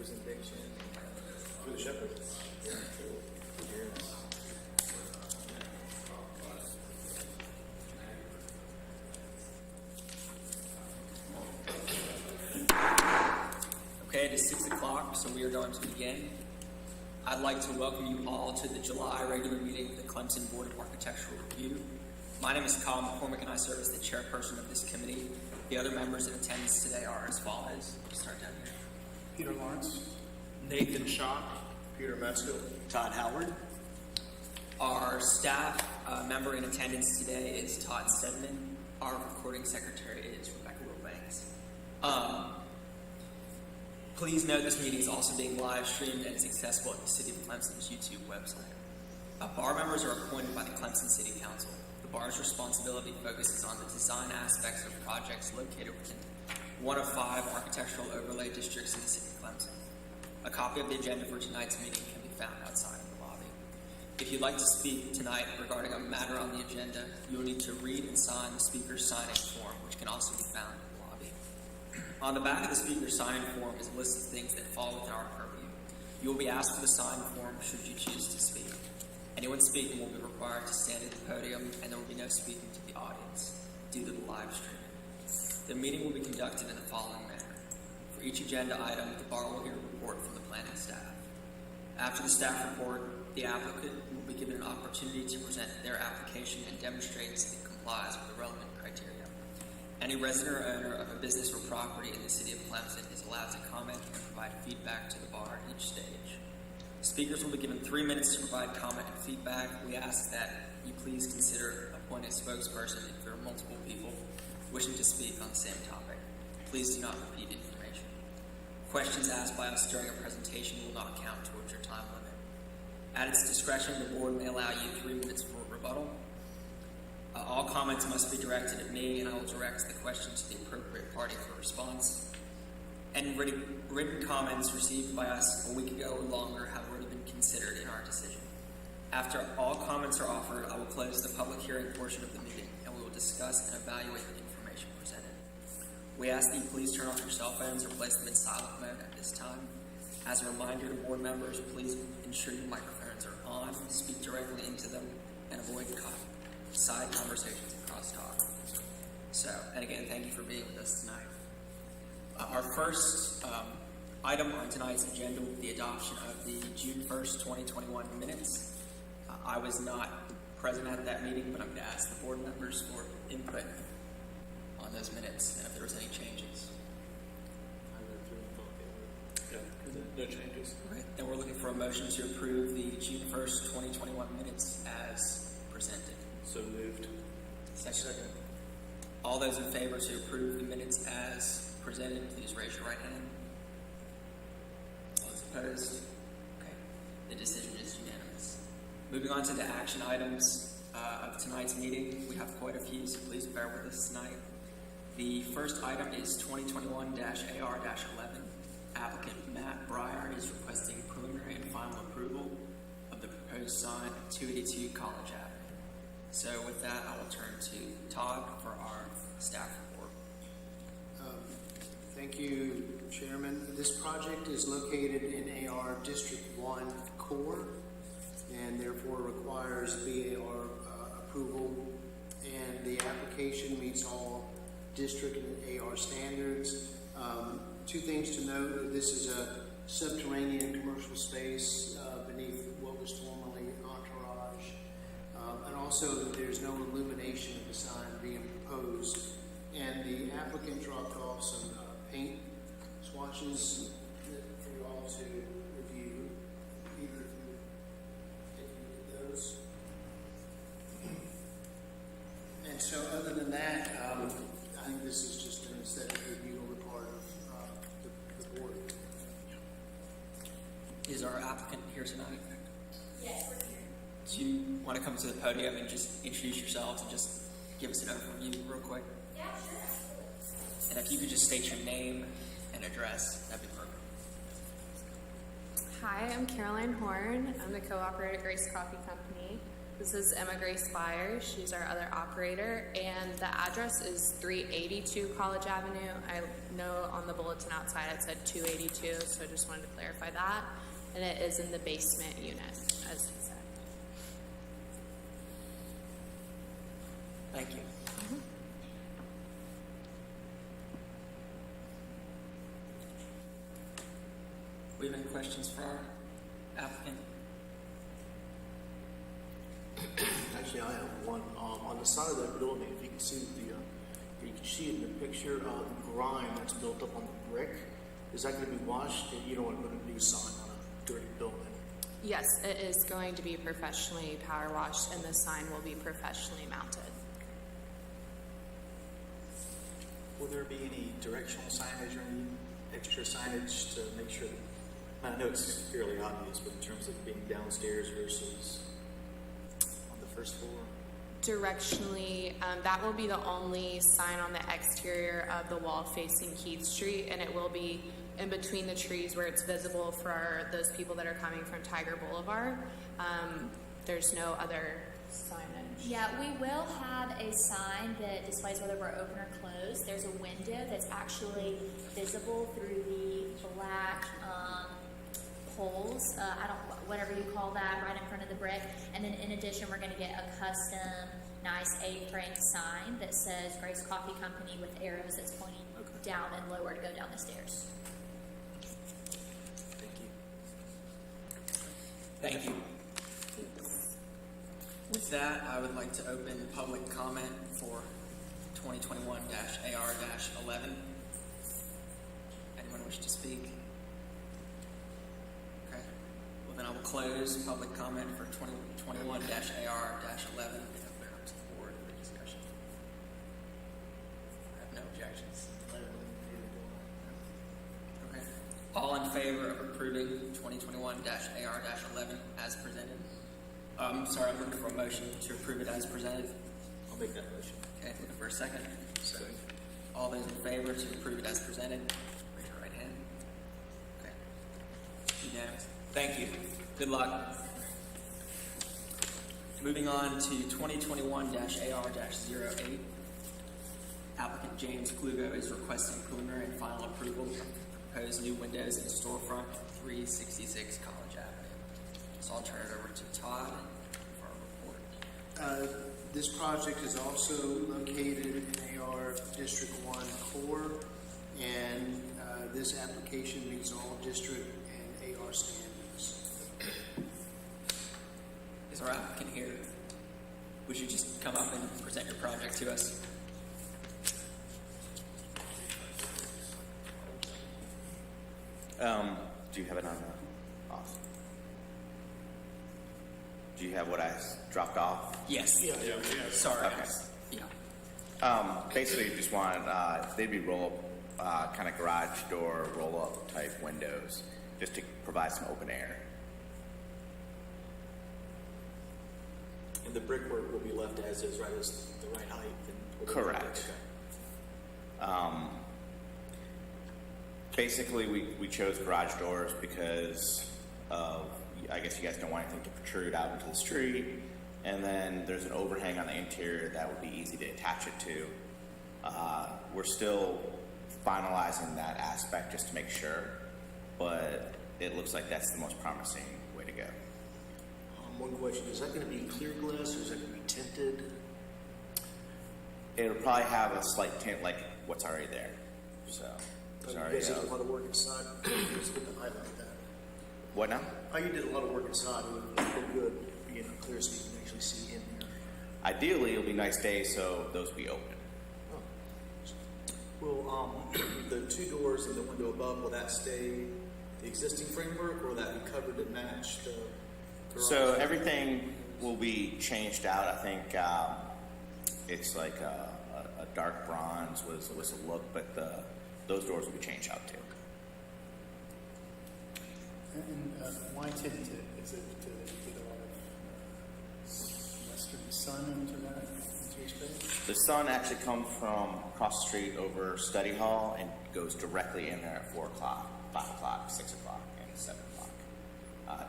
presentation. For the shepherd? Yeah, cool. Okay, it is 6 o'clock, so we are going to begin. I'd like to welcome you all to the July regular meeting of the Clemson Board of Architectural Review. My name is Kyle McCormick, and I serve as the chairperson of this committee. The other members in attendance today are as follows. We'll start down here. Peter Lawrence. Nathan Shaw. Peter Metzger. Todd Howard. Our staff member in attendance today is Todd Stedman. Our recording secretary is Rebecca Wilbanks. Please note this meeting is also being live streamed and is accessible at the City of Clemson's YouTube website. Bar members are appointed by the Clemson City Council. The bar's responsibility focuses on the design aspects of projects located within one of 5 architectural overlay districts in the City of Clemson. A copy of the agenda for tonight's meeting can be found outside of the lobby. If you'd like to speak tonight regarding a matter on the agenda, you will need to read and sign the speaker's sign-in form, which can also be found in the lobby. On the back of the speaker's sign-in form is a list of things that fall within our purview. You will be asked for the sign form should you choose to speak. Anyone speaking will be required to stand at the podium, and there will be no speaking to the audience due to the live streaming. The meeting will be conducted in the following manner. For each agenda item, the bar will hear a report from the planning staff. After the staff report, the applicant will be given an opportunity to present their application and demonstrate that it complies with the relevant criteria. Any resident or owner of a business or property in the City of Clemson is allowed to comment and provide feedback to the bar at each stage. Speakers will be given 3 minutes to provide comment and feedback. We ask that you please consider appointing a spokesperson if there are multiple people wishing to speak on the same topic. Please do not repeat information. Questions asked by us during a presentation will not count towards your time limit. At its discretion, the board may allow you 3 minutes for rebuttal. All comments must be directed at me, and I will direct the question to the appropriate party for response. Any written comments received by us a week ago or longer have already been considered in our decision. After all comments are offered, I will close the public hearing portion of the meeting, and we will discuss and evaluate the information presented. We ask that you please turn off your cell phones or place them in silent mode at this time. As a reminder to board members, please ensure your microphones are on, speak directly into them, and avoid side conversations and crosstalk. And again, thank you for being with us tonight. Our first item on tonight's agenda will be the adoption of the June 1st, 2021 minutes. I was not present at that meeting, but I'm going to ask the board members for input on those minutes and if there was any changes. Yeah, no changes. Okay. And we're looking for a motion to approve the June 1st, 2021 minutes as presented. So moved. Second. All those in favor to approve the minutes as presented, please raise your right hand. All those opposed? Okay. The decision is unanimous. Moving on to the action items of tonight's meeting. We have quite a few, so please bear with us tonight. The first item is 2021-AR-11. Applicant Matt Breyer is requesting preliminary and final approval of the proposed sign at 282 College Avenue. So with that, I will turn to Todd for our staff report. Thank you, Chairman. This project is located in AR District 1 Core and therefore requires BAR approval, and the application meets all district and AR standards. 2 things to note: this is a subterranean commercial space beneath what was formerly Entourage, and also there's no illumination of the sign being proposed. And the applicant dropped off some paint swatches for you all to review. Either of you, if you did those. And so, other than that, I think this is just an aesthetic review on the part of the board. Is our applicant here tonight? Yes, we're here. Do you want to come to the podium and just introduce yourselves and just give us an overview real quick? Yeah, sure, absolutely. And if you could just state your name and address, that'd be perfect. Hi, I'm Caroline Horn. I'm the co-operator at Grace Coffee Company. This is Emma Grace Byers. She's our other operator, and the address is 382 College Avenue. I know on the bulletin outside it said 282, so I just wanted to clarify that. And it is in the basement unit, as he said. Thank you. We have any questions for our applicant? Actually, I have one. On the side of that building, if you can see you can see it in the picture, the grime that's built up on the brick. Is that going to be washed? You don't want to put a new sign on a dirty building. Yes, it is going to be professionally power washed, and the sign will be professionally mounted. Will there be any directional signage or any extra signage to make sure that, I know it's fairly obvious, but in terms of being downstairs versus on the first floor? Directionally, that will be the only sign on the exterior of the wall facing Keith Street, and it will be in between the trees where it's visible for those people that are coming from Tiger Boulevard. There's no other signage. Yeah, we will have a sign that displays whether we're open or closed. There's a window that's actually visible through the black poles, whatever you call that, right in front of the brick. And then in addition, we're going to get a custom, nice A-frame sign that says Grace Coffee Company with arrows that's pointing down and lower to go down the stairs. Thank you. Thank you. With that, I would like to open public comment for 2021-AR-11. Anyone wish to speak? Okay. Well, then I will close public comment for 2021-AR-11 and open it up to the board for discussion. I have no objections. Okay. All in favor of approving 2021-AR-11 as presented? I'm sorry, I'm looking for a motion to approve it as presented. I'll make that motion. Okay, looking for a second. Second. All those in favor to approve it as presented, raise your right hand. Okay. Unanimous. Thank you. Good luck. Moving on to 2021-AR-08. Applicant James Klugo is requesting preliminary and final approval of proposed new windows in storefront at 366 College Avenue. So I'll turn it over to Todd for our report. This project is also located in AR District 1 core, and this application meets all district and AR standards. Is our applicant here? Would you just come up and present your project to us? Do you have it on off? Do you have what I dropped off? Yes. Yeah. Sorry. Okay. Yeah. Basically, just wanted they'd be kind of garage door roll up type windows, just to provide some open air. And the brickwork will be left as is, right, as the right height? And Correct. Basically, we chose garage doors because of, I guess you guys don't want anything to protrude out into the street, and then there's an overhang on the interior that would be easy to attach it to. We're still finalizing that aspect just to make sure, but it looks like that's the most promising way to go. One question, is that going to be clear glass or is that going to be tinted? It'll probably have a slight tint like what's already there. So there's You already guys did a lot of work inside. It's good to highlight that. what now? Oh, you did a lot of work inside. It would be good being clear so you can actually see in there. Ideally, it'll be nice days, so those will be open. Will the two doors and the window above, will that stay the existing framework, or will that be covered and match the garage? So everything will be changed out. I think it's like a dark bronze was the look, but those doors will be changed out too. And why tinted? Is it to get a lot of western sun into that, into your space? The sun actually comes from across the street over Study Hall and goes directly in there at 4 o'clock, 5 o'clock, 6 o'clock, and 7 o'clock,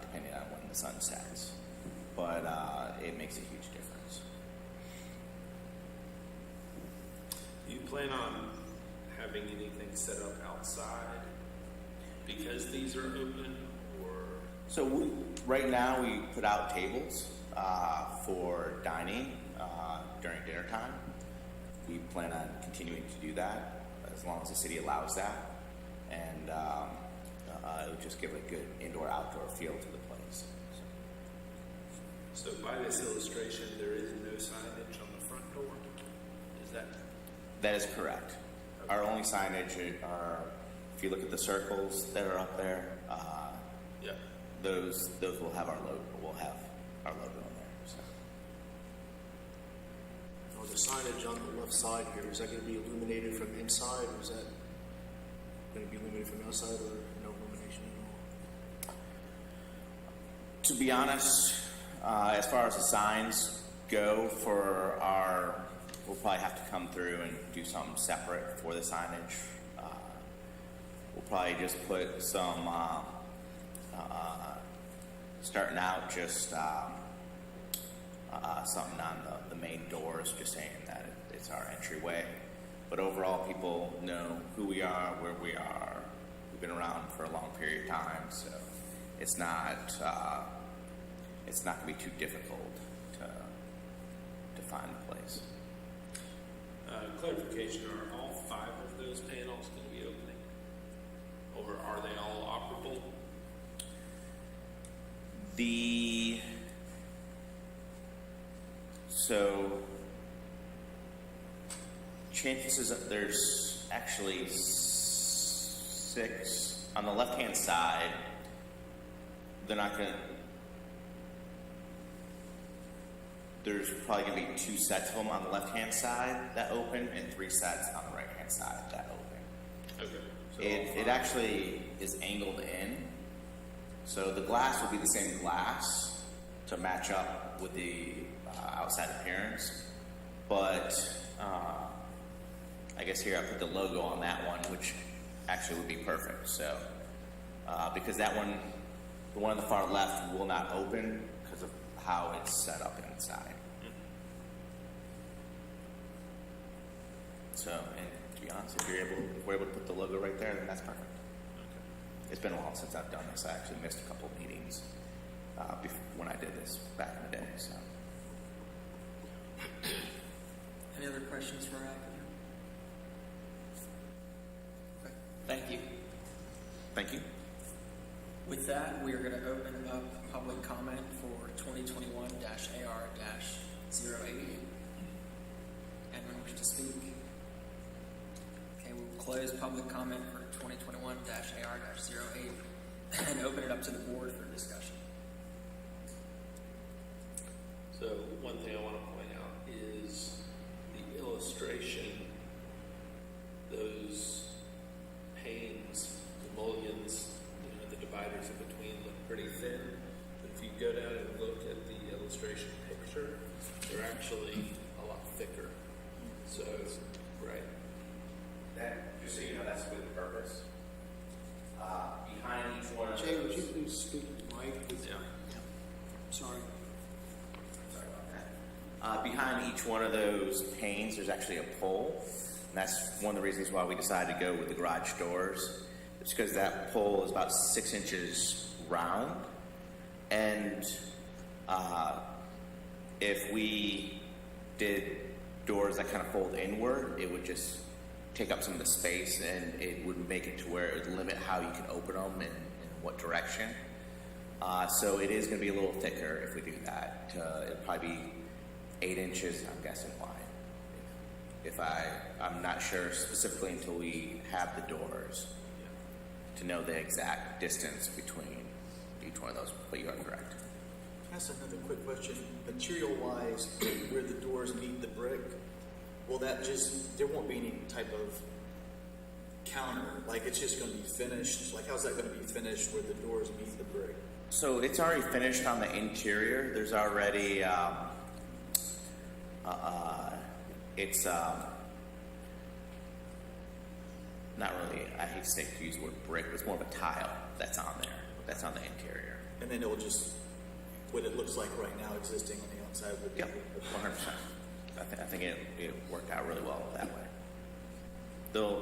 depending on when the sun sets. but it makes a huge difference. Do you plan on having anything set up outside because these are open, or? So right now we put out tables for dining during dinner time. We plan on continuing to do that as long as the city allows that, and it would just give a good indoor-outdoor feel to the place. So by this illustration, there is no signage on the front door? Is that? That is correct. Our only signage are, if you look at the circles that are up there, Yeah. those will have our logo. We'll have our logo on there. So. Or the signage on the left side here, is that going to be illuminated from inside, or is that going to be illuminated from outside, or no illumination at all? To be honest, as far as the signs go for our, we'll probably have to come through and do something separate for the signage. We'll probably just put some, starting out, just something on the main doors, just saying that it's our entryway. But overall, people know who we are, where we are. We've been around for a long period of time, so it's not going to be too difficult to find the place. Clarification, are all 5 of those panels going to be opening? Or are they all operable? So chances is there's actually 6 on the left-hand side. They're not going to. There's probably going to be 2 sets of them on the left-hand side that open, and 3 sets on the right-hand side that open. Okay. So It actually is angled in, so the glass will be the same glass to match up with the outside appearance. But I guess here I put the logo on that one, which actually would be perfect. So because that one, the one on the far left, will not open because of how it's set up inside. So, and to be honest, if we're able to put the logo right there, then that's perfect. It's been a while since I've done this. I actually missed a couple of meetings when I did this back in the day. So, Any other questions for our applicant? Okay, thank you. thank you. With that, we are going to open up public comment for 2021-AR-08. Anyone wish to speak? Okay, we'll close public comment for 2021-AR-08 and open it up to the board for discussion. So one thing I want to point out is the illustration, those panes, the mullions, the dividers in between look pretty thin. But if you go down and look at the illustration picture, they're actually a lot thicker. So, right. That, just so you know, that's with purpose. Behind each one of Jay, would you those. please speak to the mic? Yeah. Sorry. Sorry about that. Behind each one of those panes, there's actually a pole. And that's one of the reasons why we decided to go with the garage doors. It's because that pole is about 6 inches round. And if we did doors that kind of fold inward, it would just take up some of the space, and it would make it to where it would limit how you can open them and in what direction. So it is going to be a little thicker if we do that. It'll probably be 8 inches, I'm guessing, wide. I'm not sure specifically until we have the doors to know the exact distance between each one of those, but you are correct. That's another quick question. Material-wise, where the doors meet the brick, will that just, there won't be any type of counter, like it's just going to be finished? Like how's that going to be finished where the doors meet the brick? So it's already finished on the interior. There's already, it's not really, I hate to use the word brick, but it's more of a tile that's on there. That's on the interior. And then it'll just what it looks like right now existing on the outside would be. Yep, 100%. I think it worked out really well that way.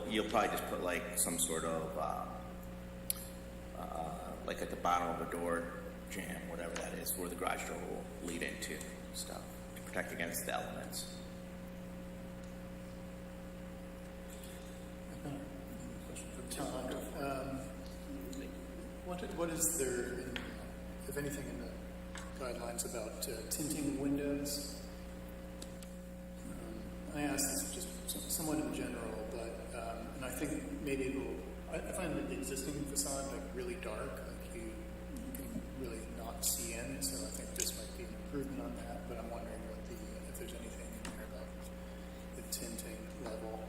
You'll probably just put like some sort of like at the bottom of a door jam, whatever that is, where the garage door will lead into stuff to protect against the elements. Question for Todd. What is there, if anything, in the guidelines about tinting windows? I ask this just somewhat in general, but and I think maybe it will. I find the existing facade like really dark, like you can really not see in. So I think this might be an improvement on that. But I'm wondering if there's anything in there about the tinting level,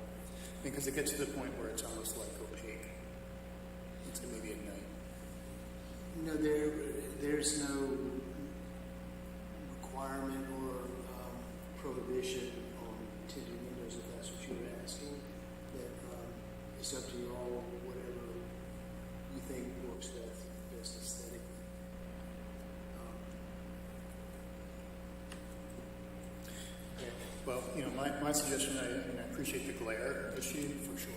because it gets to the point where it's almost like opaque. It's maybe at night. No, there's no requirement or prohibition on tinted windows, if that's what you were asking. That it's up to you all, whatever you think works best aesthetically. Well, my suggestion, I appreciate the glare issue for sure.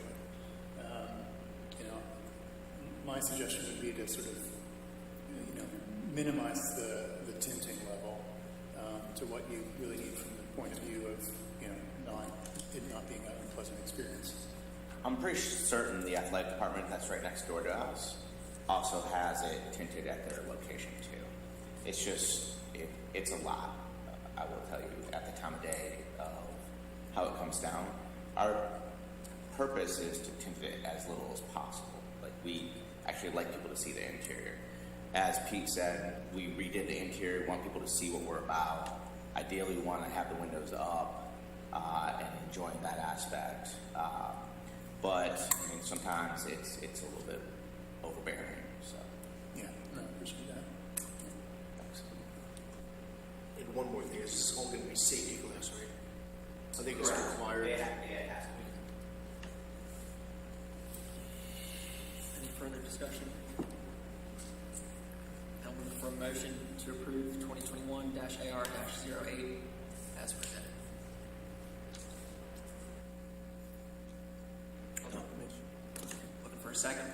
My suggestion would be to sort of, minimize the tinting level to what you really need from the point of view of, it not being an unpleasant experience. I'm pretty certain the athletic department that's right next door to us also has it tinted at their location too. It's just, it's a lot, I will tell you, at the time of day of how it comes down. Our purpose is to tint it as little as possible. Like, we actually like people to see the interior. As Pete said, we redid the interior, want people to see what we're about. Ideally, we want to have the windows up and enjoying that aspect. But I mean, sometimes it's a little bit overbearing. So Yeah, no, I appreciate that. thanks. And one more thing, is this all going to be safety glass, right? I think it's Correct. required. Yeah, it has to be. Any further discussion? I'll move for a motion to approve 2021-AR-08 as presented. Looking for a second?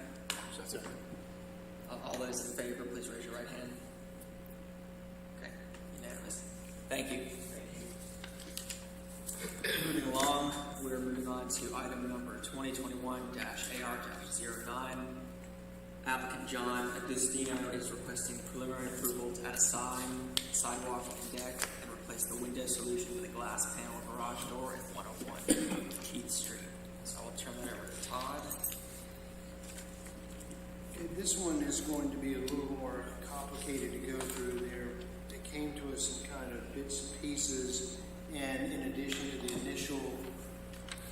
So, All those in favor, please raise your right hand. Okay, unanimous. Thank you. Moving along, we're moving on to item number 2021-AR-09. Applicant John Agustino is requesting preliminary approval to add a sign, sidewalk, and deck, and replace the window solution with a glass panel garage door at 101 Keith Street. So I'll turn that over to Todd. Okay, this one is going to be a little more complicated to go through there. It came to us in kind of bits and pieces, and in addition to the initial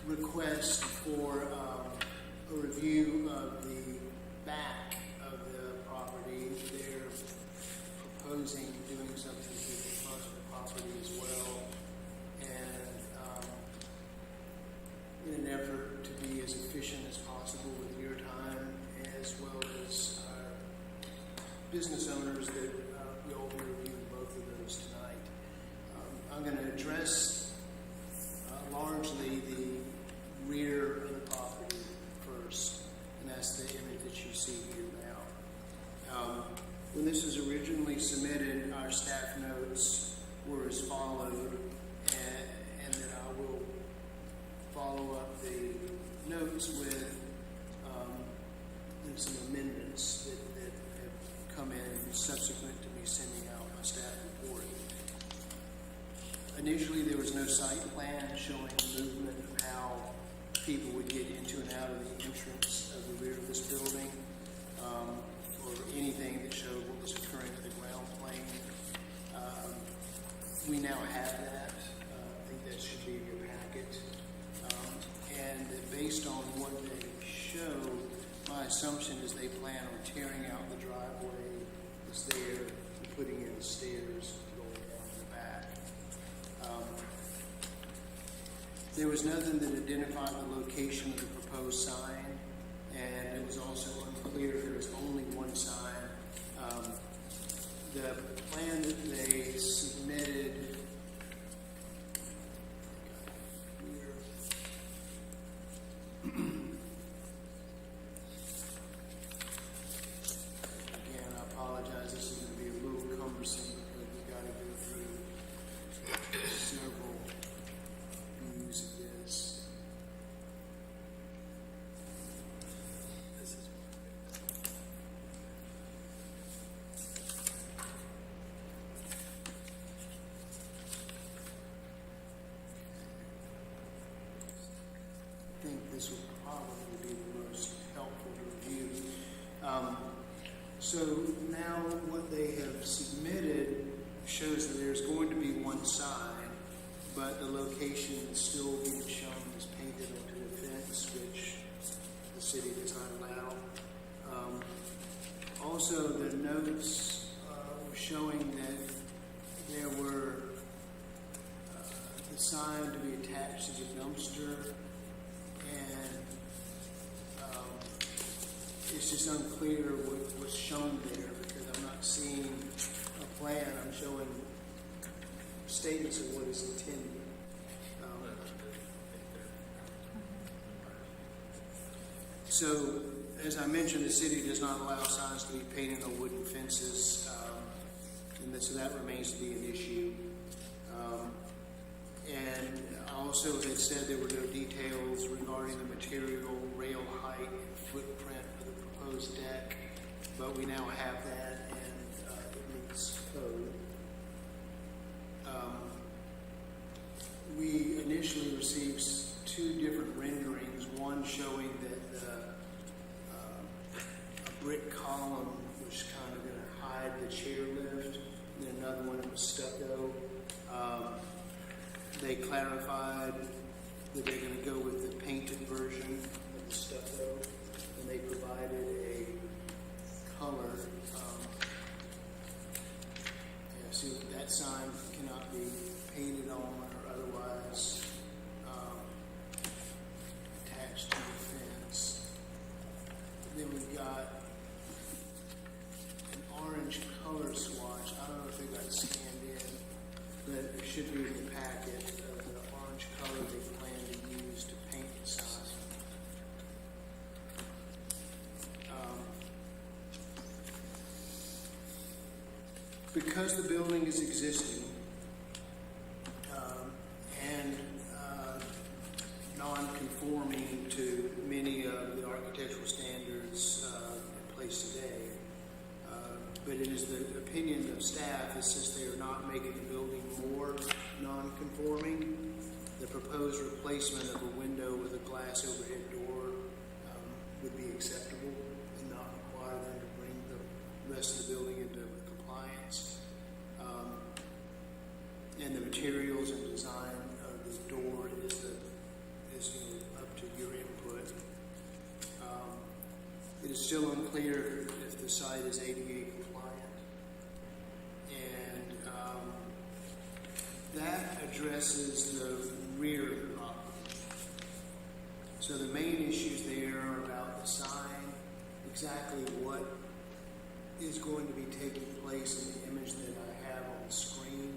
request for a review of the back of the property, they're proposing doing something to the front of the property as well. And in an effort to be as efficient as possible with your time, as well as our business owners, that you'll be reviewing both of those tonight. I'm going to address largely the rear of the property first, and that's the image that you see here now. When this was originally submitted, our staff notes were as followed, and then I will follow up the notes with some amendments that have come in subsequent to me sending out my staff report. Initially, there was no site plan showing the movement of how people would get into and out of the entrance of the rear of this building, or anything that showed what was occurring at the ground plane. We now have that. I think that should be in your packet. And based on what they show, my assumption is they plan on tearing out the driveway that's there and putting in the stairs going down the back. There was nothing that identified the location of the proposed sign, and it was also unclear if there was only one sign. The plan, the this will probably be the most helpful to review. So now what they have submitted shows that there's going to be one sign, but the location is still being shown as painted onto the fence, which the city does not allow. Also, the notes were showing that there were the sign to be attached to the dumpster, and it's just unclear what's shown there because I'm not seeing a plan. I'm showing statements of what is intended. So, as I mentioned, the city does not allow signs to be painted on wooden fences, and so that remains to be an issue. And I also had said there were no details regarding the material, rail height, and footprint of the proposed deck, but we now have that, and it meets code. We initially received two different renderings, one showing that a brick column was kind of going to hide the chairlift, and then another one that was stucco. They clarified that they're going to go with the painted version of the stucco, and they provided a color. So that sign cannot be painted on or otherwise attached to the fence. Then we've got an orange color swatch. I don't know if they got scanned in, but it should be in the packet of the orange color they plan to use to paint the sign. Because the building is existing and non-conforming to many of the architectural standards in place today, but it is the opinion of staff that since they are not making the building more non-conforming, the proposed replacement of a window with a glass overhead door would be acceptable and not require them to bring the rest of the building into compliance. And the materials and design of the door is up to your input. It is still unclear if the site is ADA compliant, and that addresses the rear of the property. So the main issues there are about the sign, exactly what is going to be taking place in the image that I have on the screen,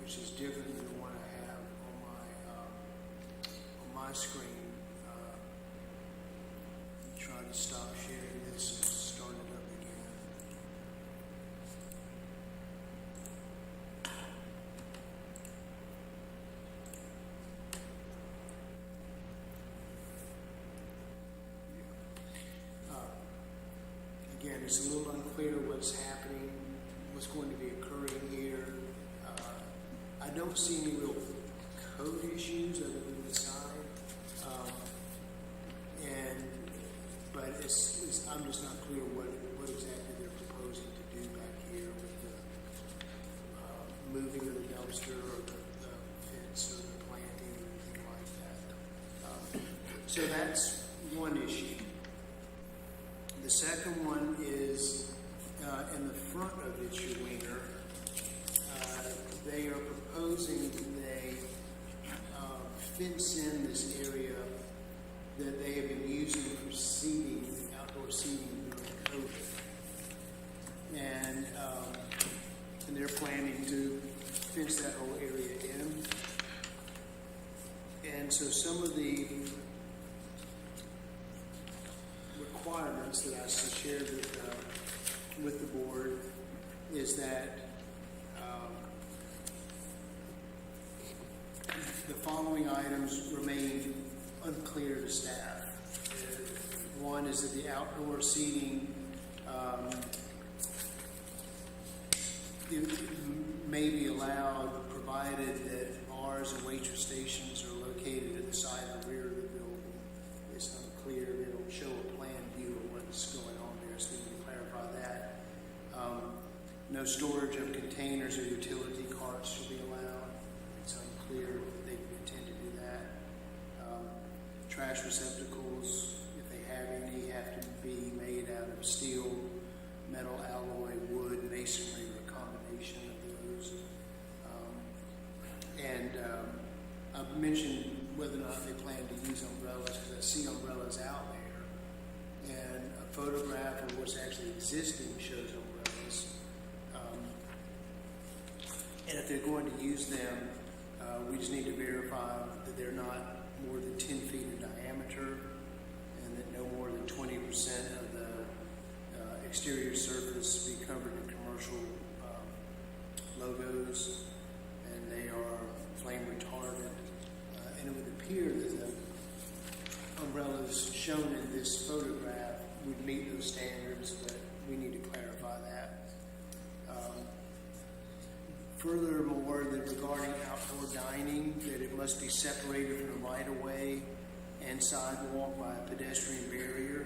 which is different than the one I have on my screen. Try to stop sharing this and start it up again. Again, it's a little unclear what's happening, what's going to be occurring here. I don't see any real code issues other than the sign. But I'm just not clear what exactly they're proposing to do back here with the moving of the dumpster or the fence or the planting or anything like that. So that's one issue. The second one is in the front of Itcher-Wiener. They are proposing they fence in this area that they have been using for seating, outdoor seating during COVID. And they're planning to fence that whole area in. And so some of the requirements that I shared with the board is that the following items remain unclear to staff. One is that the outdoor seating may be allowed, provided that bars and waitress stations are located trash receptacles, if they have any, have to be made out of steel, metal alloy, wood, masonry, or a combination of those. I've mentioned whether or not they plan to use umbrellas, because I see umbrellas out there, and a photograph of what's actually existing shows umbrellas. And if they're going to use them, we just need to verify that they're not more than 10 feet in diameter, and that no more than 20% of the exterior surface be covered in commercial logos, and they are flame retardant. And it would appear that the umbrellas shown in this photograph would meet those standards, but we need to clarify that. Furthermore, that regarding outdoor dining, that it must be separated from the right-of-way and sidewalk by a pedestrian barrier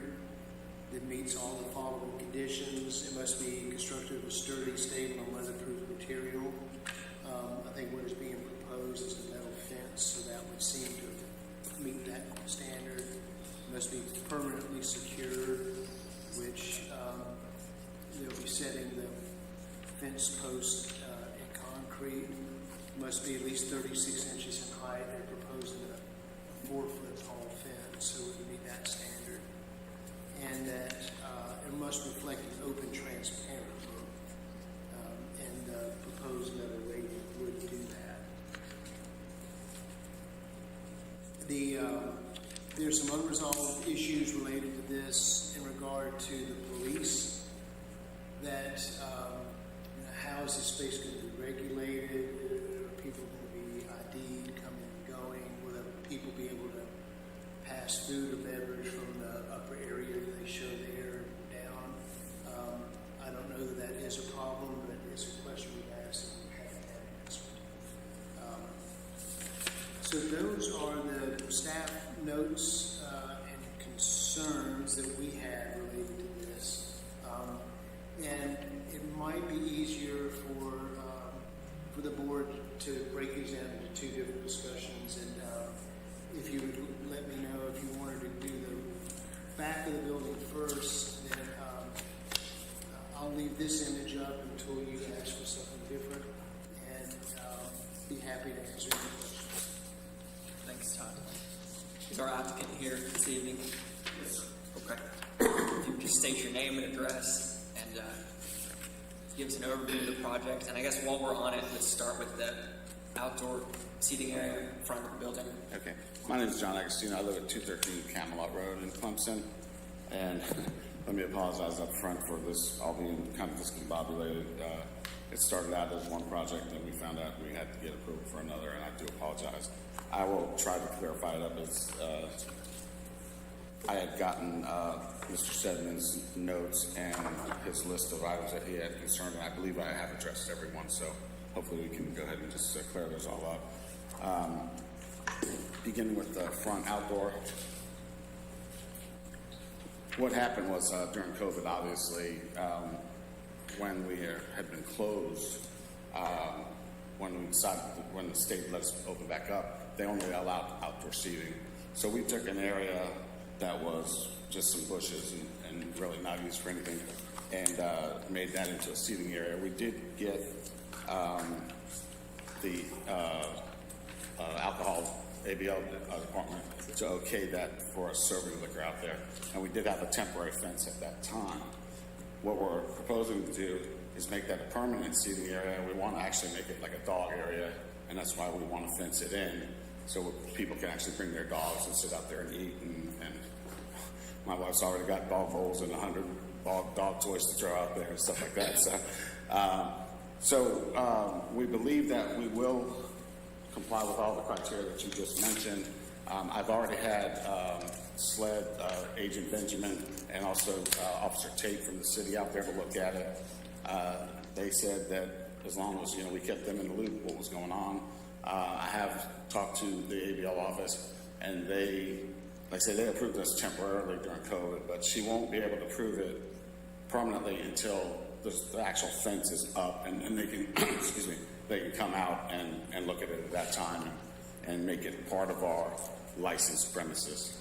that meets all the following conditions. It must be constructed with sturdy, stable, and weatherproof material. I think what is being proposed is a metal fence, so that would seem to meet that standard. It must be permanently secured, which they'll be setting the fence post in concrete. It must be at least 36 inches in height. They're proposing a 4-foot tall fence, so it would meet that standard. And that it must reflect an open, transparent look. And the proposed metal rating would do that. There's some unresolved issues related to this in regard to the police. That how is this space going to be regulated? Are people going to be ID'd coming and going? Will the people be able to pass food or beverage from the upper area that they show there down? I don't know that that is a problem, but it's a question we've asked and we haven't had an answer. So those are the staff notes and concerns that we had related to this. And it might be easier for the board to break these down into two different discussions. And if you would let me know if you wanted to do the back of the building first, then I'll leave this image up until you ask for something different, and be happy to answer any questions. Thanks, Todd. Is our applicant here this evening? Yes. Okay. If you would just state your name and address and give us an overview of the project. And I guess while we're on it, let's start with the outdoor seating area in front of the building. Okay. My name is John Agostino. I live at 213 Camelot Road in Clemson. And let me apologize up front for this all being kind of discombobulated. It started out as one project, and we found out we had to get approval for another, and I do apologize. I will try to clarify it up as I had gotten Mr. Sedman's notes and his list of items that he had concerned, and I believe I have addressed everyone, so hopefully we can go ahead and just clear those all up. Beginning with the front outdoor. What happened was during COVID, obviously, when we had been closed, when the state let us open back up, they only allowed outdoor seating. So we took an area that was just some bushes and really not used for anything, and made that into a seating area. We did get the alcohol ABL department to okay that for us serving liquor out there, and we did have a temporary fence at that time. What we're proposing to do is make that a permanent seating area. We want to actually make it like a dog area, and that's why we want to fence it in, so people can actually bring their dogs and sit out there and eat. And my wife's already got dog bowls and 100 dog toys to throw out there and stuff like that. So we believe that we will comply with all the criteria that you just mentioned. I've already had SLED Agent Benjamin and also Officer Tate from the city out there to look at it. They said that as long as we kept them in the loop what was going on. I have talked to the ABL office, and they approved us temporarily during COVID, but she won't be able to approve it permanently until the actual fence is up, and they can excuse me, they can come out and look at it at that time and make it part of our licensed premises.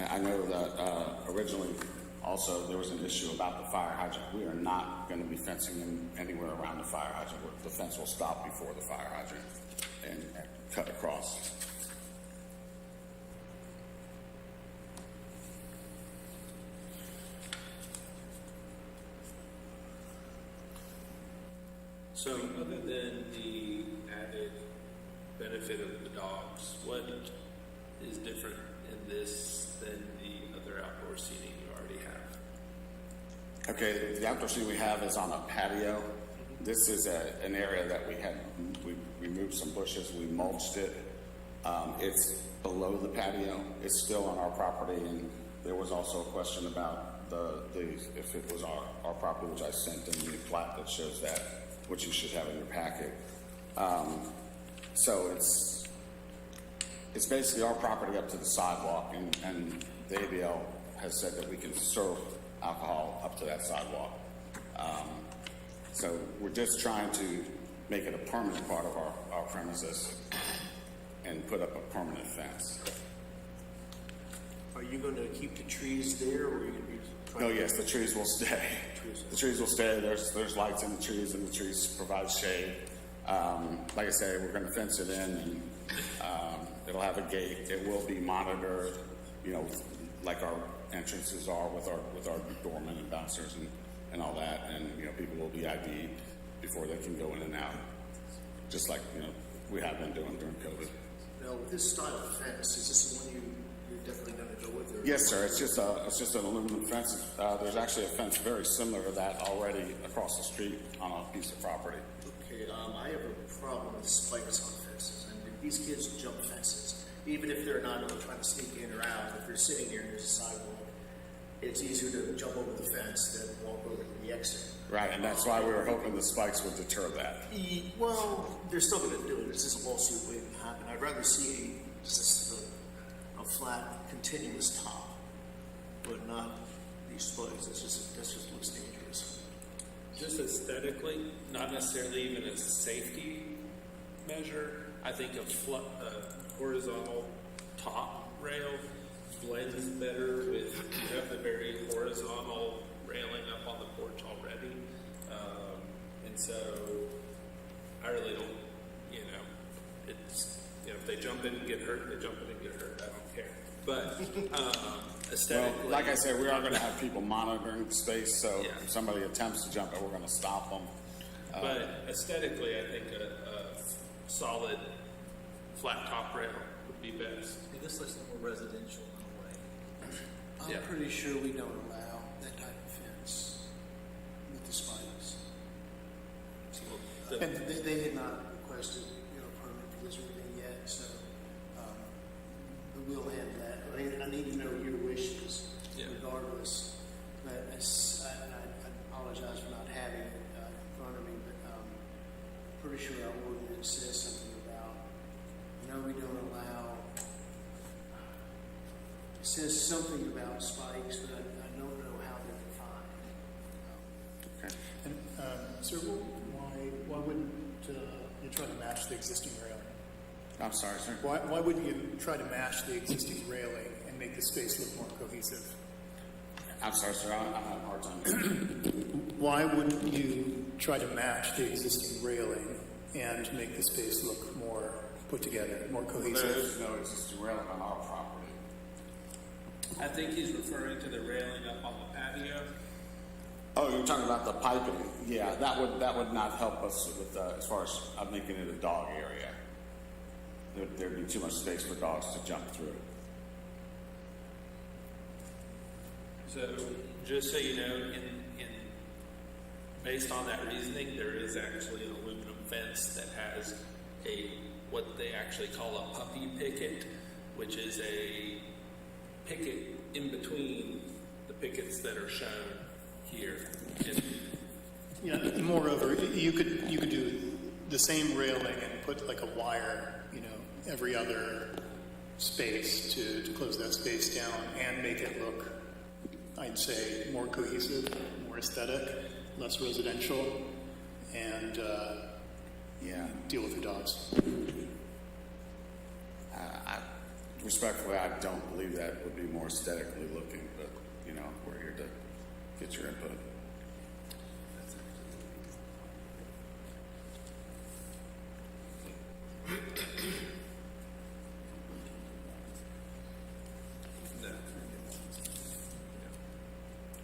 I know that originally also there was an issue about the fire hydrant. We are not going to be fencing in anywhere around the fire hydrant. The fence will stop before the fire hydrant and cut across. So other than the added benefit of the dogs, what is different in this than the other outdoor seating you already have? Okay, the outdoor seating we have is on a patio. This is an area that we removed some bushes, we mulched it. It's below the patio. It's still on our property, and there was also a question about if it was our property, which I sent in the plat that shows that, which you should have in your packet. So it's basically our property up to the sidewalk, and the ABL has said that we can serve alcohol up to that sidewalk. So we're just trying to make it a permanent part of our premises and put up a permanent fence. Are you going to keep the trees there, or are you going to be trying No, to- yes, the trees will stay. The trees will stay. There's lights in the trees, and the trees provide shade. Like I say, we're going to fence it in, and it'll have a gate. It will be monitored, like our entrances are with our doormen and bouncers and all that. And people will be ID'd before they can go in and out, just like we have been doing during COVID. Now, with this style of fence, is this the one you're definitely going to go with? Or Yes, sir. It's just an aluminum fence. There's actually a fence very similar to that already across the street on a piece of property. Okay, I have a problem with spikes on fences, and these kids jump fences, even if they're not trying to sneak in or out. If they're sitting there and there's a sidewalk, it's easier to jump over the fence than walk over to the exit. Right, and that's why we were hoping the spikes would deter that. Well, they're still going to do it. It's just a lawsuit waiting to happen. I'd rather see just a flat, continuous top, but not these spikes. That just looks dangerous. Just aesthetically, not necessarily even a safety measure, I think a horizontal top rail blends better with, you have the very horizontal railing up on the porch already. And so I really don't, it's, if they jump in and get hurt, they jump in and get hurt. I don't care. But aesthetically. Well, like I said, we are going to have people monitoring the space, so Yeah. if somebody attempts to jump it, we're going to stop them. But aesthetically, I think a solid flat top rail would be best. This looks more residential in a way. I'm Yeah. pretty sure we don't allow that type of fence with the spikes. The- And they had not requested, permit for this or anything yet, so, but we'll handle that. I need to know your wishes Yeah. regardless. But I apologize for not having it in front of me, but, pretty sure our ordinance says something about, we don't allow, it says something about spikes, but I don't know how they're defined. Okay. And, sir, why wouldn't you try to match the existing railing? I'm sorry, sir. Why wouldn't you try to match the existing railing and make the space look more cohesive? I'm sorry, sir. I'm having a hard time. Why wouldn't you try to match the existing railing and make the space look more put together, more There cohesive? is no existing railing on our property. I think he's referring to the railing up on the patio. Oh, you're talking about the piping? Yeah, that would not help us with as far as making it a dog area. There'd be too much space for dogs to jump through. So, just so you know, in based on that reasoning, there is actually an aluminum fence that has what they actually call a puppy picket, which is a picket in between the pickets that are shown here. And Moreover, you could do the same railing and put like a wire, every other space to close that space down and make it look, I'd say, more cohesive, more aesthetic, less residential, and deal with the dogs. respectfully, I don't believe that would be more aesthetically looking, but, you know, we're here to get your input.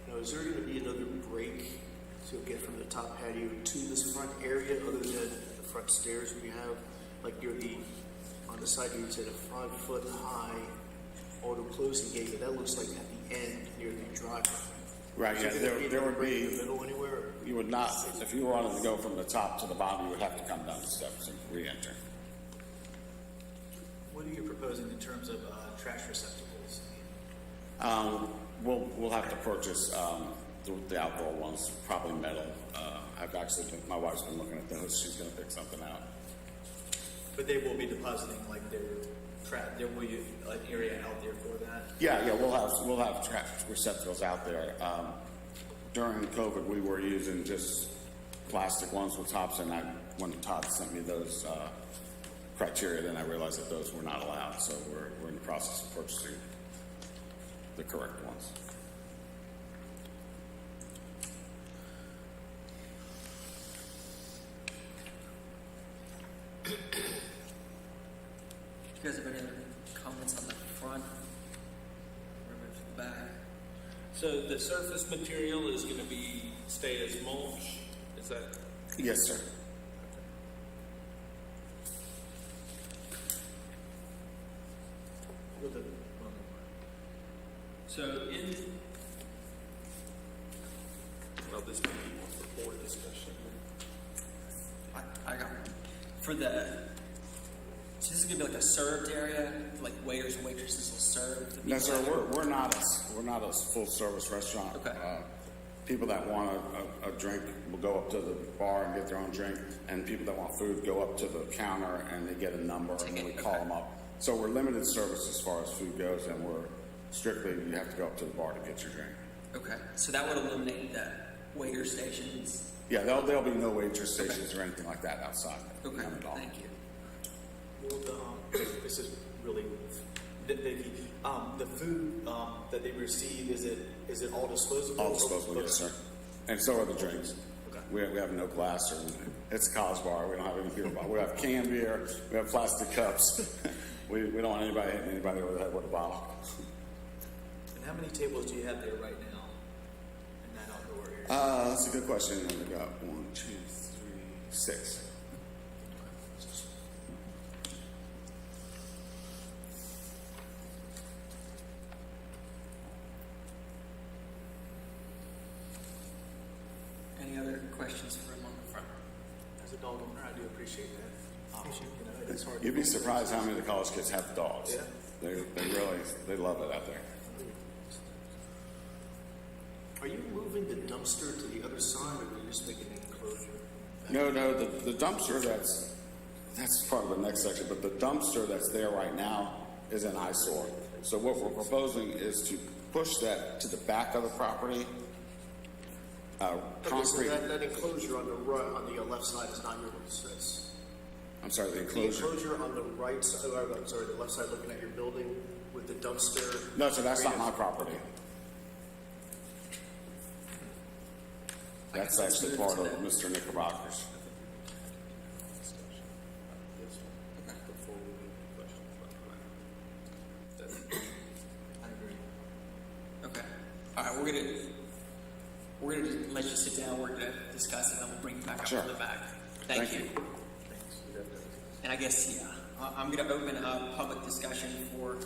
Now, is there gonna be another break to get from the top patio to this front area other than the front stairs we have? Like near the, on the side, you said a 5-foot high auto closing gate, but that looks like at the end near the driveway. Right, yeah, there would break in be, the middle anywhere? you would not, if you wanted to go from the top to the bottom, you would have to come down the steps and re-enter. What are you proposing in terms of trash receptacles? We'll have to purchase, the outdoor ones, probably metal. I've actually my wife's been looking at those, she's gonna pick something out. But they will be depositing like their there will be an area out there for that? Yeah, we'll have trash receptacles out there. During COVID, we were using just plastic ones with tops, and when Todd sent me those criteria, then I realized that those were not allowed. So we're in the process of purchasing the correct ones. Do you guys have any other comments on the front? Or maybe the back? So the surface material is going to stay as mulch? Is that? Yes, sir. With the, So well, this may be more for board discussion. I got one. For the, so this is gonna be like a served area, like waiters and waitresses will serve the people. No, sir. that- We're not a full service restaurant. Okay. People that want a drink will go up to the bar and get their own drink, and people that want food go up to the counter and they get a number, and then we call Okay. them up. So we're limited service as far as food goes, and we're strictly, you have to go up to the bar to get your drink. Okay, so that would eliminate the waiter stations. Yeah, there'll be no waitress stations or anything like that outside. Okay, None at all. thank you. Well, this is really nitpicky. The food that they receive, is it all disposable? All disposable, yes, sir. And so are the drinks. Okay. We have no glass, or it's a college bar. We don't have any beer bar. We have canned beer. We have plastic cups. we don't want anybody hitting anybody over the head with a bottle. And how many tables do you have there right now in that outdoor area? That's a good question. We got 1, 2, 3, 6. Any other questions for him on the front? As a dog owner, I do appreciate that. You know, it is hard. You'd be surprised how many of the college kids have dogs. Yeah. They love it out there. are you moving the dumpster to the other side, or are you just making an enclosure? No, the dumpster that's part of the next section, but the dumpster that's there right now is an eyesore. So what we're proposing is to push that to the back of the property. Okay, so Concrete. that enclosure on the right, on the left side is not yours. That's I'm sorry, the the enclosure. enclosure on the right side. Oh, I'm sorry, the left side, looking at your building with the dumpster. No, so that's not my property. I That's guess let's actually move part to of the- Mr. Knickerbocker's. Before we move to questions about the plan. I agree. Okay, all right, we're gonna just let you sit down, we're gonna discuss it, and then we'll bring you back up Sure. to the back. Thank you. And I guess, yeah, I'm gonna open up public discussion for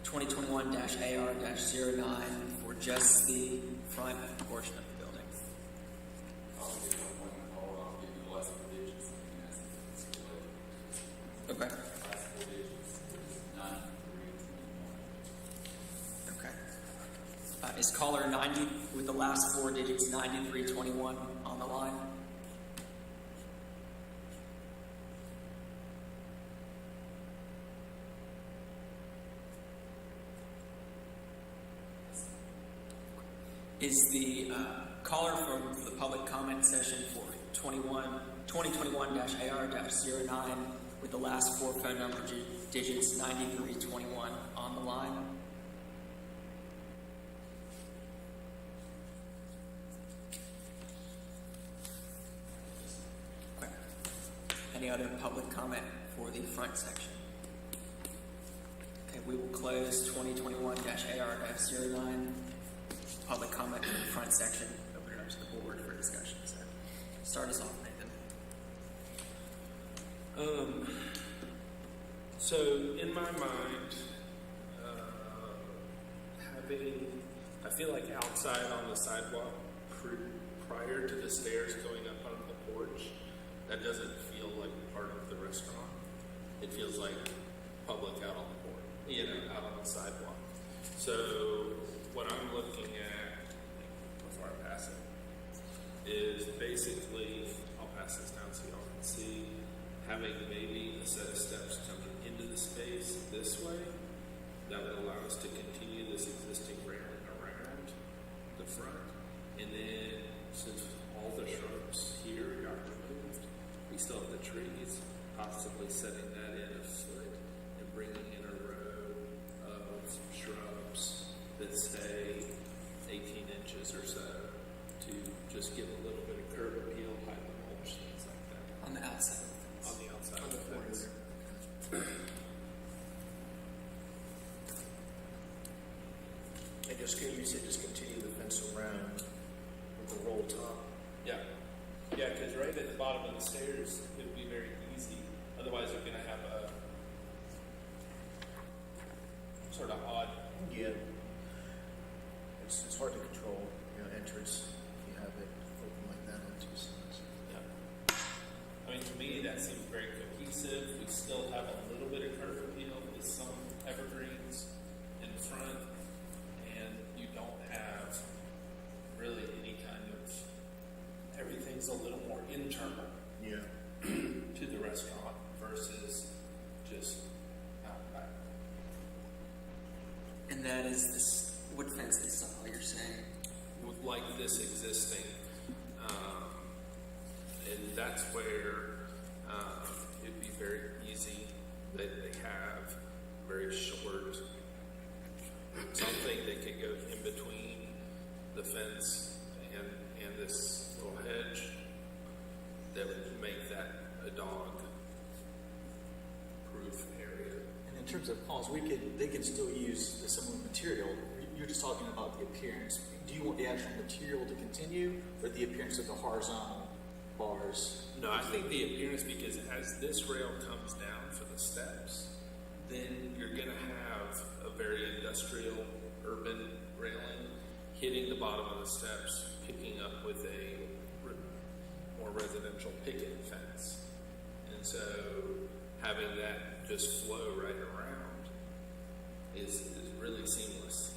2021-AR-09 for just the front portion of the building. Okay. Okay. Is caller 90 with the last 4 digits 9321 on the line? Is the caller from the public comment session for 2021-AR-09 with the last four phone number digits 9321 on the line. Okay. Any other public comment for the front section? Okay, we will close 2021-AR-09. Public comment in the front section. Open it up to the board for discussion. So, start us off, Nathan. So in my mind, I feel like outside on the sidewalk prior to the stairs going up on the porch, that doesn't feel like part of the restaurant. It feels like public out on the porch, out on the sidewalk. So what I'm looking at before I pass it is basically, I'll pass this down so y'all can see, having maybe a set of steps coming into the space this way that would allow us to continue this existing railing around the front. And then since all the shrubs here got removed, we still have the trees, possibly setting that in a foot and bringing in a row of shrubs that say 18 inches or so to just give a little bit of curb appeal, hide the mulch, things like that. On the outside of the fence. On the outside of the fence. And just, you said just continue the fence around with the roll top. Yeah. Yeah, because right at the bottom of the stairs, it would be very easy. Otherwise, you're going to have a sort of odd. Yeah. It's hard to control, entrance if you have it open like that on two sides. Yeah. I mean, to me, that seems very cohesive. We still have a little bit of curb appeal with some evergreens in front, and you don't have really any kind of, everything's a little more internal Yeah. to the restaurant versus just out back. And that is this wood fence style you're saying. Like this existing, and that's where it'd be very easy that they have very short something that could go in between the fence and this little hedge that would make that a dog proof area. And in terms of calls, they can still use the similar material. You're just talking about the appearance. Do you want the actual material to continue, or the appearance of the horizontal bars? No, I think the appearance, because as this rail comes down for the steps, then you're going to have a very industrial, urban railing hitting the bottom of the steps, picking up with a more residential picket fence. And so having that just flow right around is really seamless.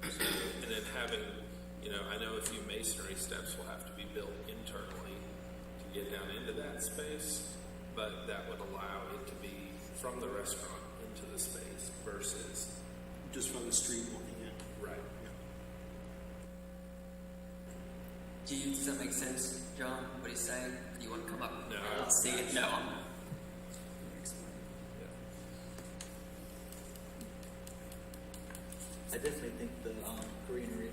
So, and then having, I know a few masonry steps will have to be built internally to get down into that space, but that would allow it to be from the restaurant into the space versus Just from the street looking in. right. Does that make sense, John? What he's saying? You want to come up? No. Let's see it. No. I definitely think the greenery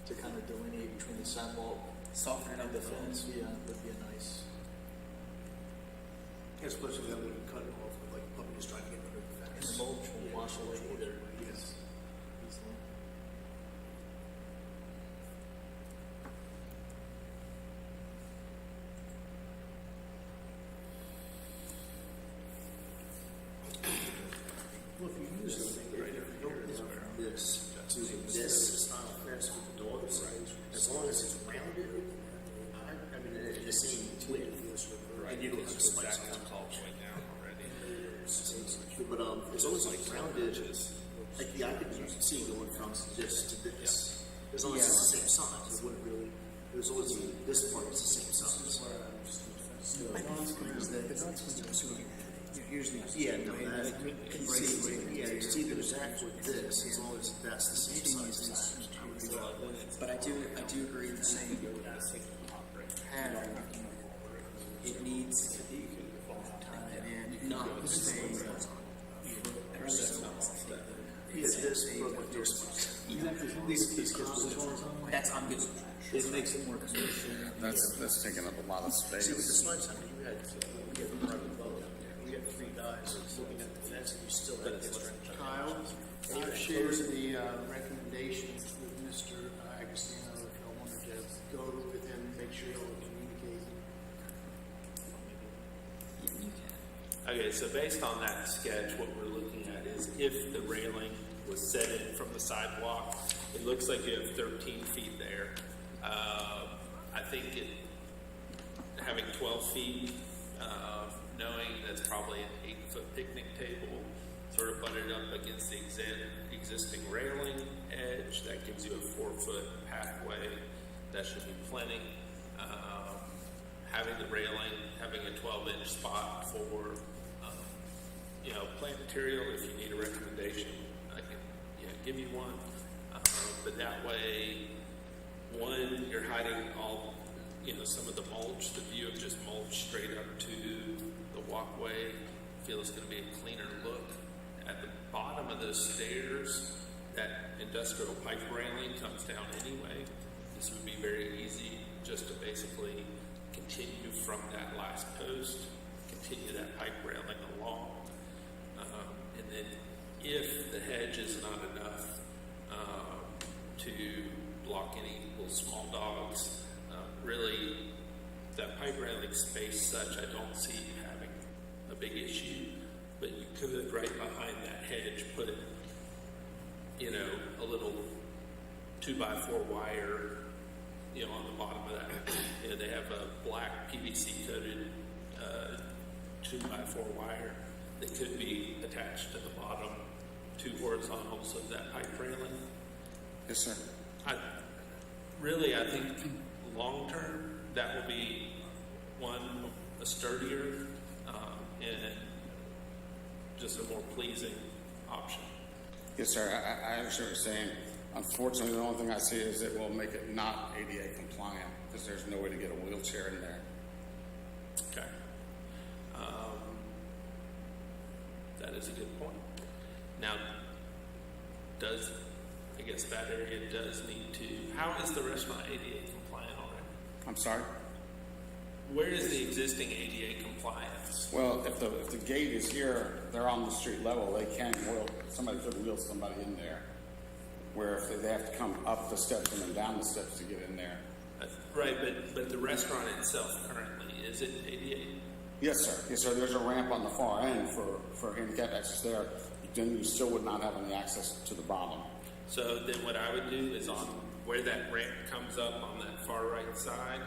to kind of delineate between the sidewalk Soften it up and the a little. fence, would be a nice. Especially that when you cut it off with like puppy just trying to get rid of the And fence. the mulch will wash away either. Yes. Easily. Well, if you use it, right here, this to this style fence with the doors, as long as it's rounded, I mean, the same width, and you don't have to slice That it. comes all the way down already. But as long as it's rounded, like yeah, I could see going from this to this. As long as it's the same size, it wouldn't really. There's always this part is the same size. Here's the no, that you can see, it's either that or this, as long as that's the same size. But I do agree that it needs not That's not that. Is this from what you're These kids, that's I'm good. it makes it more convenient. That's taking up a lot of space. See, with the slide center, you had private well down there. We had 3 guys looking at the fence, and you still had this stretch. Kyle, I've shared the recommendations with Mr. Agostino, if y'all wanted to go with him, make sure y'all communicate. Okay, so based on that sketch, what we're looking at is if the railing was set in from the sidewalk, it looks like you have 13 feet there. I think having 12 feet, knowing that's probably an 8-foot picnic table, sort of butted up against the existing railing edge, that gives you a 4-foot pathway. That should be plenty. Having the railing, having a 12-inch spot for plant material. If you need a recommendation, I can give you one. But that way, one, you're hiding all some of the mulch, the view of just mulch straight up to the walkway. I feel it's going to be a cleaner look. At the bottom of those stairs, that industrial pipe railing comes down anyway. This would be very easy just to basically continue from that last post, continue that pipe railing along. And then if the hedge is not enough to block any little small dogs, really that pipe railing space such, I don't see having a big issue. But you could, right behind that hedge, put a little 2x4 wire, on the bottom of that. They have a black PVC coated 2x4 wire that could be attached to the bottom 2 horizontals of that pipe railing. Yes, sir. I think long term that will be a sturdier and just a more pleasing option. Yes, sir. I understand what you're saying. Unfortunately, the only thing I see is it will make it not ADA compliant because there's no way to get a wheelchair in there. Okay. That is a good point. Now, I guess that area does need to, how is the restaurant ADA compliant already? I'm sorry? Where is the existing ADA compliance? Well, if the gate is here, they're on the street level, they can somebody could wheel somebody in there. Where if they have to come up the steps and then down the steps to get in there. Right, but the restaurant itself currently, is it ADA? Yes, sir. Yes, sir. There's a ramp on the far end for handicap access there. Then you still would not have any access to the bottom. So then what I would do is on where that ramp comes up on that far right side,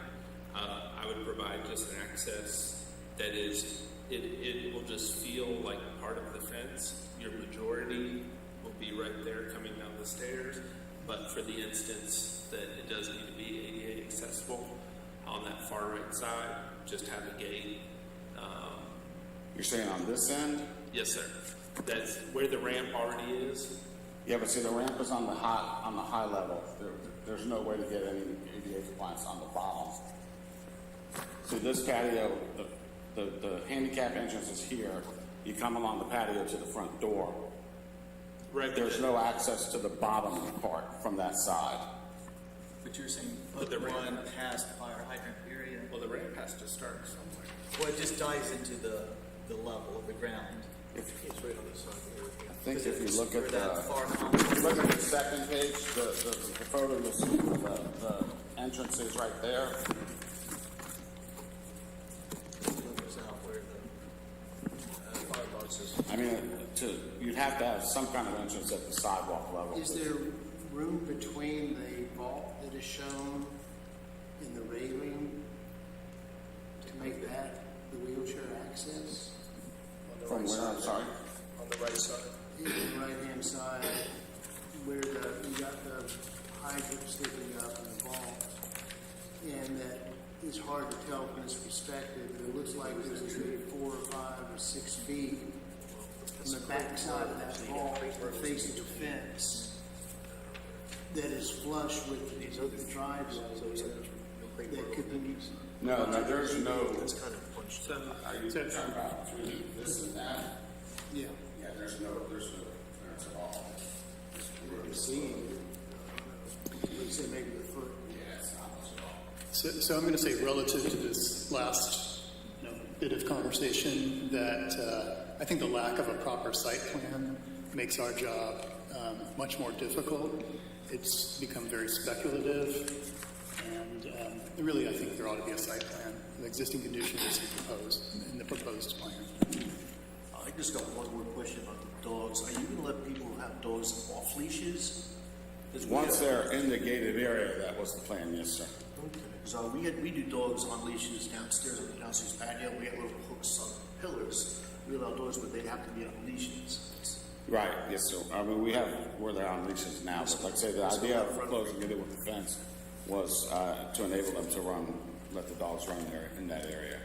I would provide just an access that is, it will just feel like part of the fence. Your majority will be right there coming down the stairs, but for the instance that it does need to be ADA accessible on that far right side, just have a gate. You're saying on this end? Yes, sir. That's where the ramp already is. Yeah, but see, the ramp is on the high level. There's no way to get any ADA compliance on the bottom. See, this patio, the handicap entrance is here. You come along the patio to the front door. Right. There's no access to the bottom part from that side. But you're saying But the put ramp- one past fire hydrant area? Well, the ramp has to start somewhere. Well, it just dives into the level of the ground. It's right on the side here. I think if you look Where at that the, far if you look at the second page, the photo, you'll see the entrance is right there. Goes out where the firebox is. I mean, you'd have to have some kind of entrance at the sidewalk level. Is there room between the vault that is shown in the railing to make that the wheelchair access? From where, I'm sorry? On the right side. In the right-hand side, where you got the hydrant sticking up in the vault, and that is hard to tell from this perspective, but it looks like there's a tree 4 or 5 or 6 feet from the back side of that vault facing the fence that is flush with the driveway that could be No, there's no, That's kind of So, Are you talking about between this and that? Yeah. Yeah, there's no clearance at all. See, you said maybe the foot. Yeah, it's not much at all. So I'm going to say relative to this last bit of conversation that I think the lack of a proper site plan makes our job much more difficult. It's become very speculative, and really I think there ought to be a site plan. The existing condition is proposed in the proposed plan. I just got one more question about the dogs. Are you going to let people have dogs off leashes? Once they're in the gated area, that was the plan, yes, sir. Okay, because we do dogs on leashes downstairs on the downstairs patio. We have little hooks on pillars. We allow dogs, but they have to be on leashes. Right, yes, sir. I mean, we have where they're on leashes now, but like I say, the idea of closing it with the fence was to enable them to let the dogs run there in that area.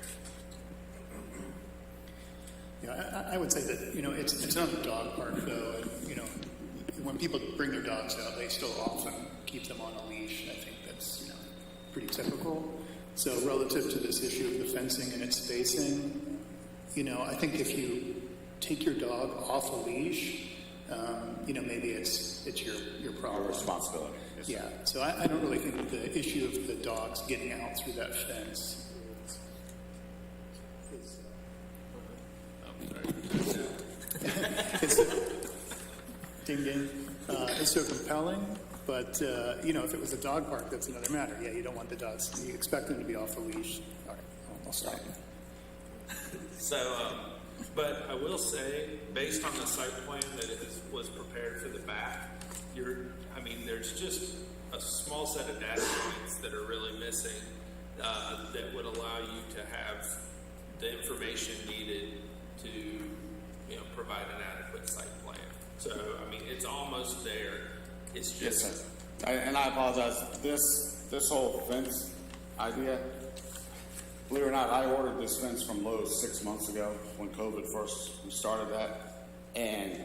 Yeah, I would say that, it's not a dog park though, and, when people bring their dogs out, they still often keep them on a leash. I think that's, pretty typical. So relative to this issue of the fencing and its spacing, I think if you take your dog off a leash, maybe it's your problem. Our responsibility. Yes, sir. Yeah, so I don't really think the issue of the dogs getting out through that fence is ding ding. It's so compelling, but if it was a dog park, that's another matter. Yeah, you don't want the dogs. You expect them to be off a leash. All right, I'll stop. So, but I will say, based on the site plan that was prepared for the back, there's just a small set of data points that are really missing that would allow you to have the information needed to, provide an adequate site plan. So, it's almost there. It's Yes, just. sir. And I apologize. This whole fence idea, believe it or not, I ordered this fence from Lowe's 6 months ago when COVID first started that. And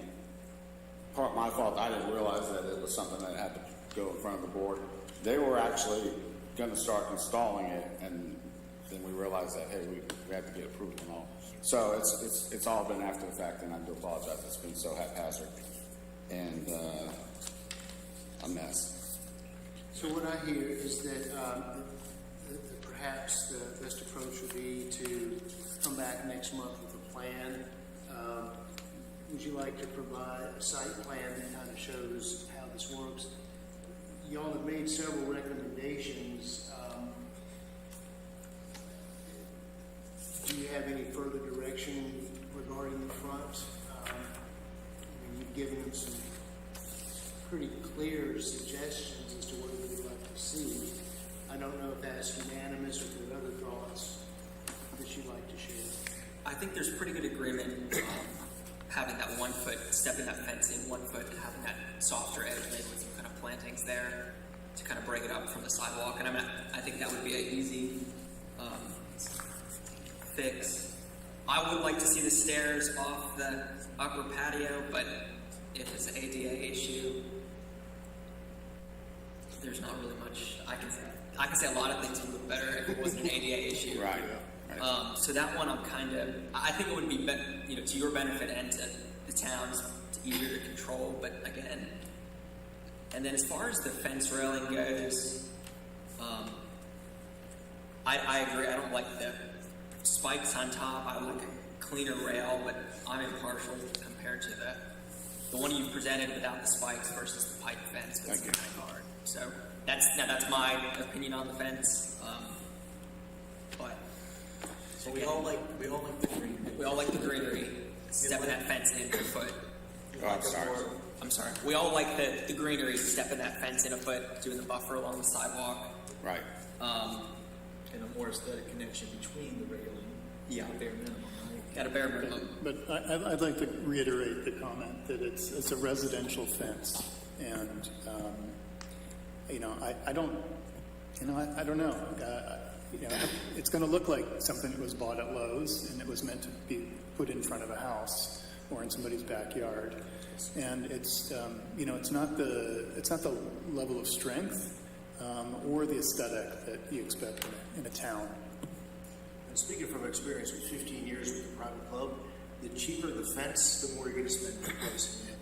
part my fault, I didn't realize that it was something that had to go in front of the board. They were actually going to start installing it, and then we realized that, hey, we had to get approved and all. So it's all been after the fact, and I do apologize. It's been so haphazard and a mess. So what I hear is that perhaps the best approach would be to come back next month with a plan. Would you like to provide a site plan that kind of shows how this works? Y'all have made several recommendations. Do you have any further direction regarding the front? You've given them some pretty clear suggestions as to what you would like to see. I don't know if that's unanimous or there are other thoughts that you'd like to share. I think there's pretty good agreement having that 1 foot, stepping that fence in 1 foot, and having that softer edge maybe with some kind of plantings there to kind of break it up from the sidewalk. And I think that would be an easy fix. I would like to see the stairs off the upper patio, but if it's an ADA issue, there's not really much I can say. I can say a lot of things would look better if it wasn't an ADA issue. Right. Right. So that one, I think it would be, to your benefit and to the town's easier to control. But again, and then as far as the fence railing goes, I agree. I don't like the spikes on top. I like a cleaner rail, but I'm impartial compared to the one you presented without the spikes versus the pipe fence with some kind of guard. So that's my opinion on the fence. But So we all like the green. we all like the greenery. Stepping that fence in a foot. Oh, I'm sorry. I'm sorry. We all like the greenery. Stepping that fence in a foot, doing the buffer along the sidewalk. Right. And a more aesthetic connection between the railing. Yeah. Bare minimum, right? Got a bare minimum. But I'd like to reiterate the comment that it's a residential fence, and I don't know. It's going to look like something that was bought at Lowe's and it was meant to be put in front of a house or in somebody's backyard, and it's not the level of strength or the aesthetic that you expect in a town. speaking from experience with 15 years with the private club, the cheaper the fence, the more you're going to spend replacing it.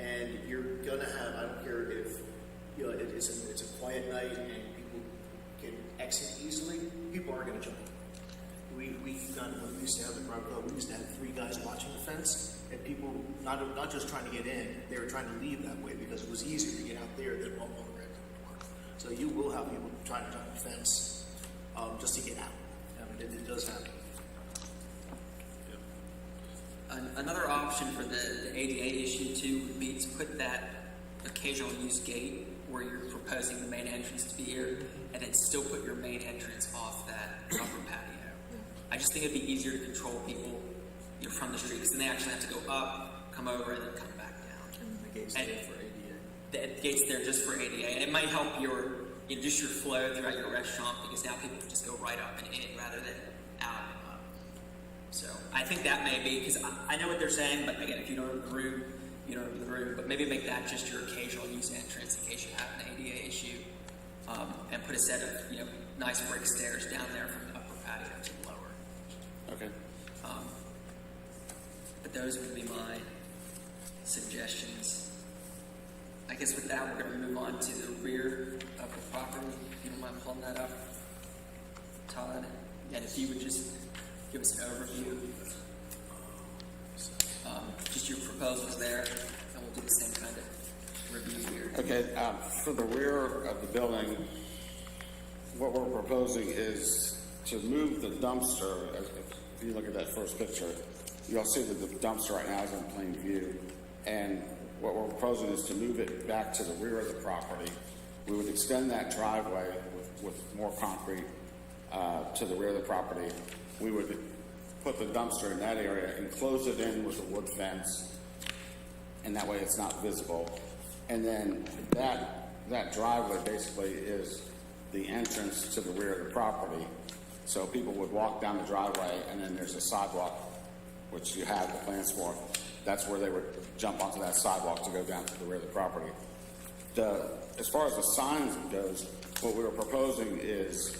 And you're going to have, I don't care if, you know, it's a quiet night and people can exit easily, people are going to jump in. We've done, when we used to have the private club, we used to have 3 guys watching the fence, and people not just trying to get in, they were trying to leave that way because it was easier to get out there than one over at the door. So you will have people trying to jump the fence just to get out. I mean, it does happen. Another option for the ADA issue too would be to put that occasional use gate where you're proposing the main entrance to be here, and then still put your main entrance off that upper patio. I just think it'd be easier to control people, you know, from the street, because then they actually have to go up, come over, and then come back down. And the gate's there for ADA. The gate's there just for ADA, and it might help your, you know, just your flow throughout your restaurant, because now people just go right up and in rather than out and up. So I think that may be, because I know what they're saying, but again, if you don't know the room, you don't know the room, but maybe make that just your occasional use entrance in case you have an ADA issue, and put a set of, you know, nice brick stairs down there from the upper patio to the lower. Okay. But those would be my suggestions. I guess with that, we're going to move on to the rear of the property. If you don't mind pulling that up, Todd. And if you would just give us an overview, just your proposals there, and we'll do the same kind of review here. Okay, for the rear of the building, what we're proposing is to move the dumpster. If you look at that first picture, you'll see that the dumpster right now is in plain view. And what we're proposing is to move it back to the rear of the property. We would extend that driveway with more concrete to the rear of the property. We would put the dumpster in that area and close it in with a wood fence, and that way it's not visible. And then that driveway basically is the entrance to the rear of the property. So people would walk down the driveway, and then there's a sidewalk, which you have the plans for. That's where they would jump onto that sidewalk to go down to the rear of the property. As far as the signs goes, what we were proposing is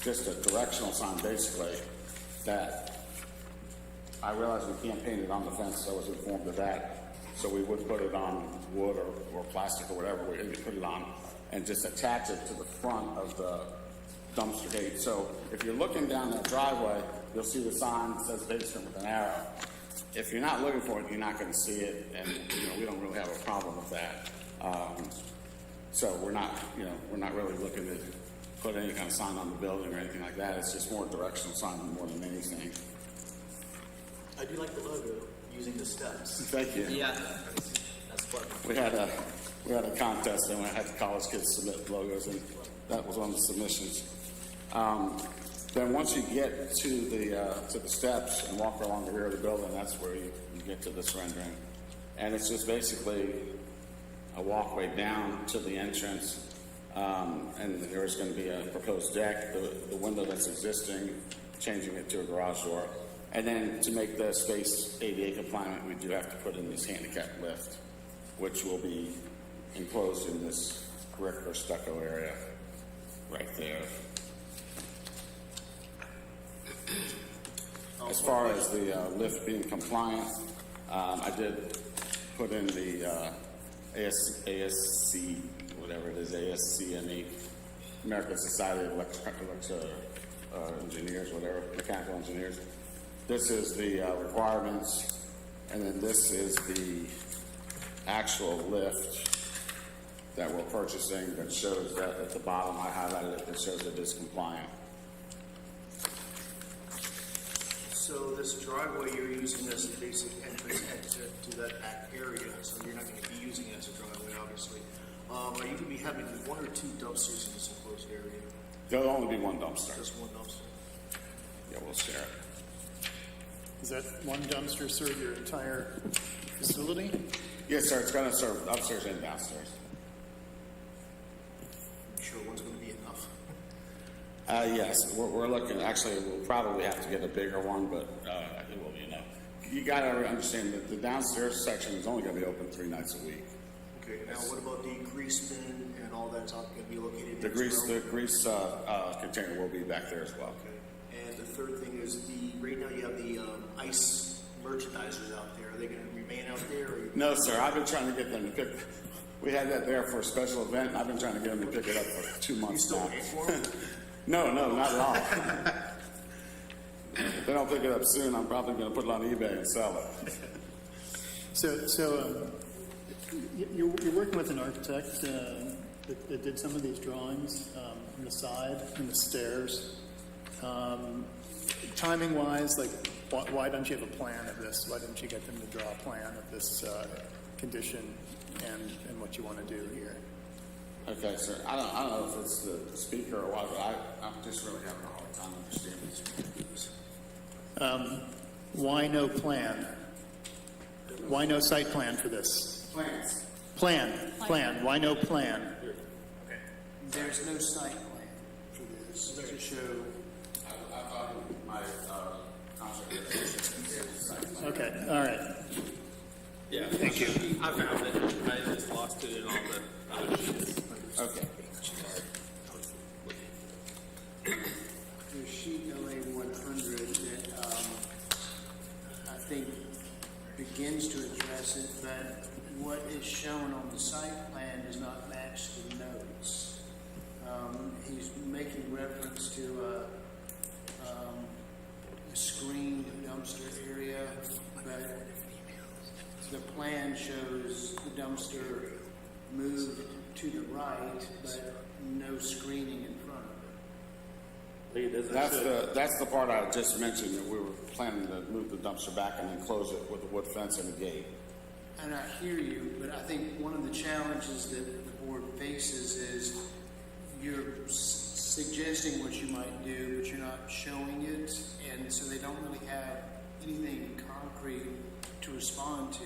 just a directional sign, basically, that I realize we can't paint it on the fence, so I was informed of that. So we would put it on wood or plastic or whatever we put it on, and just attach it to the front of the dumpster gate. So if you're looking down that driveway, you'll see the sign that says basement with an arrow. If you're not looking for it, you're not going to see it, and we don't really have a problem with that. So we're not really looking to put any kind of sign on the building or anything like that. It's just more directional sign more than anything. I do like the logo, using the steps. Thank you. Yeah. That's fun. We had a contest, and we had the college kids submit logos, and that was one of the submissions. Then once you get to the steps and walk along the rear of the building, that's where you get to this rendering. And it's just basically a walkway down to the entrance, and there's going to be a proposed deck, the window that's existing, changing it to a garage door. And then to make the space ADA compliant, we do have to put in this handicap lift, which will be enclosed in this brick or stucco area right there. As far as the lift being compliant, I did put in the ASC, whatever it is, ASCME, American Society of Engineers, whatever, mechanical engineers. This is the requirements, and then this is the actual lift that we're purchasing that shows that at the bottom, I highlighted it, that shows it is compliant. So this driveway you're using as the basic entrance exit to that back area, so you're not going to be using it as a driveway, obviously. Are you going to be having 1 or 2 dumpsters in this enclosed area? There'll only be one dumpster. Just one dumpster? Yeah, we'll share it. Does that one dumpster serve your entire facility? Yes, sir. It's going to serve upstairs and downstairs. I'm sure one's going to be enough. Yes, we're looking. Actually, we'll probably have to get a bigger one, but it will be enough. You got to understand that the downstairs section is only going to be open 3 nights a week. Okay, now what about the grease bin and all that's going to be located The there as grease well? container will be back there as well. Okay, and the third thing is right now you have the ice merchandisers out there. Are they going to remain out there? Or No, sir, I've been trying to get them to pick, we had that there for a special event, and I've been trying to get them to pick it up for 2 you months still now. pay for them? No, not at all. If they don't pick it up soon, I'm probably gonna put it on eBay and sell it. So, you're working with an architect that did some of these drawings on the side and the stairs. Timing wise, like, why don't you have a plan of this? Why don't you get them to draw a plan of this condition and what you want to do here? Okay, sir, I don't know if it's the speaker or what, but I'm just really having a hard time understanding this. Why no plan? Why no site plan for this? Plans. Plan. Why no plan? There's no site plan for this to show. I thought my contract. Okay, all right. Yeah. Thank you. I found it. I just lost it in all the other sheets. Okay. There's sheet LA 100 that I think begins to address it, but what is shown on the site plan does not match the notes. He's making reference to a screened dumpster area, but the plan shows the dumpster moved to the right, but no screening in front of it. That's the part I just mentioned, that we were planning to move the dumpster back and then close it with a wood fence and a gate. And I hear you, but I think one of the challenges that the board faces is you're suggesting what you might do, but you're not showing it, and so they don't really have anything concrete to respond to,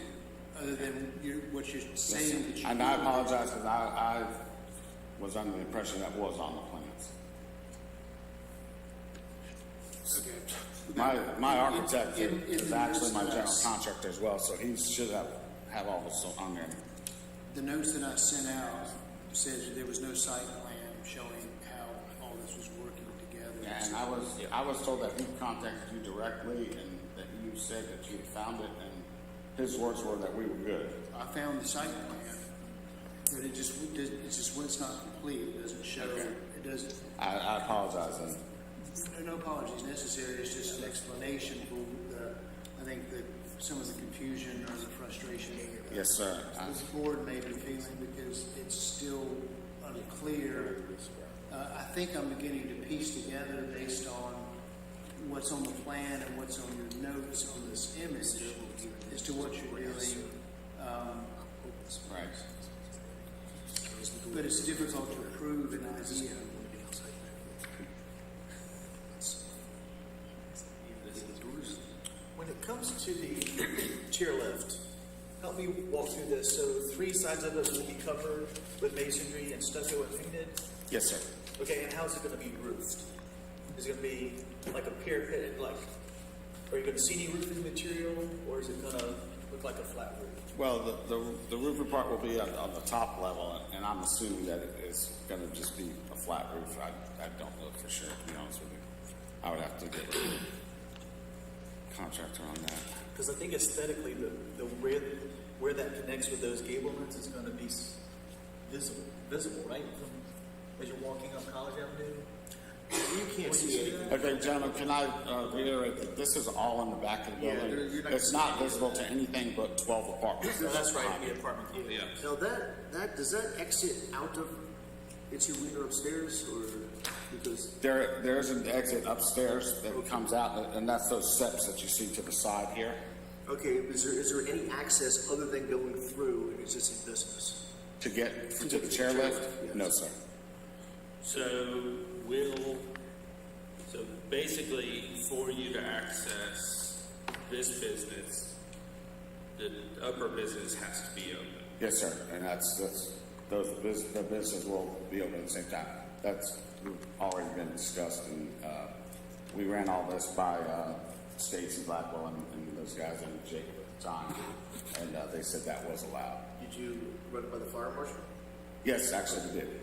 other than what you're saying that you And I apologize, because I was under the impression that was on the plans. Okay. My architect in is the actually notes my that I general s- contractor as well, so he should have all this on there. The notes that I sent out said that there was no site plan showing how all this was working together. And I was told that he contacted you directly and that you said that you had found it, and his words were that we were good. I found the site plan, but it's just when it's not complete, it doesn't show, Okay. it doesn't, I apologize then. no apologies necessary, it's just an explanation for I think some of the confusion or the frustration. Yes, sir. This board may be feeling because it's still unclear. I think I'm beginning to piece together based on what's on the plan and what's on your notes on this image as to what you're doing. Right. But it's difficult to prove an idea. When it comes to the chairlift, help me walk through this. So 3 sides of it will be covered with masonry and stucco and painted. Yes, sir. Okay, and how's it going to be roofed? Is it going to be like a parapet? Are you going to see any roofing material, or is it going to look like a flat roof? Well, the roofing part will be on the top level, and I'm assuming that it is going to just be a flat roof. I don't know for sure, to be honest with you. I would have to get with a contractor on that. Because I think aesthetically, the where that connects with those gablements is going to be visible, right? As you're walking up College Avenue. You can't see anything. Okay, gentlemen, can I reiterate that this is all in the back of the Yeah, building? you're not It's gonna not visible to anything but 12 apartments. No, that's right, the apartment. Yeah. Now that does that exit out of into your window upstairs, or because There is an exit upstairs that comes out, and that's those steps that you see to the side here. okay, is there any access other than going through an existing business? To get to the chairlift? Yes. No, sir. So basically, for you to access this business, the upper business has to be open. Yes, sir. And the business will be open at the same time. That's already been discussed, and we ran all this by Stacy Blackwell and those guys and Jacob at the time, and they said that was allowed. Did you run it by the fire marshal? Yes, actually we did.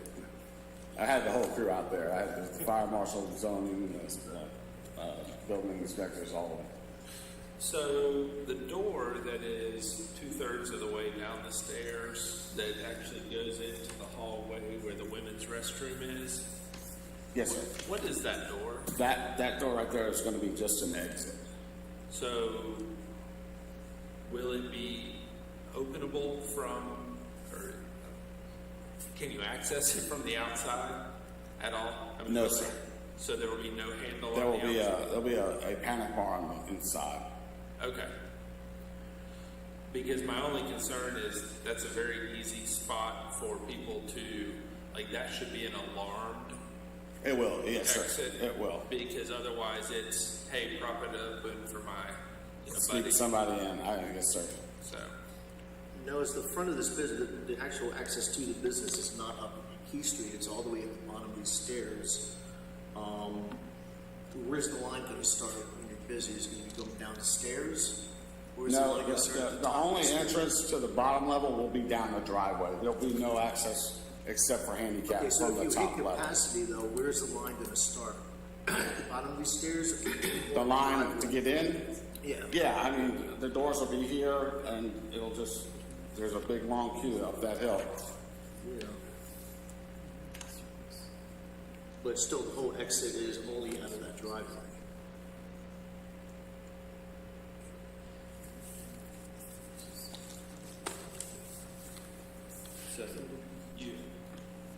I had the whole crew out there. I had the fire marshal, zoning, building inspectors, all of them. So the door that is 2/3 of the way down the stairs that actually goes into the hallway where the women's restroom is, Yes, sir. what is that door? That door right there is going to be just an exit. So will it be openable from, or can you access it from the outside at all? I mean, No, sir. So there will be no handle There on will the be outside? there'll be a panic bar on the inside. Okay. Because my only concern is that's a very easy spot for people to, like, that should be an alarmed It will, yes, sir. exit. It will. Because otherwise it's, hey, prop it open for my, Sneak buddy. somebody in. Yes, sir. So, No, it's the front of this business, the actual access to the business is not up Key Street, it's all the way at the bottom of these stairs. Where's the line gonna start when you're busy? Is it gonna be going down the stairs? Or is it No, like gonna start at the top of only stairs? entrance to the bottom level will be down the driveway. There'll be no access except for handicap Okay, so from if the you top hit level. capacity though, where's the line gonna start? At the bottom of these stairs? The line to get in, Yeah. yeah, I mean, the doors will be here and it'll just, there's a big long queue up that hill. Yeah. But still, the whole exit is only out of that driveway. so you,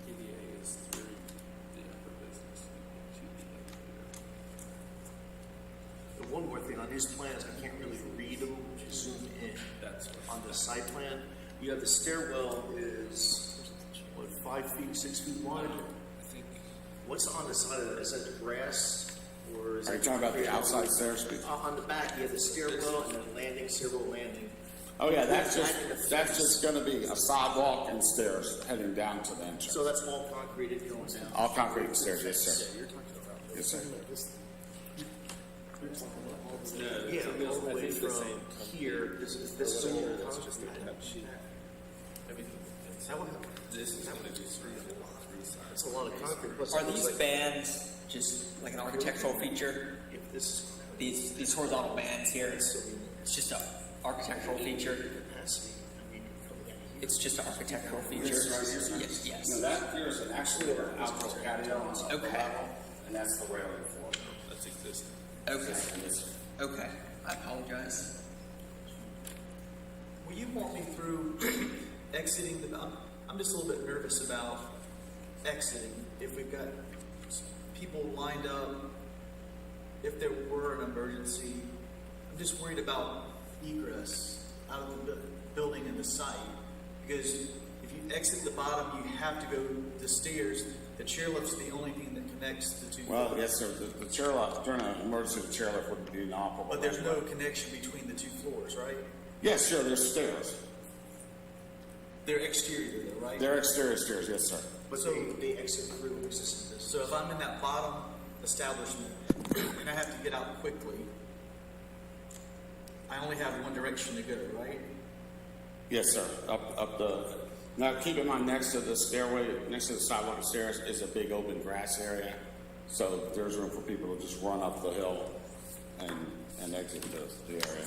EDA is through the upper business. And one more thing, on these plans, I can't really read them, zoom in. That's what- On the site plan, you have the stairwell is, what, 5 feet, 6 feet wide? I think What's on the side of that? Is that grass or is Are you that? talking about the outside stairs? On the back, you have the stairwell and then landing, stairwell landing. Oh, yeah, that's just gonna be a sidewalk and stairs heading down to the entrance. So that's all concrete and going down. All concrete stairs, yes, sir. Yes, sir. Yeah, all the way from here, this is all concrete. Is that what happened? this is going to be three sides. That's a lot of concrete. Plus, Are it looks these like bands just like an architectural feature? if this is These horizontal bands here, it's just an architectural feature. capacity, I mean, coming out here. It's just an architectural feature. This right here, sir? Yes, yes. No, that here's an actual outdoor patio on the upper Okay. level, and that's the railing for it. That's existing. Okay. Yes, sir. Okay. I apologize. Will you walk me through exiting the, I'm just a little bit nervous about exiting. If we've got people lined up, if there were an emergency, I'm just worried about egress out of the building and the site. Because if you exit the bottom, you have to go the stairs. The chairlift's the only thing that connects the two. Well, floors. yes, sir, the chairlift, during an emergency, the chairlift would be inoperable. But there's no connection between the two floors, right? Yes, sure, there's stairs. They're exterior though, right? They're exterior stairs, yes, sir. But they exit through an existing business. So if I'm in that bottom establishment and I have to get out quickly, I only have one direction to go, right? Yes, sir, up the, now keep in mind, next to the stairway, next to the sidewalk and stairs is a big open grass area. So there's room for people to just run up the hill and exit the area.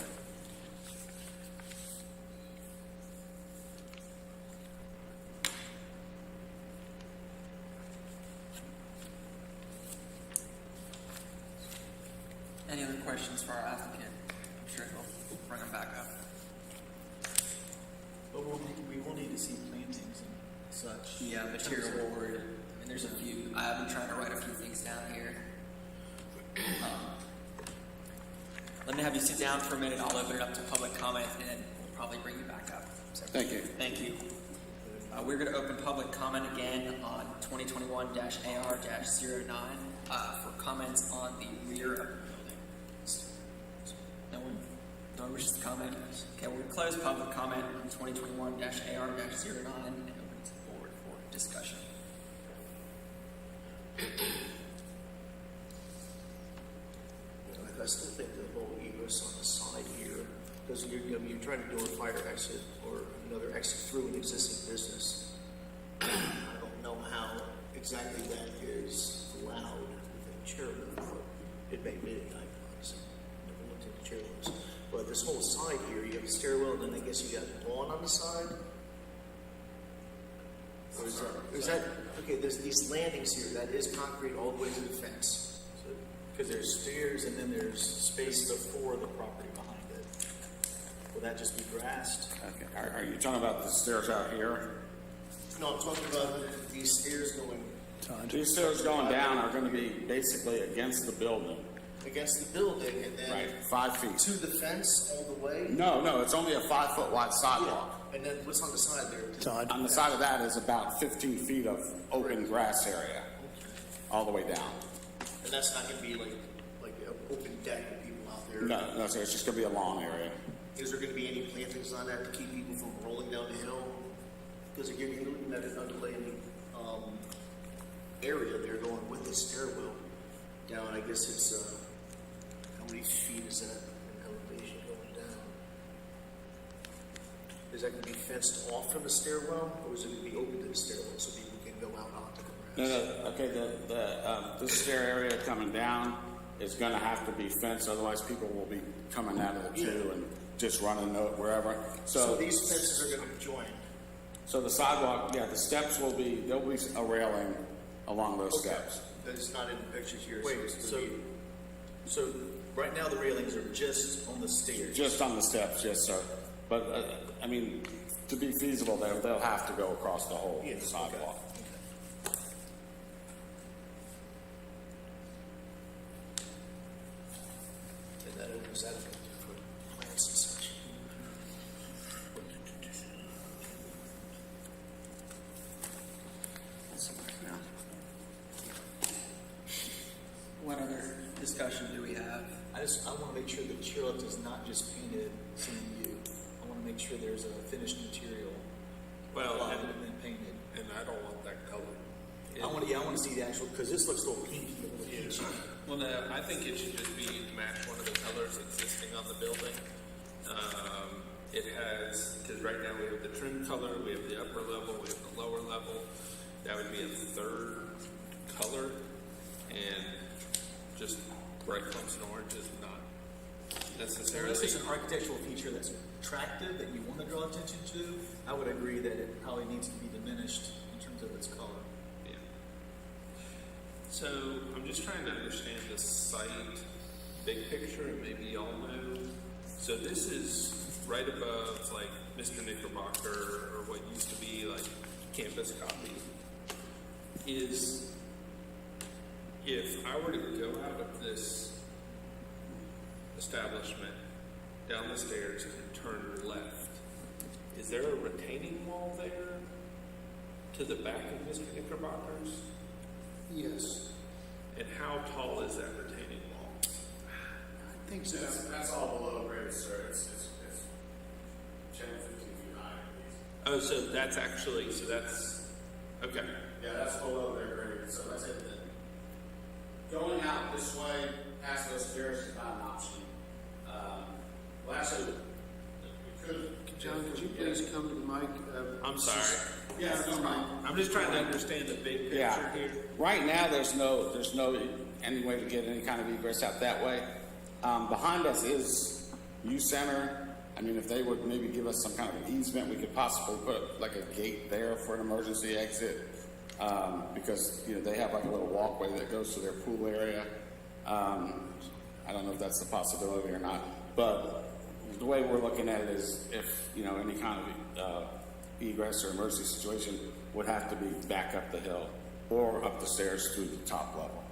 Any other questions for our applicant? I'm sure he'll bring them back up. But we will need to see plantings and such. Yeah, material board. I mean, there's a few. I've been trying to write a few things down here. Let me have you sit down for a minute. I'll open it up to public comment, and then we'll probably bring you back up. So, Thank you. Thank you. We're going to open public comment again on 2021-AR-09 for comments on the rear of the building. No one wishes to comment? Okay, we're going to close public comment on 2021-AR-09 and open it to the board for discussion. I still think the whole egress on the side here, because you're trying to do a fire exit or another exit through an existing business. I don't know how exactly that is allowed within chairman, but it may be, but this whole side here, you have a stairwell, and then I guess you got lawn on the side? Or is that, okay, there's these landings here, that is concrete all the way to the fence. Because there's stairs and then there's space before the property behind it. Will that just be grassed? Okay. Are you talking about the stairs out here? No, I'm talking about these stairs going These stairs going down are going to be basically against the building, against the building and then right? 5 feet. to the fence all the way? No, it's only a 5 foot wide sidewalk. And then what's on the side there? Todd? On the side of that is about 15 feet of open grass area, all the way down. And that's not going to be like an open deck with people out there? No, so it's just going to be a lawn area. Is there going to be any plantings on that to keep people from rolling down the hill? Because again, you're looking at an underlaying area there going with the stairwell down. I guess it's, how many feet is that in elevation going down? Is that going to be fenced off from the stairwell, or is it going to be open to the stairwell so people can go out onto the grass? No, okay, this stair area coming down is going to have to be fenced, otherwise people will be coming out of the queue and just running wherever. So these fences are going to be joined? So the sidewalk, yeah, the steps there'll be a railing along those steps. That's not in the pictures here. Wait, it's so, gonna be- so right now the railings are just on the stairs? Just on the steps, yes, sir. But, I mean, to be feasible, they'll have to go across the whole Yeah, sidewalk. And that opens that up for plants and such. What other discussion do we have? I want to make sure the chairlift is not just painted CMU. I want to make sure there's a finished material. Well, applied and- and then painted. And I don't want that color. I want to see the actual, because this looks a little pinky, a little peachy. Well, no, I think it should just be to match one of the colors existing on the building. It has, because right now we have the trim color, we have the upper level, we have the lower level. That would be a third color, and just bright Clemson orange is not necessarily. Unless it's an architectural feature that's attractive, that you want to draw attention to, I would agree that it probably needs to be diminished in terms of its color. Yeah. So I'm just trying to understand the site big picture, and maybe y'all know. So this is right above like Mr. Knickerbocker, or what used to be like Campus Copy. Is if I were to go out of this establishment down the stairs and turn left, is there a retaining wall there to the back of Mr. Knickerbocker's? Yes, And how tall is that retaining wall? I think so. That's all below grade, sir. It's 10, 15 feet high. Oh, so that's actually, so that's, okay. Yeah, that's below their grade, so that's it. Going out this way, past those stairs is not an option. Well, actually, we could. John, could you please come to the mic? I'm sorry. Yeah, no problem. I'm just trying to understand the big picture Yeah. here. Right now, there's no any way to get any kind of egress out that way. Behind us is youth center. I mean, if they would maybe give us some kind of an easement, we could possibly put like a gate there for an emergency exit. Because, they have like a little walkway that goes to their pool area. I don't know if that's a possibility or not, but the way we're looking at it is if, any kind of egress or emergency situation would have to be back up the hill or up the stairs through the top level.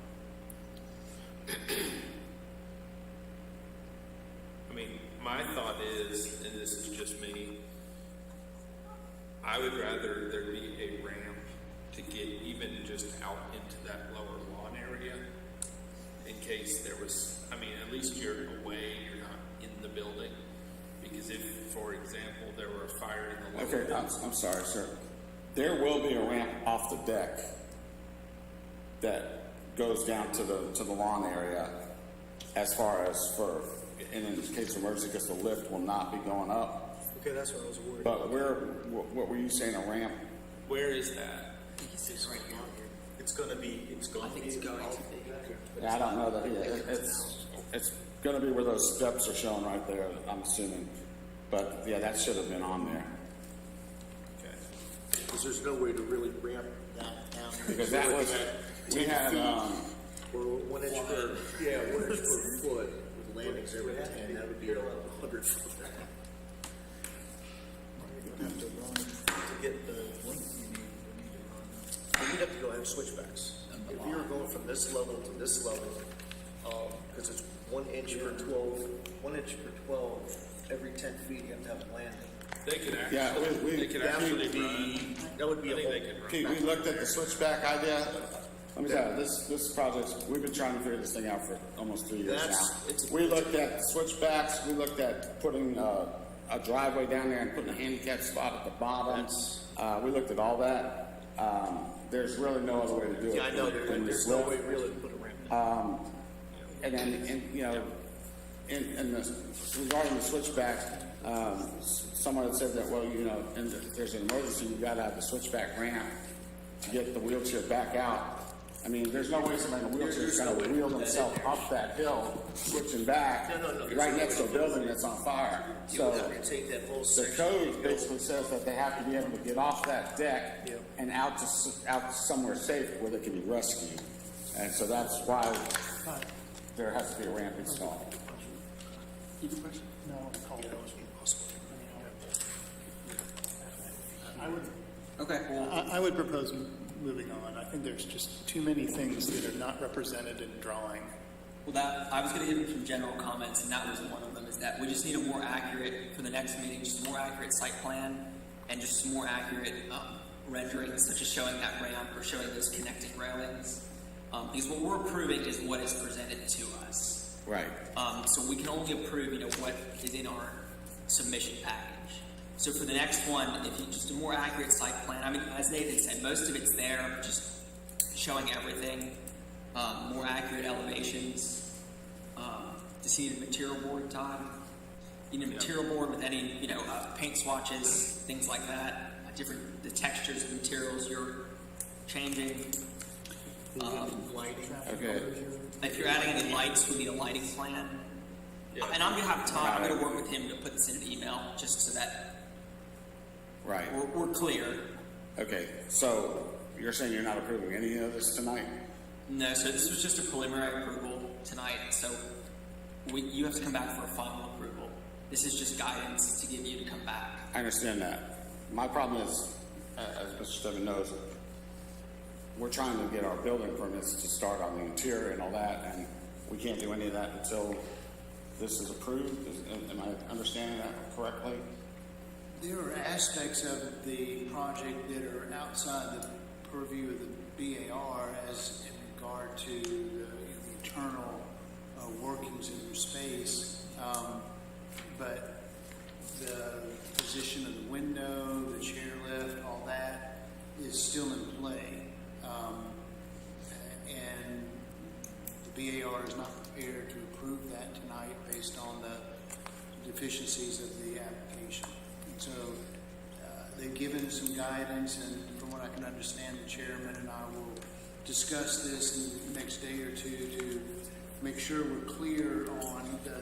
I mean, my thought is, and this is just me, I would rather there be a ramp to get even just out into that lower lawn area in case there was, at least you're away, you're not in the building. Because if, for example, there were a fire in the lower Okay, I'm sorry, sir. There will be a ramp off the deck that goes down to the lawn area as far as in case of emergency, because the lift will not be going up. Okay, that's what I was worried But about. what were you saying, a ramp? Where is that? It's right down here. It's going to be, I think it's going to be. Yeah, I don't know that. Yeah, it's gonna be where those steps are shown right there, I'm assuming. But, yeah, that should have been on there. Because there's no way to really ramp that down. Because that was, we had, Or 1 inch per, 1 inch per foot with landings every 10, that would be 100 foot. You'd have to run to get the length you need. You'd have to go have switchbacks. If you were going from this level to this level, because it's 1 inch per 12, 1 inch per 12, every 10 feet, you have to have a landing. They could yeah, actually, they could That actually would be, that would be I a think they whole. could Pete, we looked at the switchback idea. Let me tell you, this project, we've been trying to figure this thing out for almost 3 years It's- now. We looked at switchbacks, we looked at putting a driveway down there and putting a handicap spot at the bottom. We looked at all that. There's really no other way to do it. Yeah, I know, than there's this no lift. way really to put a ramp down. And then, regarding the switchback, someone had said that, well, if there's an emergency, you've got to have the switchback ramp to get the wheelchair back out. I mean, there's no way somebody in a wheelchair is going to wheel themselves up that hill, switching back, No, right next to a building that's on fire. You would So have to take that whole the section. code basically says that they have to be able to get off that deck Yeah. and out to somewhere safe where they can be rescued. And so that's why there has to be a ramp installed. No, call it. Okay, well, I would propose moving on. I think there's just too many things that are not represented in drawing. I was going to give some general comments, and that was one of them, is that we just need a more accurate, for the next meeting, just a more accurate site plan and just some more accurate renderings, such as showing that ramp or showing those connecting railings. Because what we're approving is what is presented to us. Right. So we can only approve, what is in our submission package. So for the next one, if you just a more accurate site plan, I mean, as Nathan said, most of it's there, just showing everything, more accurate elevations. Just need a material board, Todd. You need a material board with any, paint swatches, things like that. The textures of materials you're changing. Okay. If you're adding any lights, we need a lighting plan. And I'm gonna have Todd. I'm gonna work with him to put this in an email, just so that Right. we're clear. Okay. So you're saying you're not approving any of this tonight? No, so this was just a preliminary approval tonight. So you have to come back for a final approval. This is just guidance to give you to come back. I understand that. My problem is, as Mr. Stebbins knows, we're trying to get our building permits to start on the interior and all that, and we can't do any of that until this is approved. Am I understanding that correctly? There are aspects of the project that are outside the purview of the BAR as in regard to the internal workings of your space. But the position of the window, the chairlift, all that is still in play. And the BAR is not prepared to approve that tonight based on the deficiencies of the application. And so they've given some guidance, and from what I can understand, the chairman and I will discuss this in the next day or two to make sure we're clear on the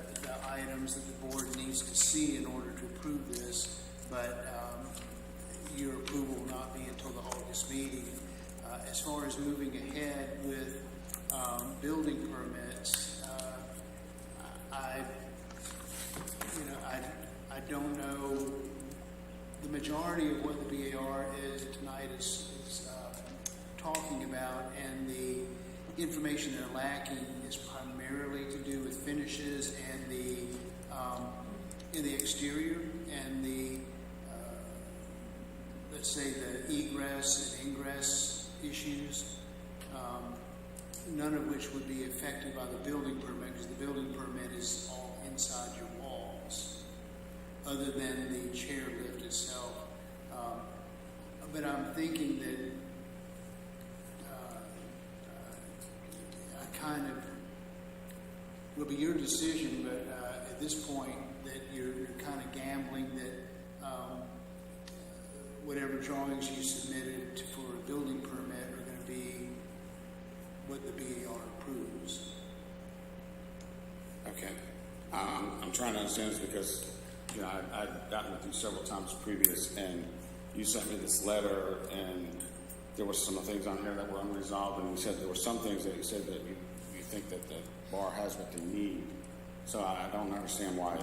items that the board needs to see in order to approve this. But your approval will not be until the August meeting. As far as moving ahead with building permits, I don't know. The majority of what the BAR is tonight is talking about, and the information they're lacking is primarily to do with finishes and in the exterior and the let's say the egress and ingress issues, none of which would be affected by the building permit, because the building permit is all inside your walls, other than the chairlift itself. But I'm thinking that will be your decision, but at this point that you're kind of gambling that whatever drawings you submitted for a building permit are going to be what the BAR approves. Okay. I'm trying to understand this because, you know, I've gotten with you several times previous, and you sent me this letter, and there were some things on here that were unresolved, and you said there were some things that you said that you think that the bar has what they need. So I don't understand why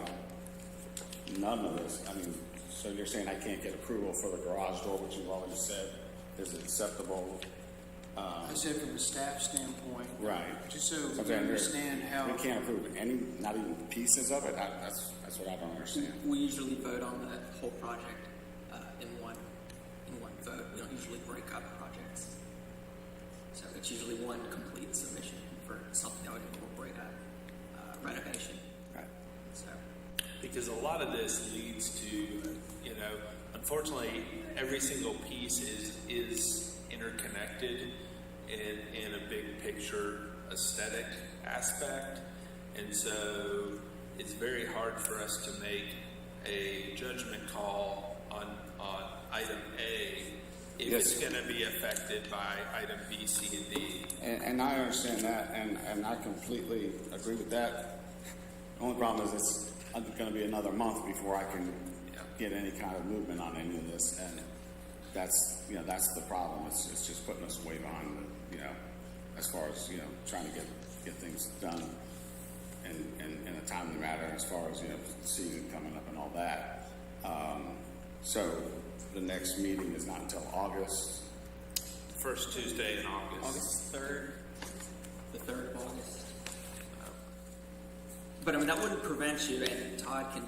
none of this, I mean, so you're saying I can't get approval for the garage door, which you've already said is acceptable? I said from a staff standpoint. Right. Just so I'm you saying understand how. we can't approve any, not even pieces of it. That's what I don't understand. We usually vote on the whole project in one vote. We don't usually break up projects. So it's usually one complete submission for something that would incorporate a renovation. Right. So Because a lot of this leads to, you know, unfortunately, every single piece is interconnected in a big picture aesthetic aspect. And so it's very hard for us to make a judgment call on item A if Yes. it's going to be affected by item B, C, and D. And I understand that, and I completely agree with that. The only problem is it's going to be another month before I can get any kind of movement on any of this, and that's the problem. It's just putting us way behind, as far as trying to get things done in a timely manner, as far as the season coming up and all that. So the next meeting is not until August. First Tuesday in August. August 3rd, the 3rd of August. But I mean, that wouldn't prevent you, and Todd can,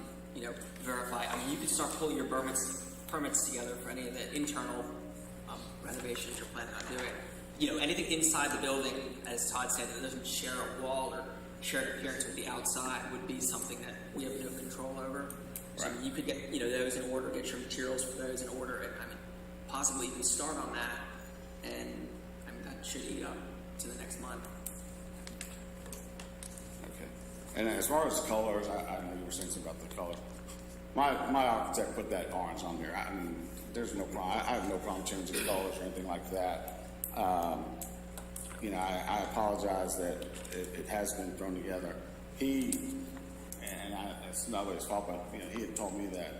verify. I mean, you could start pulling your permits together for any of the internal renovations you're planning on doing. Anything inside the building, as Todd said, that doesn't share a wall or share an appearance with the outside would be something that we have no control over. So Right. you could get, those in order, get your materials for those in order, and possibly even start on that, and that should eat up to the next month. Okay. And as far as colors, I know you were saying something about the color. My architect put that orange on there. I mean, there's no problem. I have no problem changing colors or anything like that. I apologize that it has been thrown together. It's not his fault, but he had told me that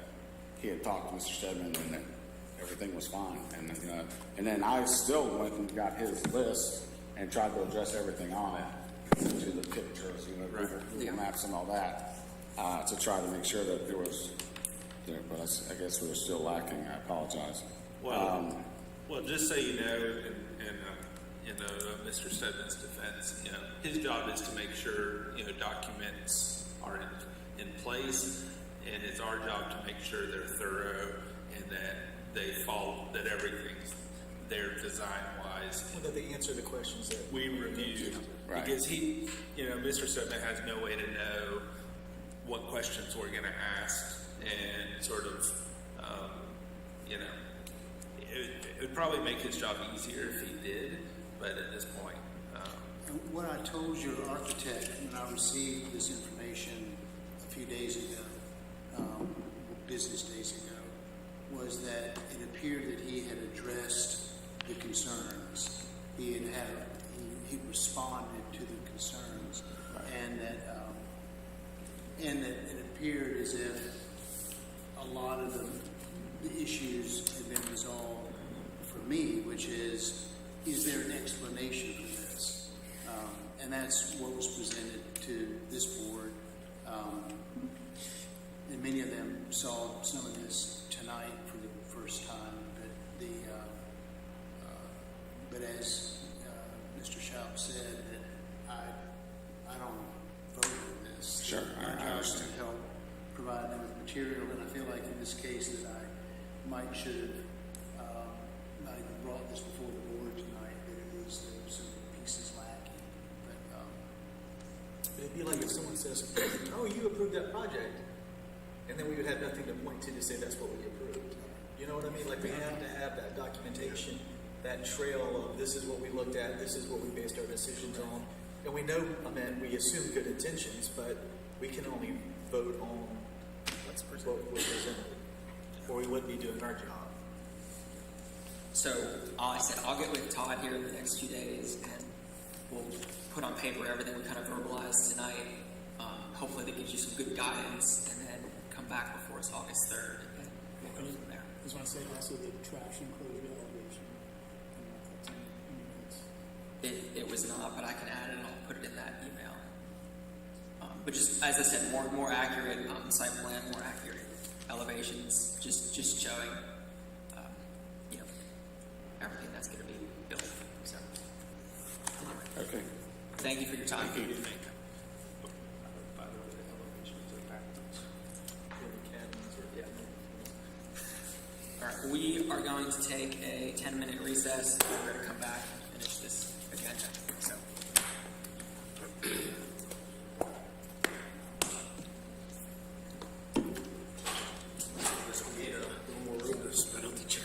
he had talked to Mr. Stedman and that everything was fine. And then I still went and got his list and tried to address everything on it, to the pictures, Google Maps and all that, to try to make sure that there was there. But I guess we were still lacking. I apologize. Well, just so you know, Mr. Stedman's defense, his job is to make sure, documents are in place, and it's our job to make sure they're thorough and that they follow, that everything's there design-wise. Well, that they answer the questions that We reviewed, Right. because Mr. Stedman has no way to know what questions we're going to ask, and sort of, it would probably make his job easier if he did, but at this point, And what I told your architect when I received this information a few days ago, business days ago, was that it appeared that he had addressed the concerns. He responded to the concerns, and that it appeared as if a lot of the issues had been resolved for me, which is there an explanation for this? And that's what was presented to this board. And many of them saw some of this tonight for the first time. But as Mr. Schaub said, that I don't vote on this. Sure, I My job is understand. to help provide them with material, and I feel like in this case that I should have not even brought this before the board tonight, that there were some pieces lacking. But it'd be like if someone says, "Oh, you approved that project," and then we would have nothing to point to say that's what we approved. You know what I mean? Like we have to have that documentation, that trail of this is what we looked at, this is what we based our decisions on, and we know, we assume good intentions, but we can only vote on what was presented, or we wouldn't be doing our job. So I said I'll get with Todd here in the next few days, and we'll put on paper everything we kind of verbalized tonight. hopefully that gives you some good guidance, and then come back before us August 3rd, and we'll go from there. I just want to say also the trash enclosure elevation. I don't know if that's in your notes. It was not, but I can add it and I'll put it in that email. But just, as I said, more accurate site plan, more accurate elevations, just showing, you know, everything that's going to be built. So, anyway, Okay. thank you for your time. Thank you. By the way, the elevations are backwards. In the canyons or, yeah. All right, we are going to take a 10-minute recess. We're going to come back and finish this agenda. So. There's gonna be a little more room to spread out the chair.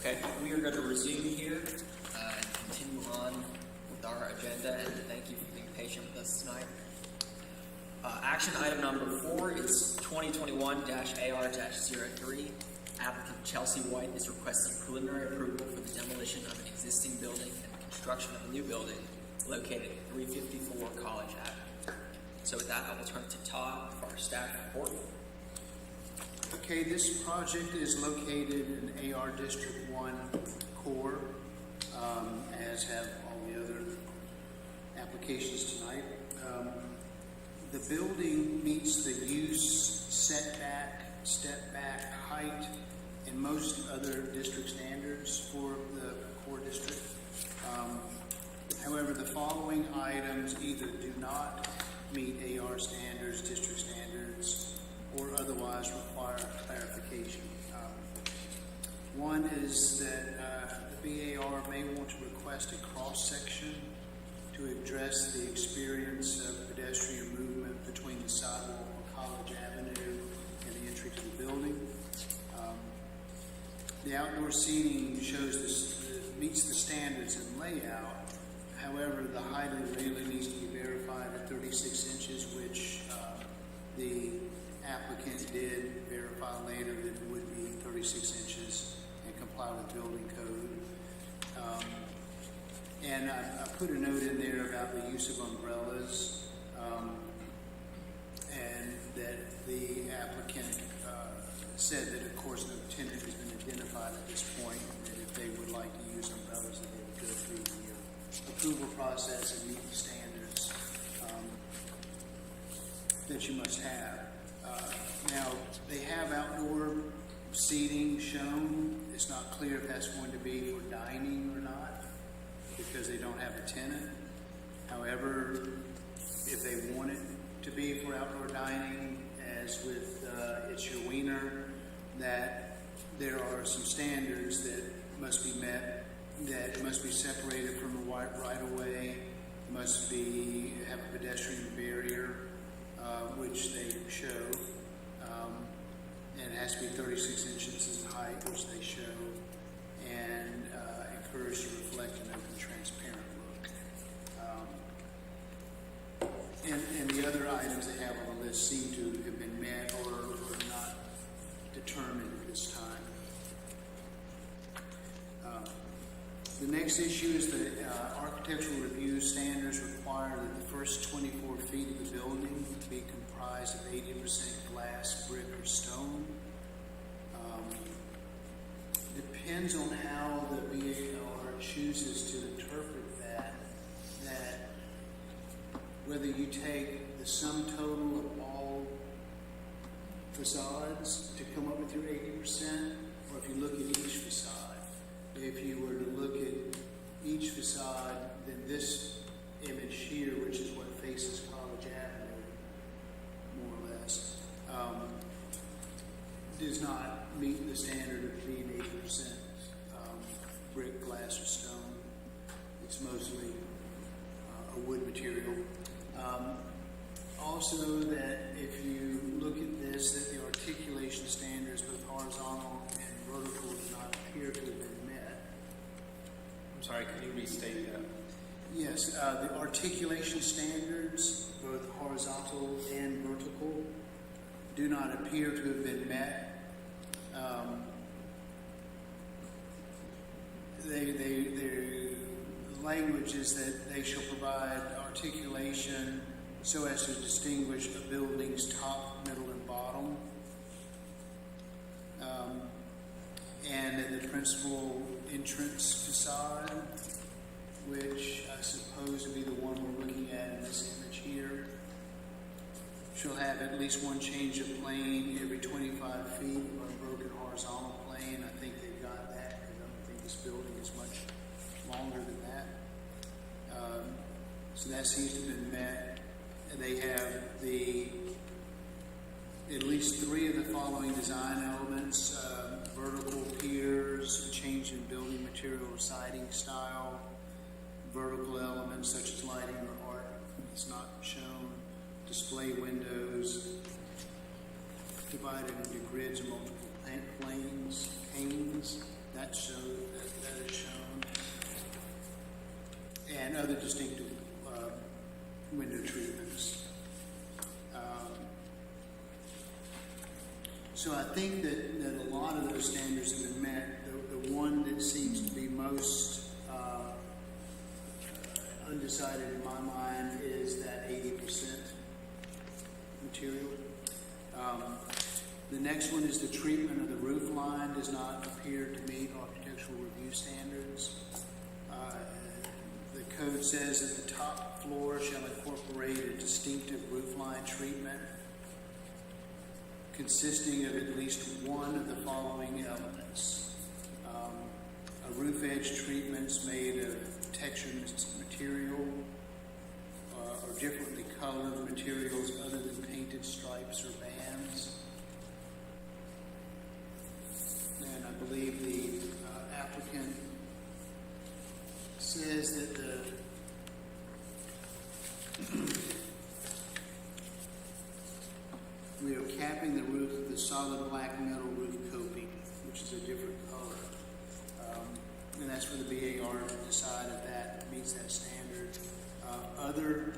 Okay, we are going to resume here and continue on with our agenda, and thank you for being patient with us tonight. Action item number 4 is 2021-AR-03. Applicant Chelsea White is requesting preliminary approval for the demolition of an existing building and the construction of a new building located at 354 College Avenue. So with that, I will turn it to Todd for our staff report. Okay, this project is located in AR District 1 core, as have all the other applications tonight. The building meets the use, setback, step back, height, and most other district standards for the core district. However, the following items either do not meet AR standards, district standards, or otherwise require clarification. One is that the BAR may want to request a cross-section to address the experience of pedestrian movement between the sidewalk on College Avenue and the entry to the building. The outdoor seating shows meets the standards in layout. However, the height of the railing needs to be verified at 36 inches, which the applicant did verify later that it would be 36 inches and comply with building code. And I put a note in there about the use of umbrellas, and that the applicant said that, of course, no tenant has been identified at this point, and that if they would like to use umbrellas, that they would go through the approval process and meet the standards that you must have. Now, they have outdoor seating shown. It's not clear if that's going to be for dining or not, because they don't have a tenant. However, if they want it to be for outdoor dining, as with It's Your Wiener, that there are some standards that must be met, that it must be separated from the right-of-way, must have a pedestrian barrier, which they show, and it has to be 36 inches in height, which they show, and encouraged to reflect an open, transparent look. And the other items they have on the list seem to have been met or not determined at this time. The next issue is the architectural review standards require that the first 24 feet of the building be comprised of 80% glass, brick, or stone. Depends on how the BAR chooses to interpret that whether you take the sum total of all facades to come up with your 80%, or if you look at each facade. If you were to look at each facade, then this image here, which is what faces College Avenue, more or less, does not meet the standard of being 80% brick, glass, or stone. It's mostly a wood material. Also, that if you look at this, that the articulation standards, both horizontal and vertical, do not appear to have been met. I'm sorry, can you restate that? Yes, the articulation standards, both horizontal and vertical, do not appear to have been met. The language is that they shall provide articulation so as to distinguish a building's top, middle, and bottom. And then the principal entrance facade, which I suppose would be the one we're looking at in this image here, shall have at least one change of plane every 25 feet or a broken horizontal plane. I think they've got that, because I don't think this building is much longer than that. So that seems to have been met. And they have at least 3 of the following design elements: vertical piers, a change in building material or siding style, vertical elements such as lighting or art is not shown, display windows divided into grids or multiple planes, canes, that shows, and other distinctive window treatments. So I think that a lot of those standards have been met. The one that seems to be most undecided in my mind is that 80% material. The next one is the treatment of the roof line does not appear to meet architectural review standards. The code says that the top floor shall incorporate a distinctive roof line treatment consisting of at least one of the following elements. A roof edge treatments made of textured material or differently colored materials other than painted stripes or bands. And I believe the applicant says that we are capping the roof with the solid black metal roof coping, which is a different color. And that's for the BAR to decide if that meets that standard. Other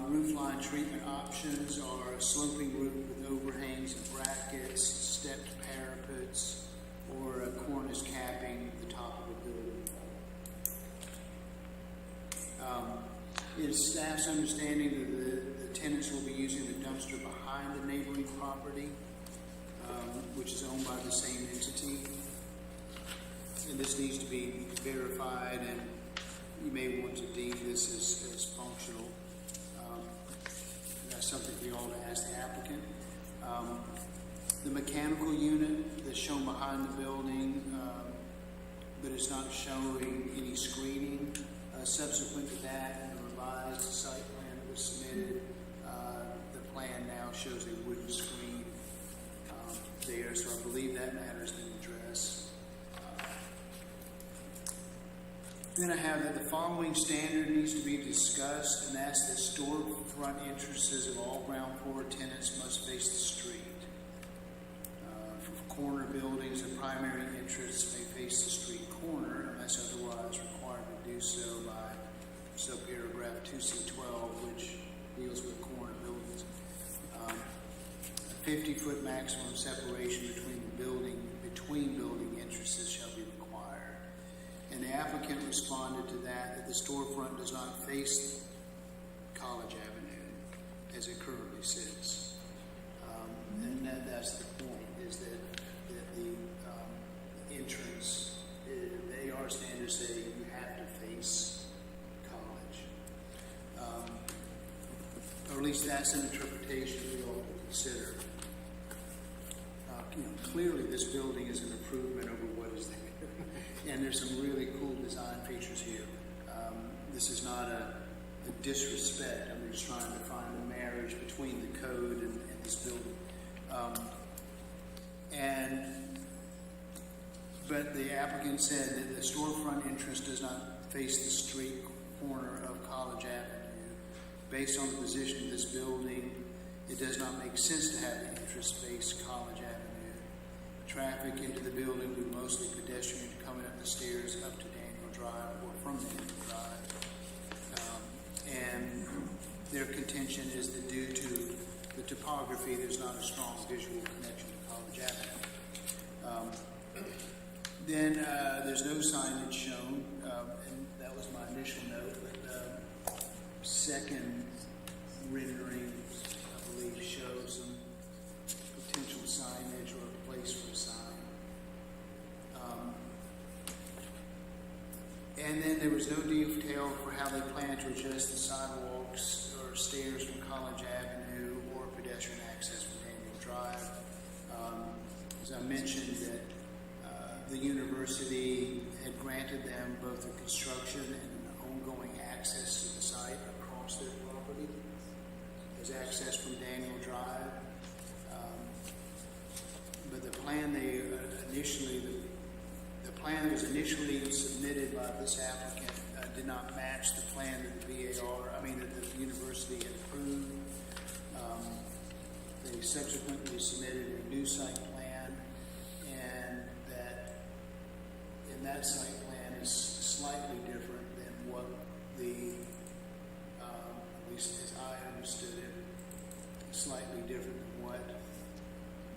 roof line treatment options are a sloping roof with overhangs and brackets, stepped parapets, or a cornice capping the top of the building. It is staff's understanding that the tenants will be using the dumpster behind the neighboring property, which is owned by the same entity. And this needs to be verified, and you may want to deem this as functional. That's something for you all to ask the applicant. The mechanical unit that's shown behind the building, but it's not showing any screening. Subsequent to that, in the revised site plan that was submitted, the plan now shows a wooden screen there, so I believe that matter has been addressed. Then I have that the following standard needs to be discussed, and that's that storefront entrances of all ground floor tenants must face the street. For corner buildings, the primary entrance may face the street corner, unless otherwise required to do so by subparagraph 2C12, which deals with corner buildings. A 50-foot maximum separation between building entrances shall be required. And the applicant responded to that the storefront does not face College Avenue as it currently sits. And that's the point, is that the entrance, the AR standards say you have to face college. Or at least that's an interpretation we all consider. Clearly this building is an improvement over what is there. And there's some really cool design features here. This is not a disrespect. I'm just trying to find a marriage between the code and this building. But the applicant said that the storefront entrance does not face the street corner of College Avenue. Based on the position of this building, it does not make sense to have the entrance face College Avenue. Traffic into the building will be mostly pedestrian coming up the stairs up to Daniel Drive or from Daniel Drive. And their contention is that due to the topography, there's not a strong visual connection to College Avenue. Then there's no signage shown, and that was my initial note, but second rendering, I believe, shows some potential signage or a place for a sign. And then there was no detail for how they plan to adjust the sidewalks or stairs from College Avenue or pedestrian access from Daniel Drive. As I mentioned, that the university had granted them both the construction and ongoing access to the site across their property as access from Daniel Drive. But the plan that was initially submitted by this applicant did not match the plan that the university had approved. They subsequently submitted a new site plan, and that site plan is slightly different than what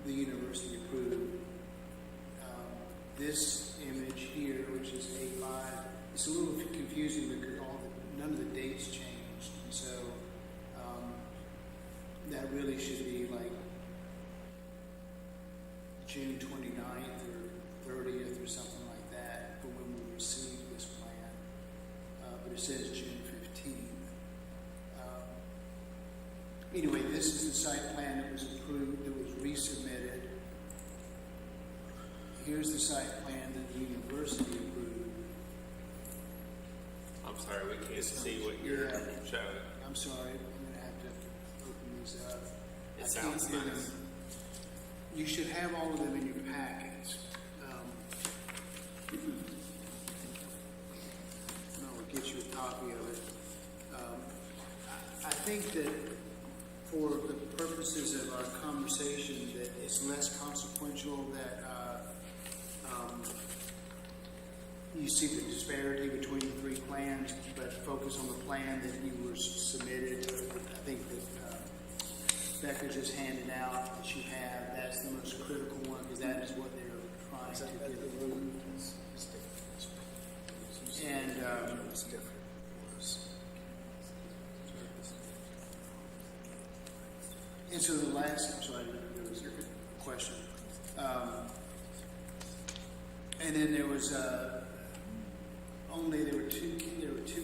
the university approved. This image here, which is A5, it's a little confusing because none of the dates changed, and so that really should be like June 29th or 30th or something like that for when we received this plan, but it says June 15th. Anyway, this is the site plan that was approved, that was resubmitted. Here's the site plan that the university approved. I'm sorry, we can't see what you're Yeah. showing. I'm sorry, I'm gonna have to open these up. It I sounds can't do nice. them. You should have all of them in your packets. And I'll get you a copy of it. I think that for the purposes of our conversation, that it's less consequential that you see the disparity between the three plans, but focus on the plan that you were submitted. I think that Becca just handed out that you have, that's the most critical one, because that is what they're trying to get approved. And and so the last, I'm sorry, there was a question. And then there was there were two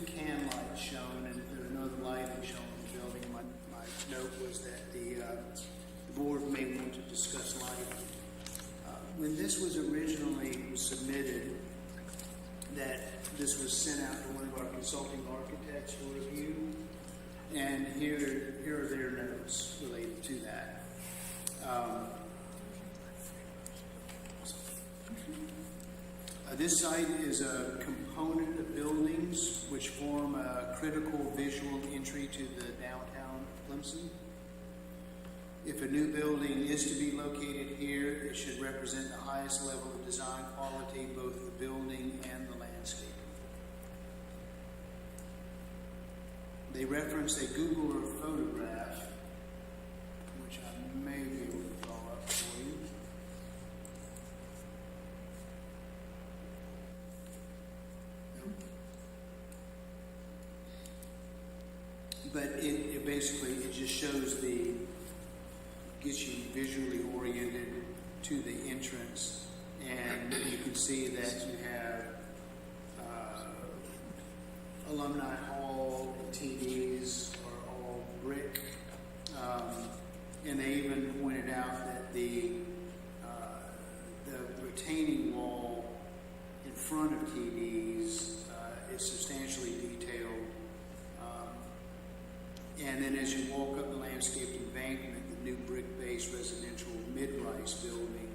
can lights shown, and there was no lighting shown in the building. My note was that the board may want to discuss lighting. When this was originally submitted, that this was sent out to one of our consulting architects for review, and here are their notes related to that. This site is a component of buildings which form a critical visual entry to the downtown of Clemson. If a new building is to be located here, it should represent the highest level of design quality, both the building and the landscape. They reference a Google Earth photograph, which I may be able to draw up for you. But it basically, it just shows gets you visually oriented to the entrance, and you can see that you have Alumni Hall and TDs are all brick, and they even pointed out that the retaining wall in front of TDs is substantially detailed. And then as you walk up the landscaped embankment, the new brick-based residential mid-rise building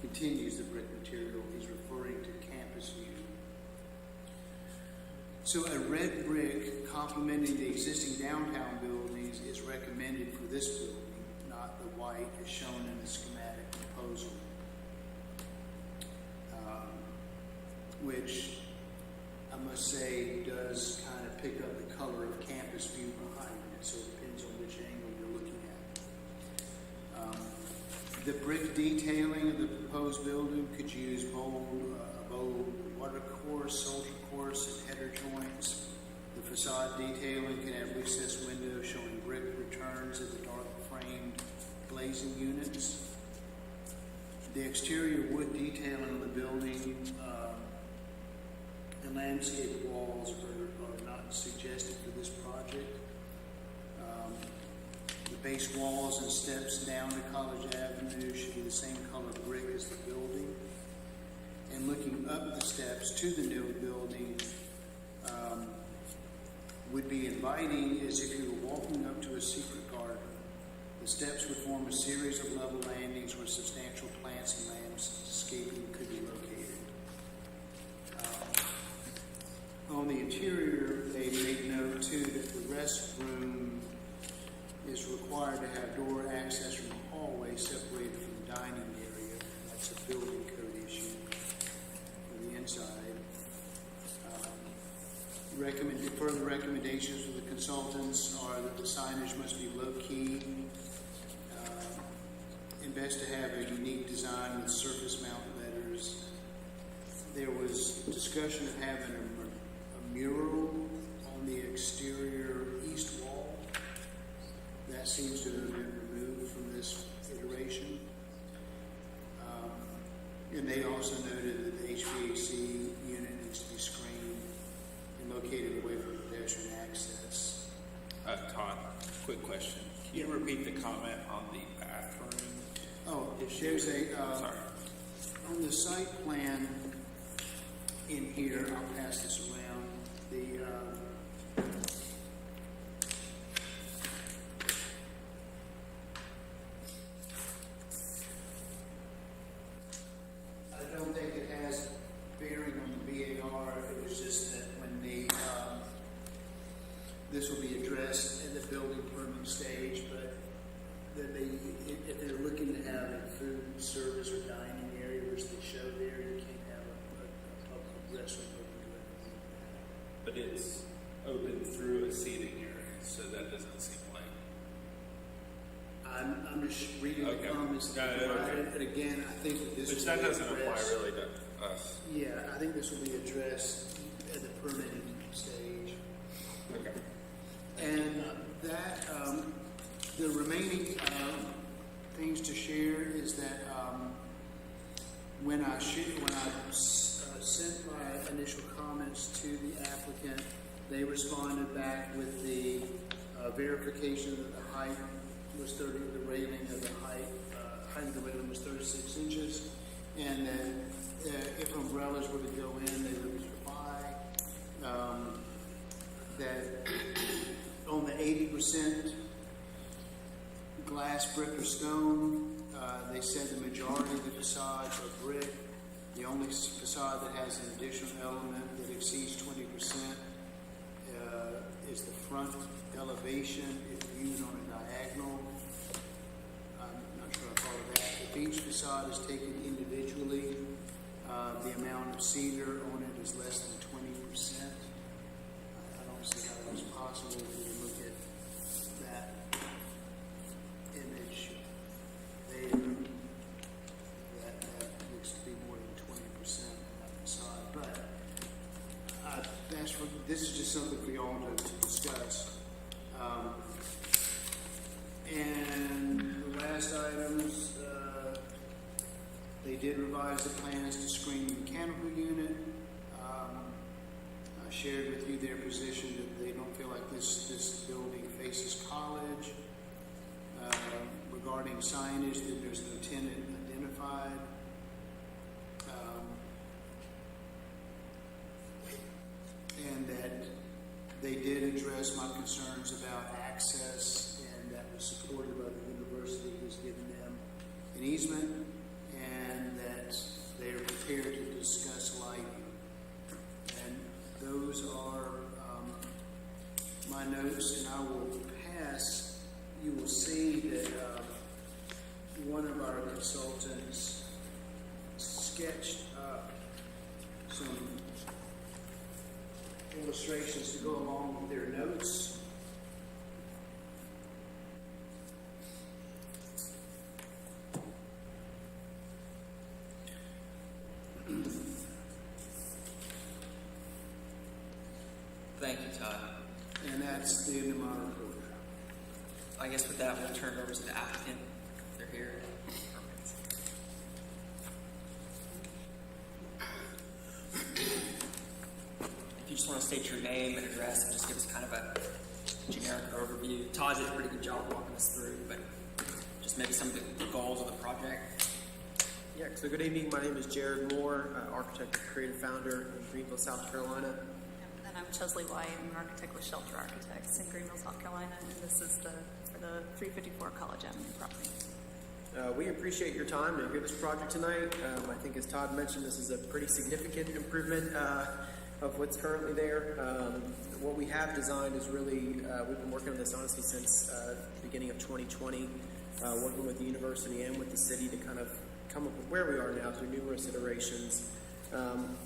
continues the brick material. He's referring to Campus View. So a red brick complementing the existing downtown buildings is recommended for this building, not the white as shown in the schematic proposal, which I must say does kind of pick up the color of Campus View behind it, so it depends on which angle you're looking at. The brick detailing of the proposed building could use bold watercourse, soldier course, and header joints. The facade detailing can have recessed windows showing brick returns of the dark framed glazing units. The exterior wood detailing of the building and landscape walls are not suggested for this project. The base walls and steps down to College Avenue should be the same color brick as the building. And looking up the steps to the new building would be inviting as if you were walking up to a secret garden. The steps would form a series of level landings where substantial plants and landscaping could be located. On the interior, they made note too that the restroom is required to have door access from the hallway separated from the dining area. That's a building code issue for the inside. Further recommendations from the consultants are that the signage must be low-key and best to have a design with surface mount letters. There was discussion of having a mural on the exterior east wall. That seems to have been removed from this iteration. And they also noted that the HVAC unit needs to be screened and located away from pedestrian access. Todd, quick question. Can you repeat the comment on the bathroom? Oh, there's a, Sorry. on the site plan in here, I'll pass this around, I don't think it has bearing on the BAR, it was just that when this will be addressed at the building permit stage, but that if they're looking to have a food service or dining area, which they show there, you can't have a public restaurant open to it. But it's open through a seating area, so that doesn't seem like. I'm just reading the Okay. comments Yeah, that yeah, provided, okay. and again, I think that this Which will that be doesn't apply addressed. really to us. Yeah, I think this will be addressed at the permitting stage. Okay. And that, the remaining things to share is that when I sent my initial comments to the applicant, they responded back with the verification that the height was 30, the railing of the height of the railing was 36 inches, and that if umbrellas were to go in, they would apply. That on the 80% glass, brick, or stone, they said the majority of the facades are brick. The only facade that has an additional element that exceeds 20% is the front elevation if viewed on a diagonal. I'm not sure I follow that. If each facade is taken individually, the amount of cedar on it is less than 20%. I don't see how that's possible when you look at that image there. That looks to be more than 20% on that facade. But this is just something for y'all to discuss. And the last items, they did revise the plans to screen the mechanical unit. I shared with you their position that they don't feel like this building faces college. Regarding signage, that there's no tenant identified. And that they did address my concerns about access, and that was supported by the university who's given them an easement, and that they are prepared to discuss lighting. And those are my notes, and I will pass. You will see that one of our consultants sketched up some illustrations to go along with their notes. Thank you, Todd. And that's the end of my report. I guess with that, we'll turn it over to the applicant. If they're here. If you just want to state your name and address and just give us kind of a generic overview. Todd did a pretty good job walking us through, but just maybe some of the goals of the project. Yeah, so good evening. My name is Jared Moore, architect and creative founder in Greenville, South Carolina. And I'm Chesley White. I'm an architect with Shelter Architects in Greenville, South Carolina, and this is for the 354 College Avenue property. We appreciate your time to hear this project tonight. I think, as Todd mentioned, this is a pretty significant improvement of what's currently there. What we have designed is really, we've been working on this honestly since the beginning of 2020, working with the university and with the city to kind of come up with where we are now through numerous iterations.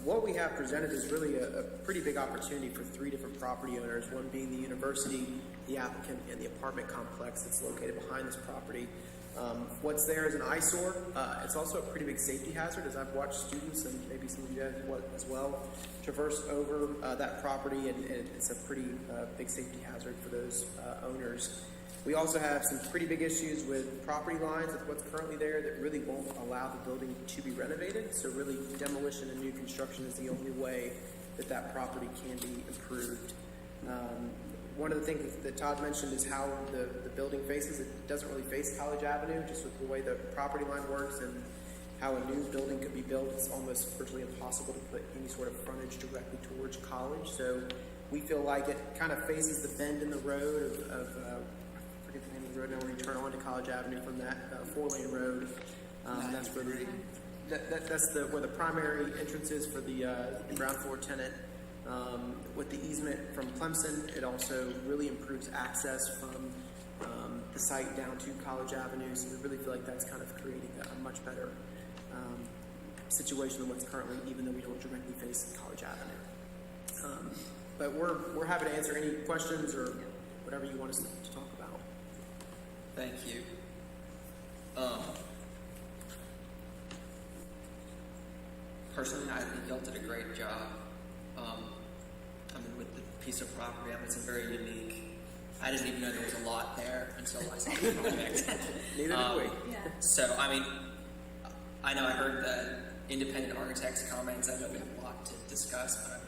What we have presented is really a pretty big opportunity for three different property owners, one being the university, the applicant, and the apartment complex that's located behind this property. What's there is an eyesore. It's also a pretty big safety hazard, as I've watched students, and maybe some of you guys as well, traverse over that property, and it's a pretty big safety hazard for those owners. We also have some pretty big issues with property lines with what's currently there that really won't allow the building to be renovated. So really, demolition and new construction is the only way that that property can be improved. One of the things that Todd mentioned is how the building faces. It doesn't really face College Avenue, just with the way the property line works and how a new building could be built. It's almost virtually impossible to put any sort of frontage directly towards College. So we feel like it kind of faces the bend in the road of I forget the name of the road now, where you turn onto College Avenue from that 4-lane road. That's where where the primary entrance is for the ground floor tenant. With the easement from Clemson, it also really improves access from the site down to College Avenue. So we really feel like that's kind of creating a much better situation than what's currently, even though we don't directly face College Avenue. But we're happy to answer any questions or whatever you want us to talk about. Thank you. Personally, I think y'all did a great job. With the piece of property, it's a very unique. I didn't even know there was a lot there until I saw the project. Neither did we. Yeah. So, I know I heard the independent architect's comments. I know we have a lot to discuss, but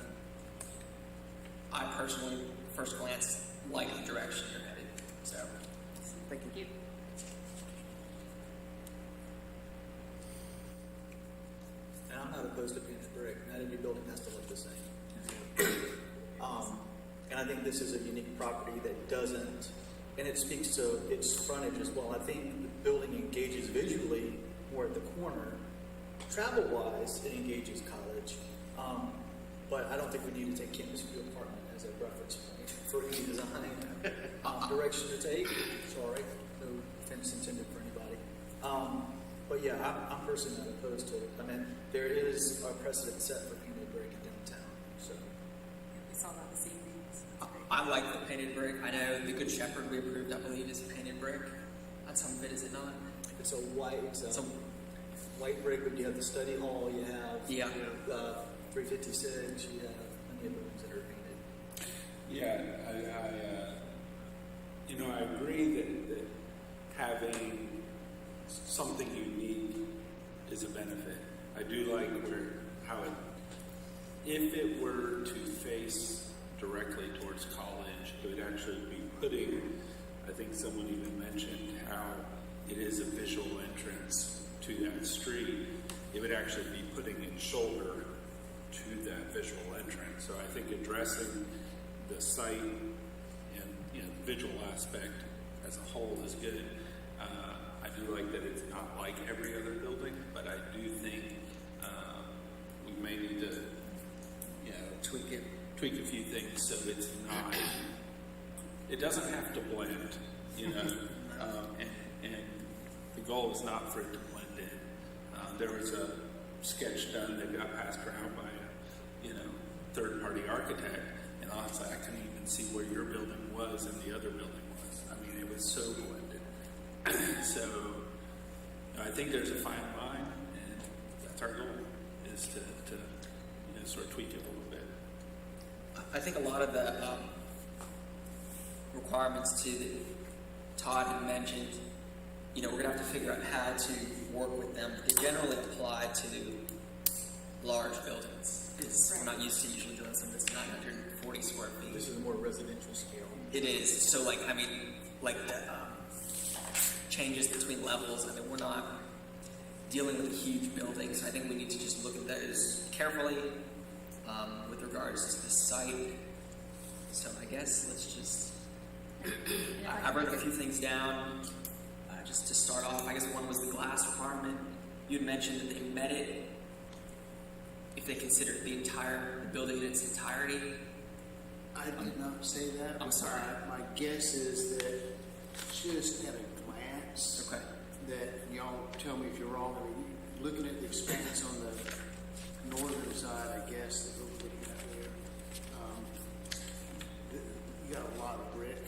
I personally, first glance, like the direction you're headed. So, Thank you. And I'm not opposed to painted brick. Not every building has to look the same. And I think this is a unique property that doesn't, and it speaks to its frontage as well. I think the building engages visually more at the corner. Travel-wise, it engages College. But I don't think we need to take Campus View Apartment as a reference point for any design direction to take. Sorry, no offense intended for anybody. But yeah, I'm personally not opposed to it. There is a precedent set for painted brick in downtown. So We saw that this evening. I like the painted brick. I know the Good Shepherd we approved, I believe, is painted brick. On some of it, is it not? it's a white brick, but you have the study hall, you have 356, you have many of those that are painted. Yeah, I agree that having something unique is a benefit. I do like if it were to face directly towards College, it would actually be putting, I think someone even mentioned how it is a visual entrance to that street. It would actually be putting its shoulder to that visual entrance. So I think addressing the site and the visual aspect as a whole is good. I do like that it's not like every other building, but I do think we may need to tweak a few things so it's not. It doesn't have to blend, and the goal is not for it to blend in. There was a sketch done that got passed around by a third-party architect, and honestly, I couldn't even see where your building was and the other building was. It was so blended. So I think there's a fine line, and that's our goal, is to sort of tweak it a little bit. I think a lot of the requirements too that Todd had mentioned, we're going to have to figure out how to work with them. They generally apply to large buildings because we're not used to usually doing something that's 940 square feet. This is a more residential scale. It is. So the changes between levels, we're not dealing with a huge building, so I think we need to just look at those carefully with regards to the site. So I guess let's just, I wrote a few things down just to start off. I guess one was the glass requirement. You had mentioned that they met it if they considered the building in its entirety. I did not say that. I'm sorry. My guess is that just at a glance, Okay. that y'all tell me if you're wrong. Looking at the expanse on the northern side, I guess, that we're looking at there, you got a lot of brick,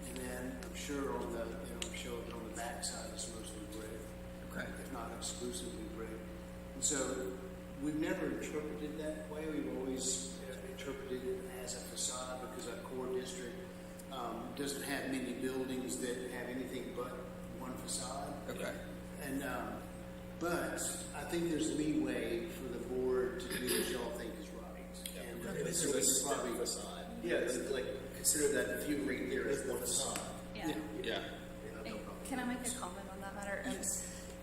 and then I'm sure on the, I'm sure on the back side it's mostly Okay. if not exclusively brick. And so we've never interpreted that way. We've always interpreted it as a facade because our core district doesn't have many buildings that have anything but one facade. Okay. And but I think there's leeway for the board to do what y'all think is right. And This so is a it's step probably facade. Yeah, it's like, consider that if you read here as one facade. Yeah. Yeah. Hey, can I make a comment on that matter?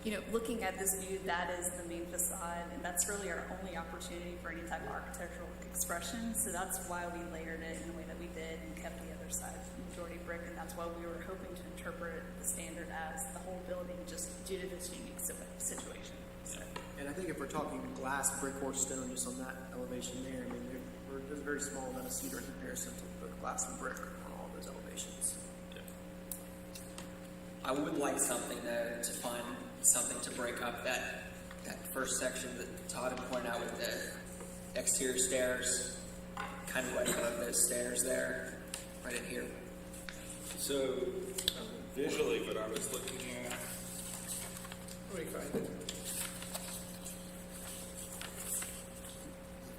You know, looking at this view, that is the main facade, and that's really our only opportunity for any type of architectural expression. So that's why we layered it in the way that we did and kept the other side majority brick, and that's why we were hoping to interpret the standard as the whole building, just due to this unique situation. So. And I think if we're talking glass, brick, or stone, just on that elevation there, I mean, there's a very small amount of cedar in comparison to both glass and brick on all those elevations. I would like something though to find something to break up that first section that Todd had pointed out with the exterior stairs, kind of right above those stairs there, right in here. So visually, what I was looking at, let me find it.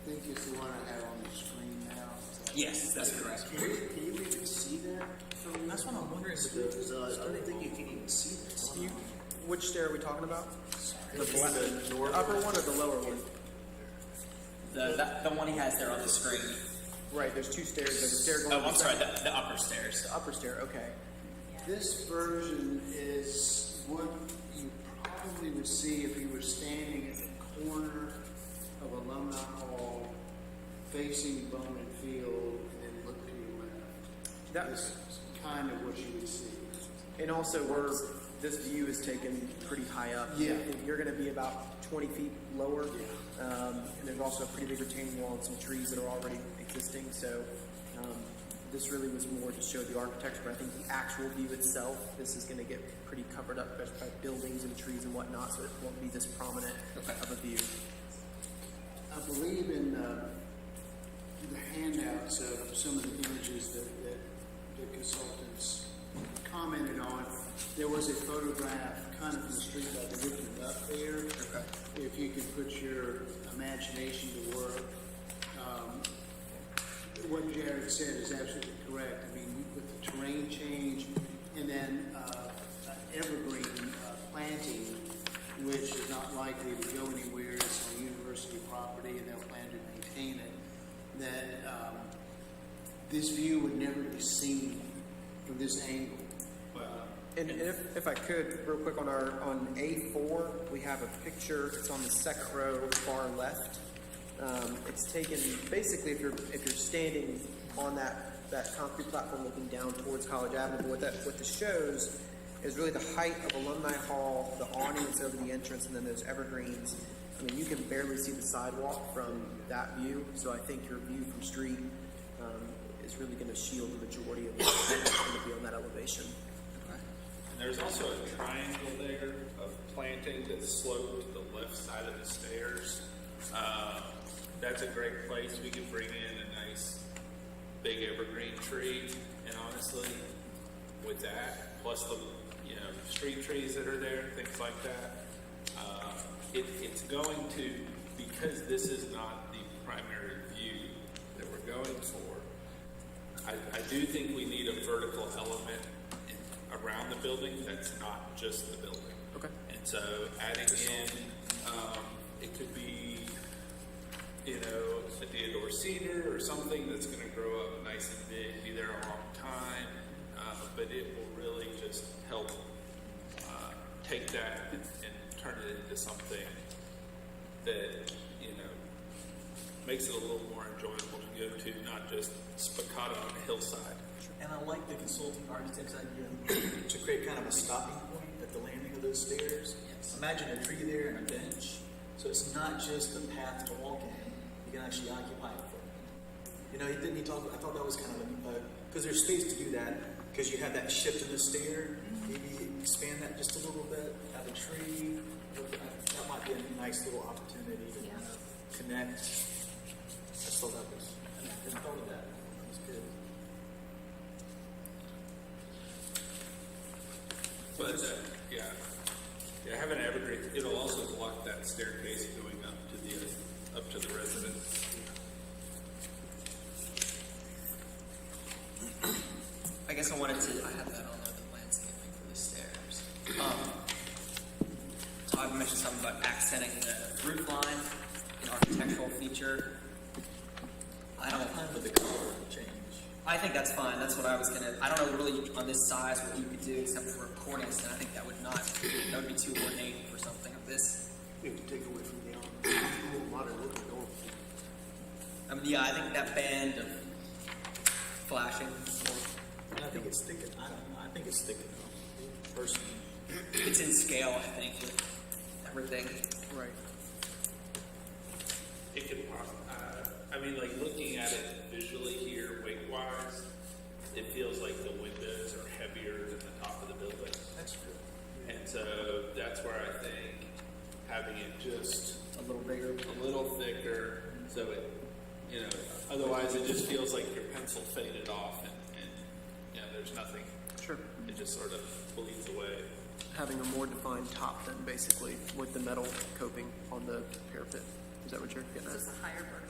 I think it's the one I have on the screen now. Yes, that's correct. Can you even see that? That's what I'm wondering, because I don't think you can even see this. Which stair are we talking about? The Upper one or the lower one? the one he has there on the screen. Right, there's two stairs. There's a stair going Oh, to I'm the sorry, second- the upper stairs. the upper stair, okay. This version is what you probably would see if you were standing at the corner of Alumni Hall, facing Bowman Field, and then look to your left. That This is kind of what you would see. And also, this view is taken pretty high up. Yeah. I think you're going to be about 20 feet lower. And there's also a pretty big retaining wall and some trees that are already existing. So this really was more to show the architecture, but I think the actual view itself, this is going to get pretty covered up by buildings and trees and whatnot, so it won't be this prominent of a view. I believe in the handouts of some of the images that the consultants commented on. There was a photograph kind of from the street like looking up there. Okay. If you could put your imagination to work. What Jared said is absolutely correct. I mean, with the terrain change and then evergreen planting, which is not likely to go anywhere, it's on university property and they'll plan to maintain it, that this view would never be seen from this angle. And if I could, real quick, on A4, we have a picture. It's on the second row, far left. It's taken basically if you're standing on that concrete platform looking down towards College Avenue. What this shows is really the height of Alumni Hall, the awnings over the entrance, and then those evergreens. I mean, you can barely see the sidewalk from that view. So I think your view from street is really going to shield the majority of what's going to be on that elevation. and there's also a triangle there of planting that's sloped to the left side of the stairs. That's a great place. We could bring in a nice big evergreen tree, and honestly, with that, plus the street trees that are there, things like that, it's going to, because this is not the primary view that we're going for, I do think we need a vertical element around the building that's not just the building. Okay. And so adding in, it could be, a deodar cedar or something that's going to grow up nice and big, be there a long time, but it will really just help take that and turn it into something that, makes it a little more enjoyable to go to, not just spiccato on a hillside. And I like the consulting architect's idea to create kind of a stopping point at the landing of those stairs. Yes. Imagine a tree there and a bench. So it's not just a path to walk in. You can actually occupy it for a minute. He talked, I thought that was kind of because there's space to do that, because you have that shift in the stair. Maybe expand that just a little bit, have a tree. That might be a nice little opportunity to kind of connect. I just thought that was, I didn't thought of that. That was good. But, having an evergreen that staircase going up to the residence. I guess I had that on the landscaping for the stairs. Todd mentioned something about accenting the roof line, an architectural feature. I don't Fine with the color change. I think that's fine. That's what I was gonna. I don't know really on this size what you could do except for a cornice, and I think that would be too ornate for something of this. You have to take away from the modern look of the door. I mean, yeah, I think that band of flashing, I think it's thick. I don't know. I think it's thick enough. Personally. it's in scale. I think with everything. Right. It could I mean, like looking at it visually here, weight-wise, it feels like the windows are heavier than the top of the building. That's true. And so that's where I think having it just A little bigger. a little thicker, so it, otherwise it just feels like your pencil faded off and there's nothing. Sure. It just sort of bleeds away. Having a more defined top then, basically, with the metal coping on the parapet. Is that what you're getting at? Just a higher burden.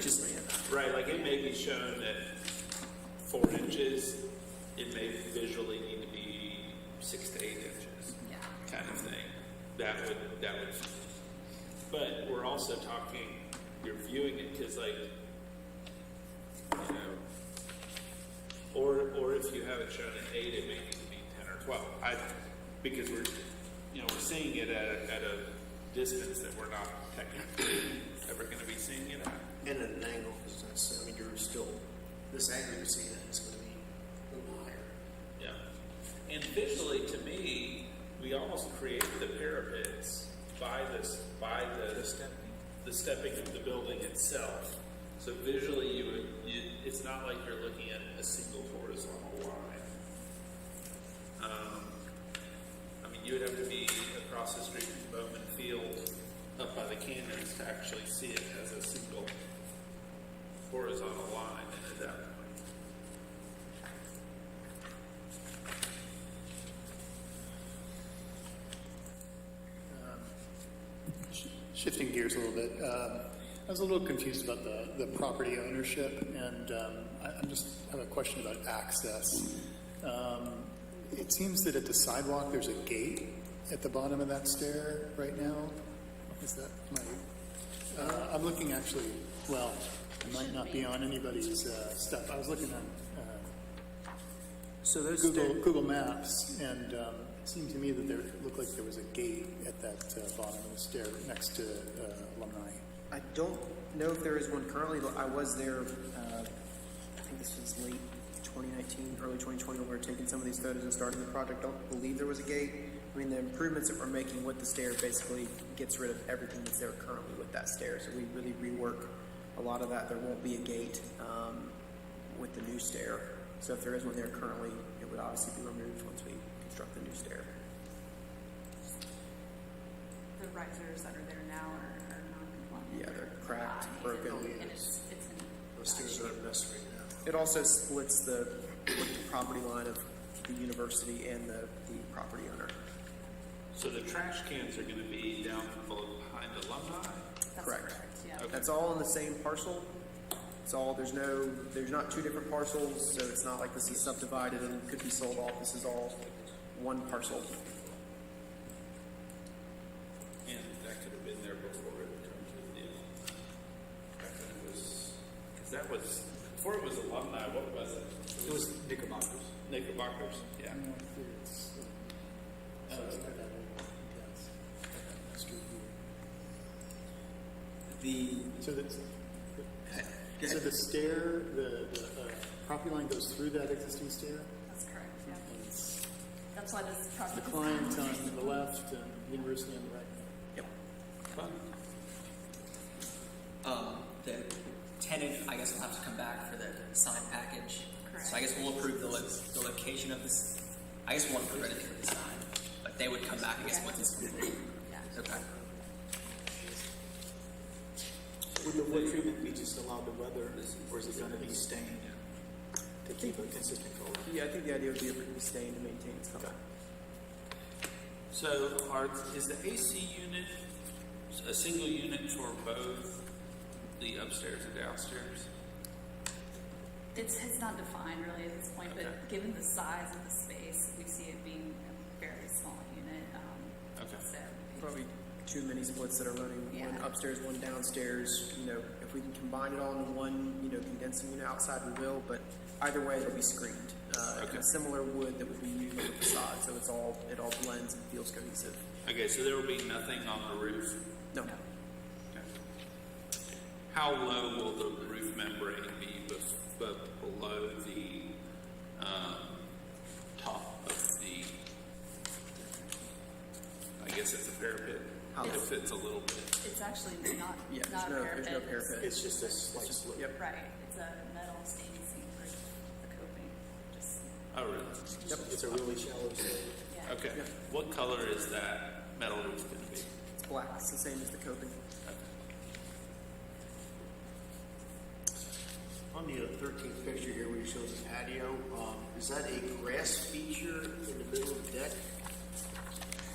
Just, Right, like it may be shown at 4 inches, it may visually need to be 6 to 8 inches. Yeah. Kind of thing. That would, but we're also talking, you're viewing it because or if you have it shown at 8, it may need to be 10 or 12. Because we're seeing it at a distance that we're not technically ever going to be seeing it at. And at an angle, because you're still, this angle you're seeing it is going to be a little higher. Yeah. And visually, to me, we almost create the parapets by the stepping of the building itself. So visually, it's not like you're looking at a single horizontal line. You would have to be across the street from Bowman Field up by the canyons to actually see it as a single horizontal line, and at that point. Shifting gears a little bit, I was a little confused about the property ownership, and I just have a question about access. It seems that at the sidewalk there's a gate at the bottom of that stair right now. Is that I'm looking actually, well, it might not be on anybody's stuff. I was looking on so those Google Maps, and it seemed to me that it looked like there was a gate at that bottom of the stair next to alumni. I don't know if there is one currently. I was there, I think this was late 2019, early 2020, when we were taking some of these photos and starting the project. I don't believe there was a gate. I mean, the improvements that we're making with the stair basically gets rid of everything that's there currently with that stair. So we really rework a lot of that. There won't be a gate with the new stair. So if there is one there currently, it would obviously be removed once we construct the new stair. The risers that are there now are non-compliant. Yeah, they're cracked, broken. And it's in Those stairs are a mess right now. It also splits the property line of the university and the property owner. So the trash cans are going to be down behind alumni? That's Correct. Yeah. Okay. That's all in the same parcel. It's all, there's not two different parcels, so it's not like this is subdivided and could be sold off. This is all one parcel. And that could have been there before it turned to the deal. Back when it was, because that was, before it was alumni, what was it? It was Knickerbockers. Knickerbockers? Yeah. So the stair, the property line goes through that existing stair? That's correct, yeah. And it's That's why this project the is client on the left and university on the right? Yep. The tenant, I guess, will have to come back for the sign package. Correct. So I guess we'll approve the location of this. I guess we won't approve anything with the sign, but they would come back, I guess, Yeah. once it's complete. Yeah. Okay. Would the wood treatment be just allowed to weather, or is it going to be stained to keep a consistent color? Yeah, I think the idea would be to stay to maintain its color. So is the AC unit a single unit for both the upstairs and downstairs? It's not defined really at this point, Okay. but given the size of the space, we see it being a fairly small unit. Okay. So Probably two mini splits that are running, one Yeah. upstairs, one downstairs. You know, if we can combine it all into one, you know, condensing unit outside, we will. But either way, it'll be screened. Okay. And similar wood that would be used on the facade, so it all blends and feels cohesive. Okay, so there will be nothing on the roof? No, Okay. How low will the roof membrane be below the top of the, I guess it's a parapet, How low? if it's a little bit. it's actually not yeah, not a there's no parapet. parapet. It's just a slight slope. Yep. Right. It's a metal stainless steel roof. The coping. Just Oh, really? Yep. It's a really shallow slope. yeah. Okay. Yep. What color is that metal roof going to be? It's black. It's the same as the coping. On the 13th picture here where you show the patio, is that a grass feature in the middle of the deck?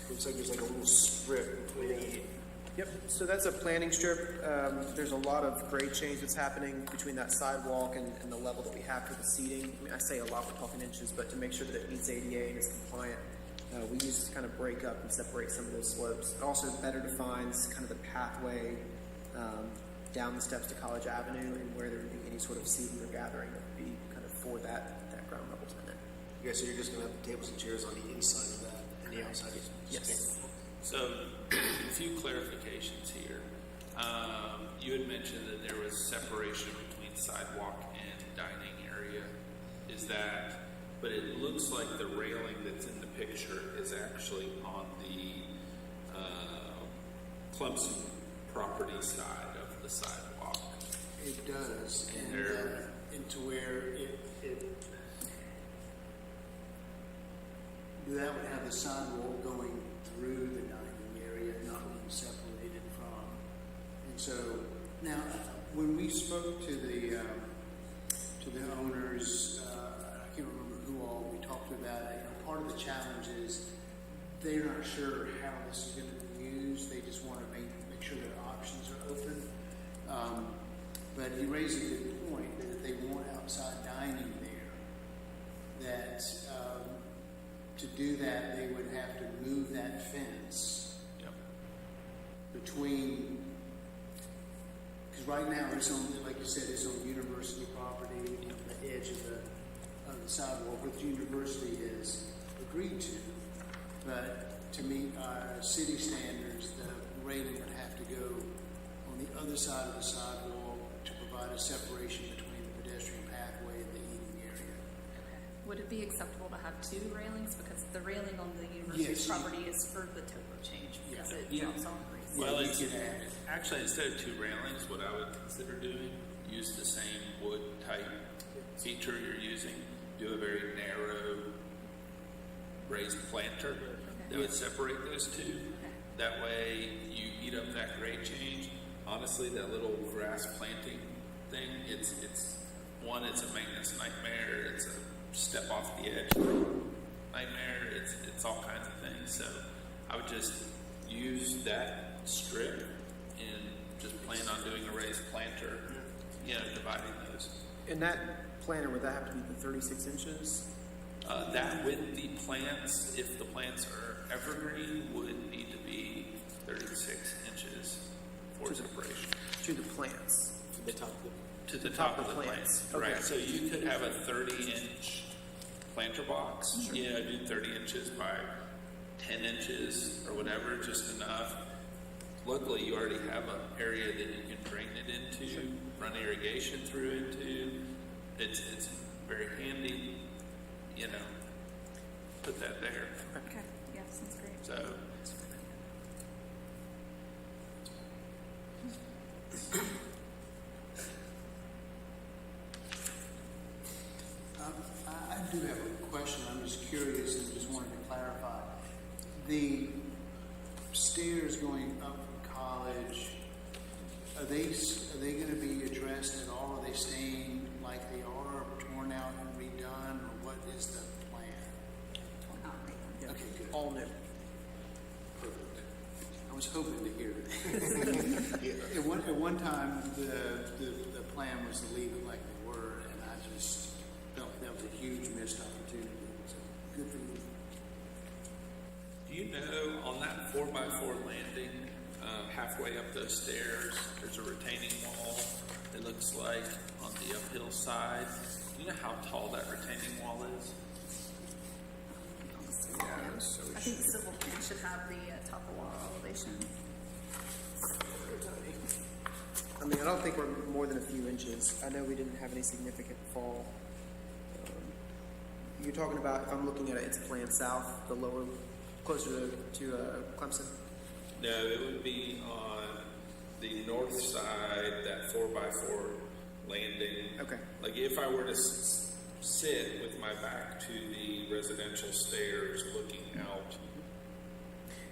Looks like there's like a little strip between. Yep, so that's a planting strip. There's a lot of grade change that's happening between that sidewalk and the level that we have for the seating. I mean, I say a lot, we're talking inches, but to make sure that it meets ADA and is compliant, we use to kind of break up and separate some of those slopes. It also better defines kind of the pathway down the steps to College Avenue and where there would be any sort of seating or gathering that would be kind of for that ground level tenant. Yeah, so you're just going to have the tables and chairs on the inside of that, and the outside is. Yes. So, a few clarifications here. You had mentioned that there was separation between sidewalk and dining area. Is that, but it looks like the railing that's in the picture is actually on the Clemson property side of the sidewalk. It does, and There. into where it that would have the sidewalk going through the dining area, not being separated from. And so now, when we spoke to the owners, I can't remember who all we talked about it. You know, part of the challenge is they're not sure how this is going to be used. They just want to make sure that options are open. But you raise a good point that if they want outside dining there, that to do that they would have to move that fence Yep. between. Because right now it's on, like you said, it's on university property, on the edge of the sidewalk, which the university has agreed to. But to meet our city standards, the railing would have to go on the other side of the sidewalk to provide a separation between the pedestrian pathway and the eating area. Would it be acceptable to have two railings? Because the railing on the university Yes. property is for the topo change because it Yeah. jumps on the Well, Yeah, you it's could add it. actually, instead of two railings, what I would consider doing, use the same wood type feature you're using. Do a very narrow raised planter that would separate those two. That way, you eat up that grade change. Honestly, that little grass planting thing, it's a maintenance nightmare. It's a step off the edge nightmare. It's all kinds of things. So I would just use that strip and just plan on doing a raised planter, dividing those. And that planter, would that have to be the 36 inches? That with the plants, if the plants are evergreen, would need to be 36 inches for separation. To the plants. To the top of the. To the top of the plants. plant. Okay. Right, so you could have a 30-inch planter box, do 30 inches by 10 inches or whatever, just enough. Luckily, you already have an area that you can drain it into, run irrigation through into. It's very handy, put that there. Okay. Yeah, sounds great. So, I do have a question. I'm just curious and just wanted to clarify. The stairs going up from College, are they going to be addressed at all? Are they staying like they are, torn out and redone, or what is the plan? Well, not right now. Yeah. Okay, good. All new. Perfect. was hoping to hear it. At one time, the plan was to leave it like they were, and I just felt that was a huge missed opportunity. So good for you. Do you know, on that 4x4 landing, halfway up those stairs, there's a retaining wall, it looks like, on the uphill side. Do you know how tall that retaining wall is? I think the civil plan should have the top of wall elevation. I mean, I don't think we're more than a few inches. I know we didn't have any significant fall. You're talking about, if I'm looking at it, it's plan south, the lower, closer to Clemson. No, it would be on the north side, that 4x4 landing. Okay. Like if I were to sit with my back to the residential stairs looking out.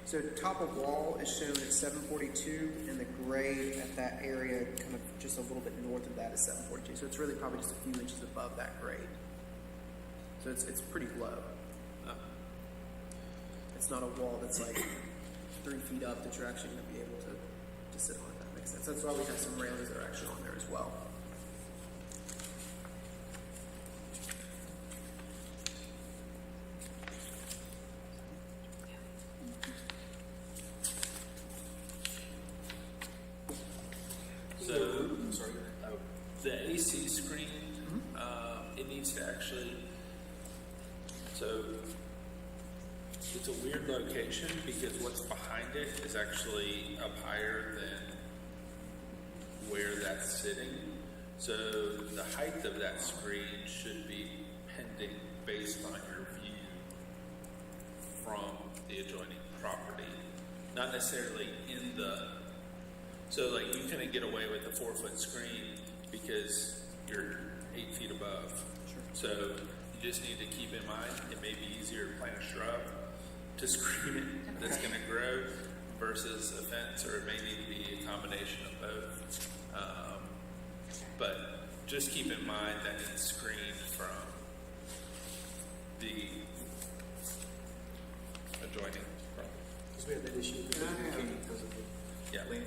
So top of wall is shown at 742, and the grade at that area, kind of just a little bit north of that, is 742. So it's really probably just a few inches above that grade. So it's pretty low. It's not a wall that's like 3 feet up that you're actually going to be able to sit on, if that makes sense. That's why we have some railings that are actually on there as well. So, the AC screen, it needs to actually, so it's a weird location because what's behind it is actually up higher than where that's sitting. So the height of that screen should be pending based on your view from the adjoining property, not necessarily in the. So like you couldn't get away with a 4-foot screen because you're 8 feet above. Sure. So you just need to keep in mind it may be easier to plant a shrub to screen it that's going to grow versus a fence, or it may need to be a combination of both. But just keep in mind that it's screened from the adjoining property. Because we had that issue because of the Yeah. land.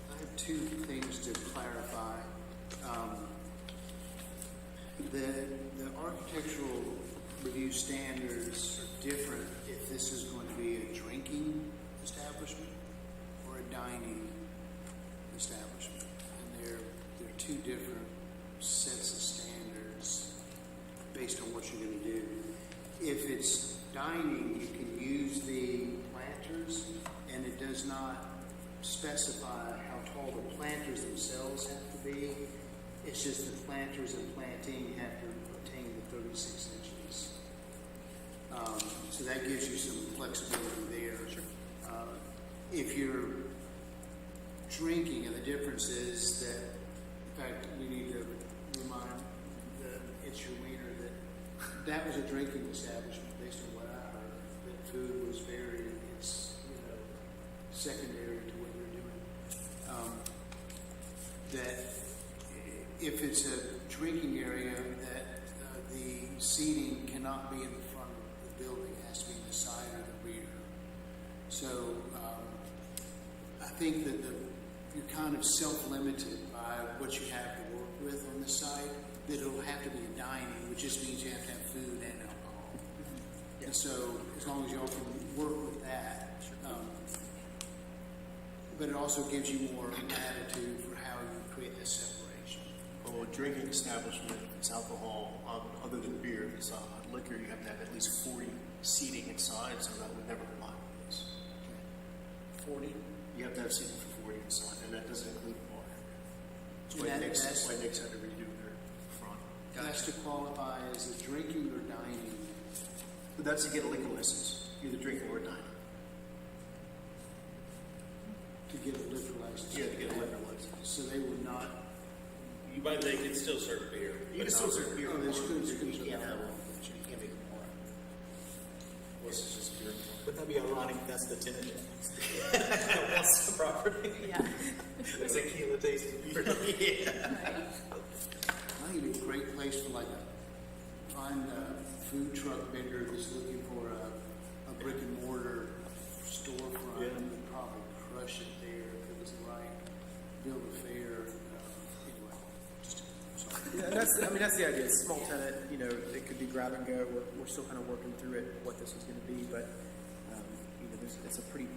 I have two things to clarify. The architectural review standards are different if this is going to be a drinking establishment or a dining establishment. And they're two different sets of standards based on what you're going to do. If it's dining, you can use the planters, and it does not specify how tall the planters themselves have to be. It's just the planters and planting have to attain the 36 inches. So that gives you some flexibility there. Sure. If you're drinking, and the difference is that, in fact, we need to remind the It's Your Wiener that was a drinking establishment based on what I heard. That food was very, secondary to what you're doing. That if it's a drinking area, that the seating cannot be in the front of the building. It has to be in the side or the rear. So I think that you're kind of self-limited by what you have to work with on the site. That it'll have to be a dining, which just means you have to have food and alcohol. And so as long as y'all can work with that, but it also gives you more latitude for how you create this separation. Well, a drinking establishment, if it's alcohol, other than beer, if it's liquor, you have to have at least 40 seating inside, so that would never apply to this. 40? You have to have seating for 40 inside, and that doesn't include the bar. That's why Nick's had to redo their front. That's to qualify as a drinking or dining. But that's to get a liquor license, either drinking or dining. To get a liquor license. Yeah, to get a liquor license. So they would not. But they can still serve beer. You can still serve beer, Oh, but they should- you can't have one. You can't make a bar. Unless it's just beer. Wouldn't that be ironic if that's the tenant? That's the property. Yeah. It's a tequila tasting beer. Yeah. I think it'd be a great place for find a food truck vendor that's looking for a brick and mortar storefront, Yeah. you would probably crush it there if it was the right bill of fare. Anyway, just, sorry. Yeah, that's the idea. It's a small tenant, it could be grab and go. We're still kind of working through it, what this is going to be, but, it's a pretty,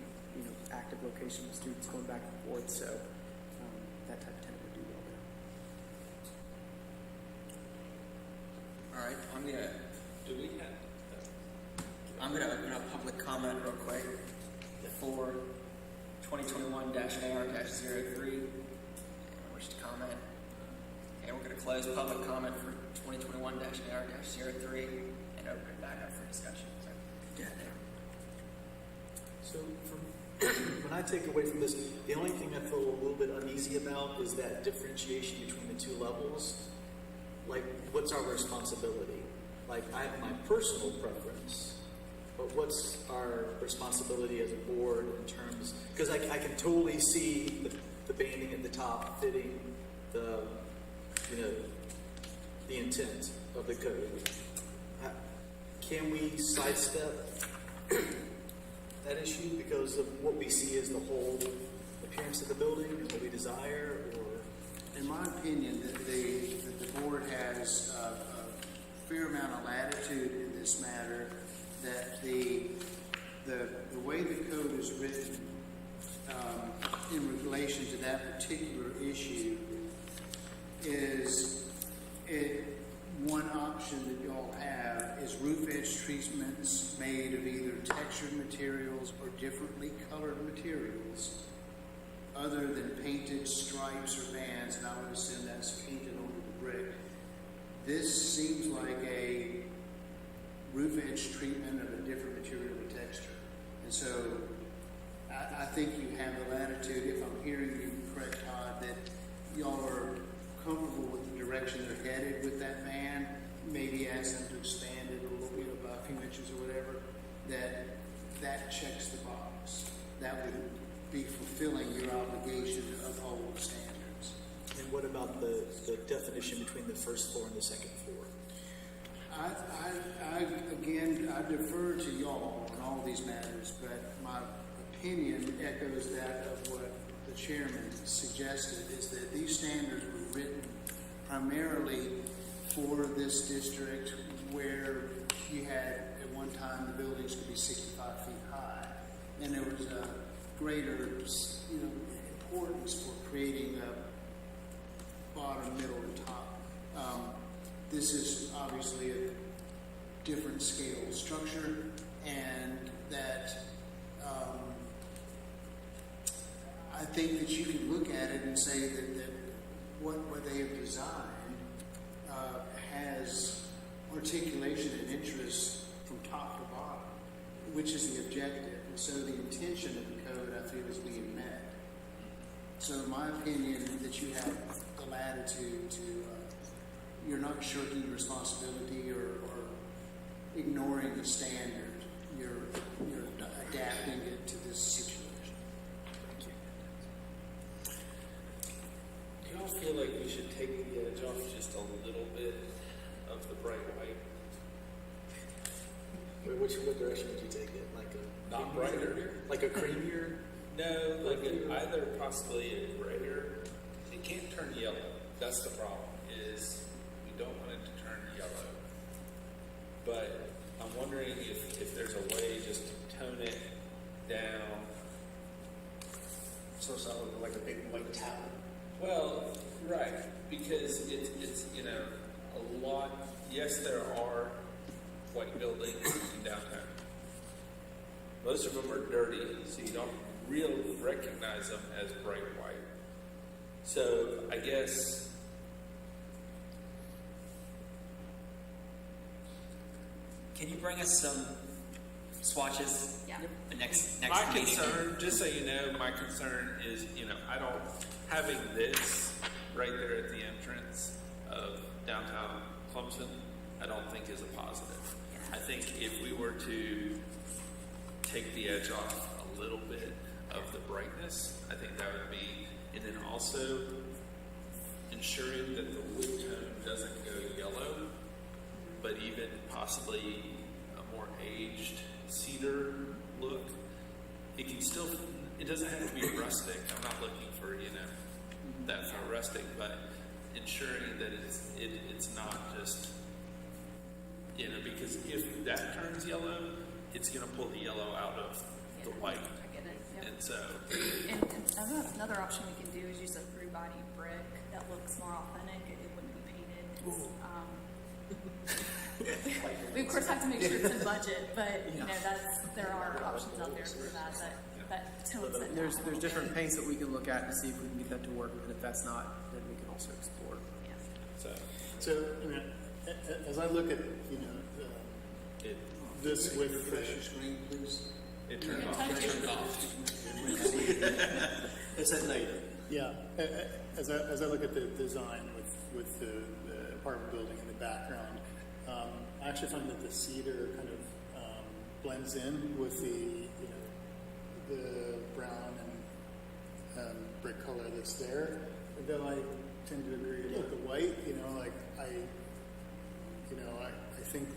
active location with students going back and forth, so, that type of tenant would do well there. All right, Do we have? I'm gonna open up public comment real quick for 2021-AR-03. Anyone wish to comment? And we're gonna close public comment for 2021-AR-03 and open it back up for discussion. So, go ahead, Aaron. So when I take away from this, the only thing I feel a little bit uneasy about is that differentiation between the two levels. Like, what's our responsibility? Like, I have my personal preference, but what's our responsibility as a board in terms, because I can totally see the banding at the top fitting the intent of the code. Can we sidestep that issue because of what we see as the whole appearance of the building and what we desire, or? In my opinion, that the board has a fair amount of latitude in this matter, that the way the code is written in relation to that particular issue is one option that y'all have is roof edge treatments made of either textured materials or differently colored materials other than painted stripes or bands, and I would assume that's painted onto the brick. This seems like a roof edge treatment of a different material or texture. And so I think you have the latitude, if I'm hearing you correct, Todd, that y'all are comfortable with the direction they're headed with that band, maybe ask them to expand it a little bit, about a few inches or whatever, that checks the box. That would be fulfilling your obligation to uphold standards. And what about the definition between the first floor and the second floor? I defer to y'all on all these matters, but my opinion echoes that of what the chairman suggested, is that these standards were written primarily for this district where you had, at one time, the buildings could be 65 feet high, and there was a greater, importance for creating a bottom, middle, and top. This is obviously a different scale structure, and that I think that you can look at it and say that what they have designed has articulation and interest from top to bottom, which is the objective. And so the intention of the code, I feel, is being met. So in my opinion, that you have the latitude to, you're not shirking your responsibility or ignoring the standard. You're adapting it to this situation. Do y'all feel like we should take the edge off just a little bit of the bright white? What direction would you take it? Like a Not brighter. Like a creamier? No, like either possibly a grayer. It can't turn yellow. That's the problem. Is we don't want it to turn yellow. But I'm wondering if there's a way just to tone it down. So like a big white tower. Well, right, because it's a lot. Yes, there are white buildings in downtown. Most of them are dirty, so you don't really recognize them as bright white. So I guess Can you bring us some swatches? Yeah. The next my meeting? concern, just so you know, my concern is, having this right there at the entrance of downtown Clemson, I don't think is a positive. I think if we were to take the edge off a little bit of the brightness, I think that would be, and then also ensuring that the wood tone doesn't go yellow, but even possibly a more aged cedar look. it can still, it doesn't have to be rustic. I'm not looking for, that far rustic, but ensuring that it's not just, because if that turns yellow, it's going to pull the yellow out of the white. I get it. Yep. And so, And another option we can do is use a through body brick that looks more authentic. It wouldn't be painted. We of course have to make sure it's in budget, but there are options out there for that. That tones it There's down a little different bit. paints that we can look at to see if we can get that to work, and if that's not, then we can also explore. so So, as I look at, it, this with Refresh your screen, please. it turned off. touch It turned off. It's at night. yeah, as I look at the design with the apartment building in the background, I actually find that the cedar kind of blends in with the brown and brick color that's there. Though I tend to agree with the white. I think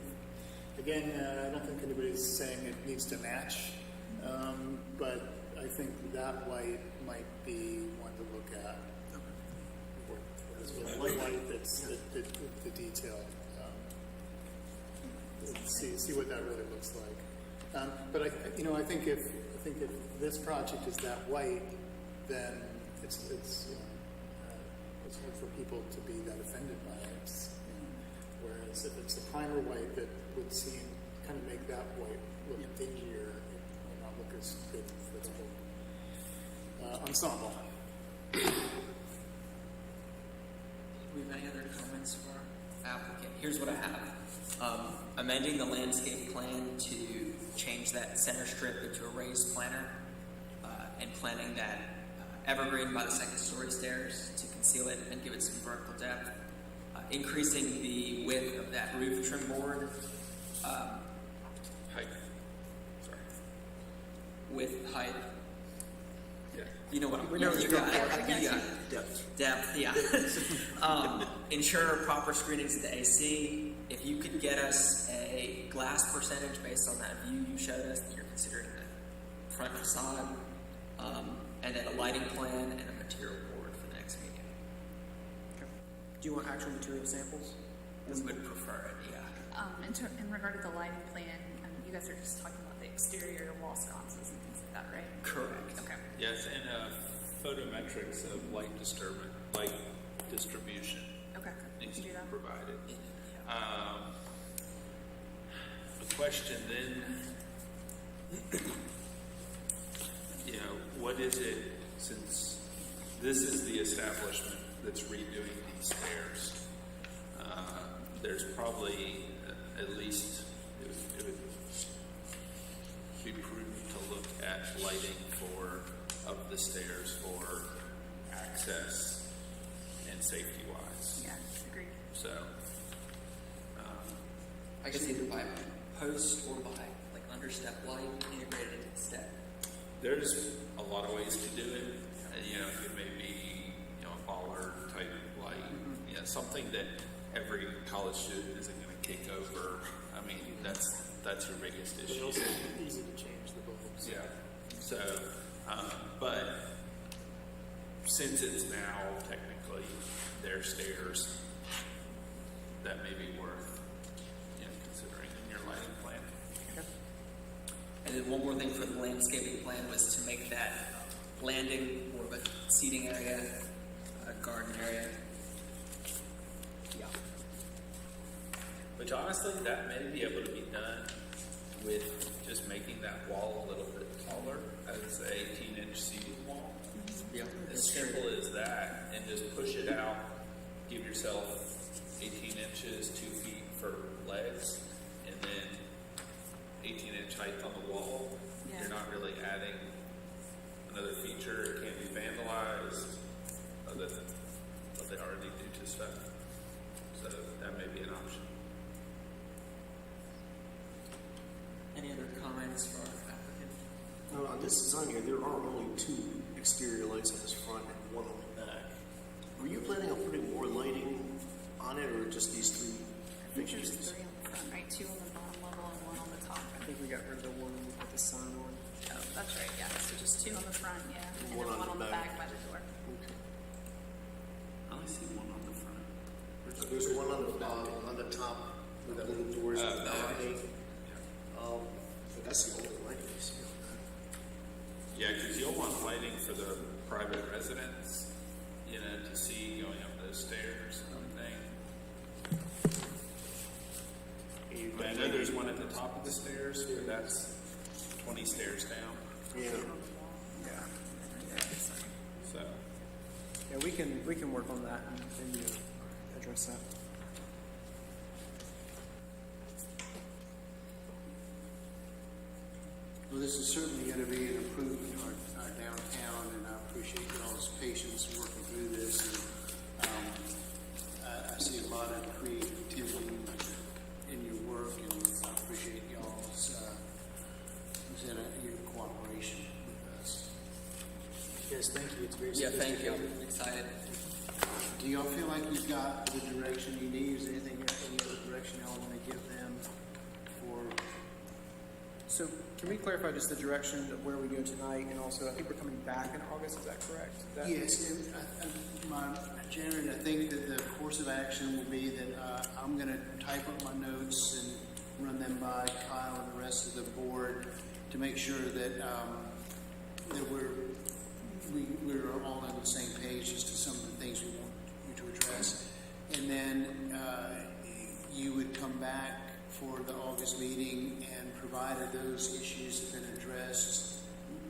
again, I don't think anybody's saying it needs to match, but I think that white might be one to look at. White that's the detail. See what that really looks like. But I think if this project is that white, then it's hard for people to be that offended by it. Whereas if it's a primer white that would kind of make that white look dingier, it may not look as good for the whole ensemble. Do we have any other comments for our applicant? Here's what I have. Amending the landscape plan to change that center strip into a raised planter and planting that evergreen by the second story stairs to conceal it and give it some vertical depth. Increasing the width of that roof trim board Height. Sorry. with height. Yeah. You know what I'm We know what you you're got going it. for. You got it. Depth, yeah. Ensure proper screenings of the AC. If you could get us a glass percentage based on that view you showed us that you're considering the front facade, and then a lighting plan and a material board for the next meeting. Do you want actual material samples? We would prefer it, yeah. In regard to the lighting plan, you guys are just talking about the exterior wall sconces and things like that, right? Correct. Okay. Yes, and photometrics of light distribution Okay. needs You to can be do that. provided. The question then, what is it, since this is the establishment that's redoing these stairs, there's probably at least, it would be prudent to look at lighting of the stairs for access and safety-wise. Yeah, agreed. So, I guess either by post or by like understep light integrated into the step. there's a lot of ways to do it. It may be, a bollard type light, something that every college student isn't going to kick over. I mean, that's your biggest But issue. also easy to change the bulbs. Yeah. So, but since it's now technically their stairs, that may be worth considering in your lighting plan. And then one more thing for the landscaping plan was to make that landing more of a seating area, a garden area. Yeah. Which honestly, that may be able to be done with just making that wall a little bit taller as a 18-inch seating wall. Yeah. As simple as that, and just push it out. Give yourself 18 inches, 2 feet for legs, and then 18-inch height on the wall. Yeah. You're not really adding another feature. It can't be vandalized other than what they already do to stuff. So that may be an option. Any other comments for our applicant? On this design here, there are only 2 exterior lights on this front and 1 on the back. Were you planning on putting more lighting on it, or just these 3 I think there's fixtures? 3 on the front, right? 2 on the bottom level and 1 on the top. I think we got rid of the one with the sign on. Oh, that's right, yeah, so just 2 on the front, yeah, and then One on 1 on the the back by the door. I only see one on the front. There's one on the top with that little doors. Oh, that way. But that's the only lighting you see on that. Yeah, because you'll want lighting for the private residents, you know, to see going up those stairs and everything. I know there's one at the top of the stairs, but that's 20 stairs down. Yeah. So, Yeah, we can work on that and address that. Well, this is certainly going to be an improvement in our downtown, and I appreciate y'all's patience in working through this. And, I see a lot of creativity in your work, and I appreciate y'all's your cooperation with us. Yes, thank you. It's very Yeah, thank you. sophisticated. I'm excited. Do y'all feel like you've got the direction you need? Is there any other direction y'all want to give them for? So can we clarify just the direction of where we go tonight, and also, I think we're coming back in August, is that correct? Yes, and Jared, I think that the course of action will be that I'm going to type up my notes and run them by Kyle and the rest of the board to make sure that that we're all on the same page as to some of the things we want you to address, and then you would come back for the August meeting, and provided those issues have been addressed,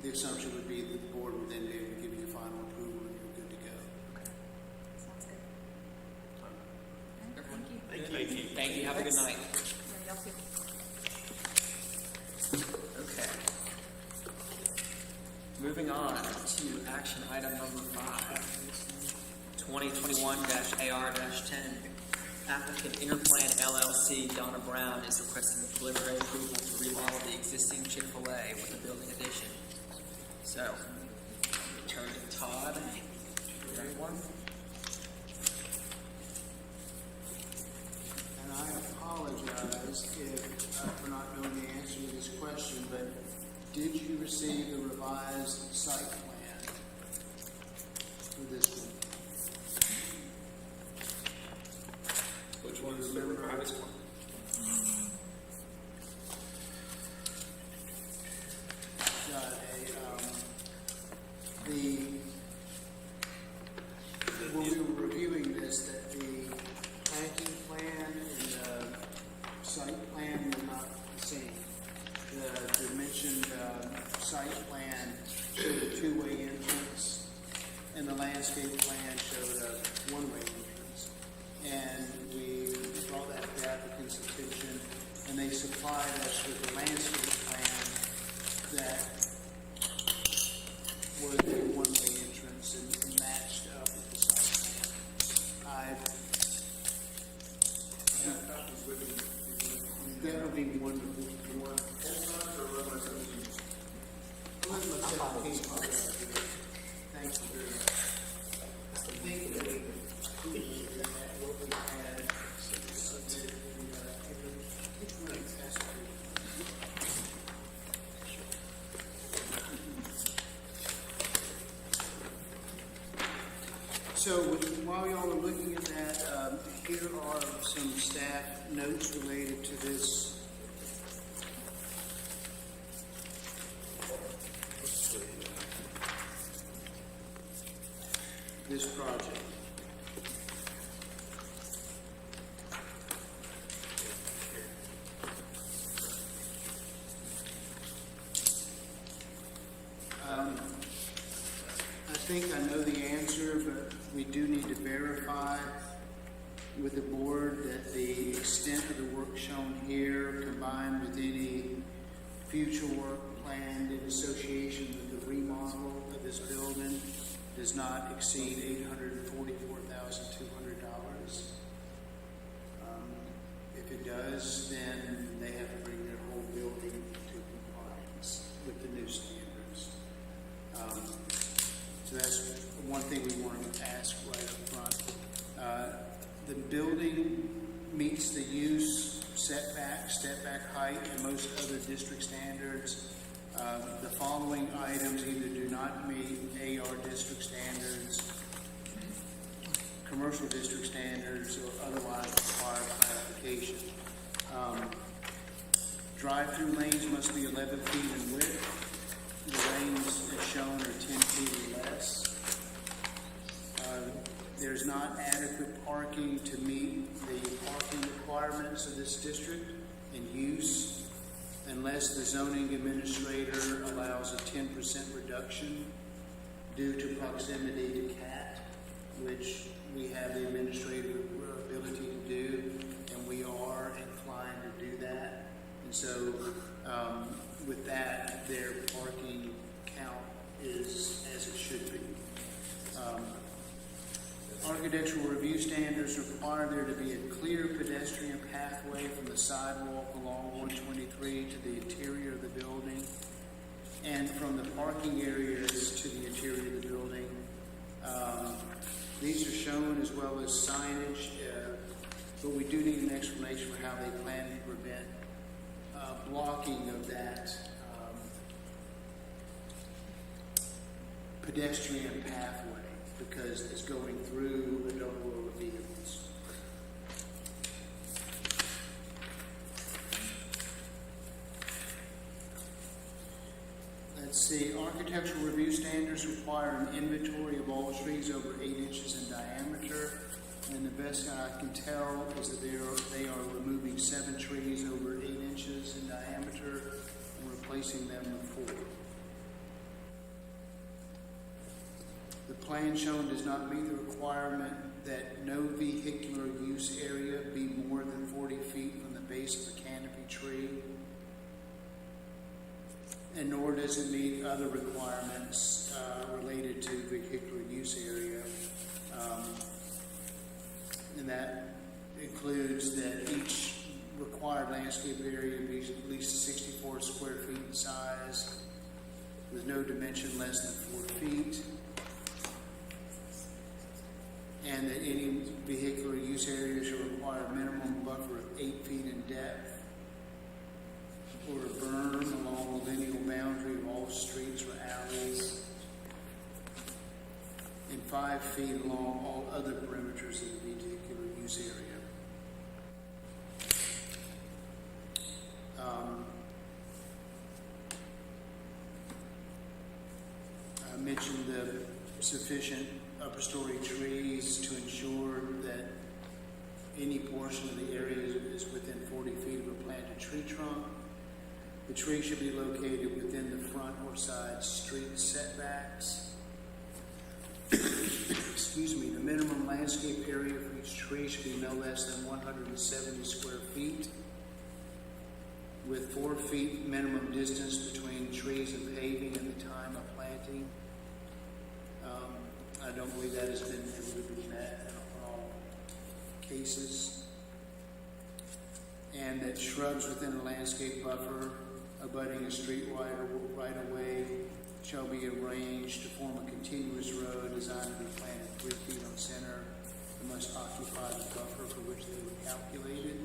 the assumption would be that the board would then be able to give you final approval and you're good to go. Sounds good. Everyone, Thank you. Thank you. Have a good night. Yeah, y'all too. Okay. Moving on to action item number 5, 2021-AR-10. Applicant Interplan LLC, Donna Brown, is requesting the preliminary approval to remodel the existing Chick-fil-A with a building addition. So, turn to Todd. Everyone? And I apologize for not knowing the answer to this question, but did you receive the revised site plan for this one? which one's the revised one? Got when we were reviewing this, that the planting plan and the site plan were not the same. The dimensioned site plan showed a 2-way entrance, and the landscape plan showed a 1-way entrance. And we brought that to the applicant's attention, and they supplied us with a landscape plan that was a 1-way entrance and matched up with the site plan. That would be wonderful. Thank you very much. I think that what we had So while y'all are looking at that, here are some staff notes related to this. This project. I think I know the answer, but we do need to verify with the board that the extent of the work shown here, combined with any future work planned in association with the remodel of this building, does not exceed $844,200. If it does, then they have to bring their whole building to compliance with the new standards. So that's one thing we want to ask right up front. The building meets the use, setback, step back height, and most other district standards. The following items either do not meet AR district standards, commercial district standards, or otherwise require clarification. Drive-through lanes must be 11 feet in width. The lanes as shown are 10 feet or less. There's not adequate parking to meet the parking requirements of this district and use unless the zoning administrator allows a 10% reduction due to proximity to CAT, which we have the administrative ability to do, and we are inclined to do that. And so with that, their parking count is as it should be. Architectural review standards require there to be a clear pedestrian pathway from the sidewalk along 123 to the interior of the building and from the parking areas to the interior of the building. These are shown as well as signage, but we do need an explanation for how they plan to prevent blocking of that pedestrian pathway, because it's going through a double row of vehicles. Let's see, architectural review standards require an inventory of all trees over 8 inches in diameter, and the best I can tell is that they are removing 7 trees over 8 inches in diameter and replacing them with 4. The plan shown does not meet the requirement that no vehicular use area be more than 40 feet from the base of the canopy tree, and nor does it meet other requirements related to vehicular use area. And that includes that each required landscape area be at least 64 square feet in size, with no dimension less than 4 feet. And that any vehicular use area should require a minimum buffer of 8 feet in depth, or a berm along the lineal boundary of all streets or alleys, and 5 feet along all other perimeters of the vehicular use area. I mentioned the sufficient upper story trees to ensure that any portion of the area is within 40 feet of a planted tree trunk. The tree should be located within the front or side street setbacks. Excuse me, the minimum landscape area for each tree should be no less than 170 square feet, with 4 feet minimum distance between trees and paving at the time of planting. I don't believe that has been able to be met in all cases. And that shrubs within a landscape buffer abutting a street right of way shall be arranged to form a continuous road designed to be planted 3 feet on center and must occupy the buffer for which they were calculated.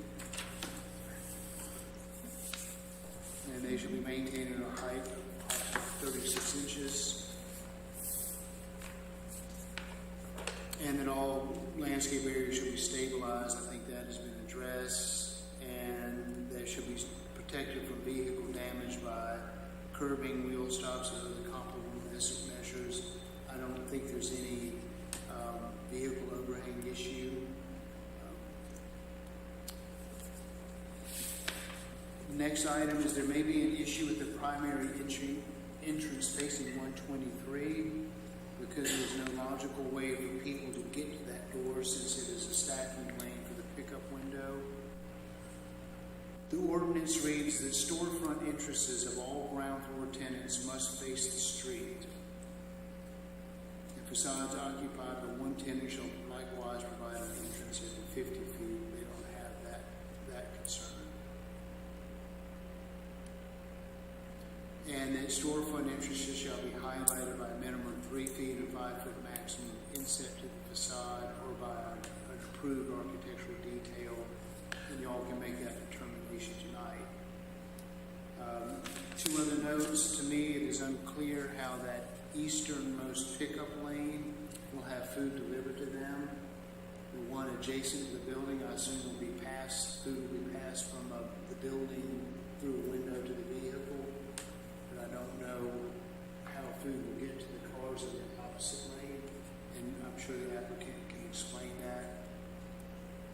And they should be maintained at a height of 36 inches. And that all landscape areas should be stabilized. I think that has been addressed. And they should be protected from vehicle damage by curbing, wheel stops, and other comparable measures. I don't think there's any vehicle overhang issue. Next item is there may be an issue with the primary entrance facing 123 because there's no logical way for people to get to that door since it is a stacking lane for the pickup window. The ordinance reads that storefront entrances of all ground floor tenants must face the street. The facades occupied by one tenant shall likewise provide an entrance every 50 feet. They don't have that concern. And that storefront entrances shall be highlighted by a minimum 3 feet and 5 foot maximum inset to the facade or by an approved architectural detail. And y'all can make that determination tonight. Two other notes, to me, it is unclear how that easternmost pickup lane will have food delivered to them. The one adjacent to the building, I assume food will be passed from the building through a window to the vehicle. But I don't know how food will get to the cars in the opposite lane, and I'm sure the applicant can explain that.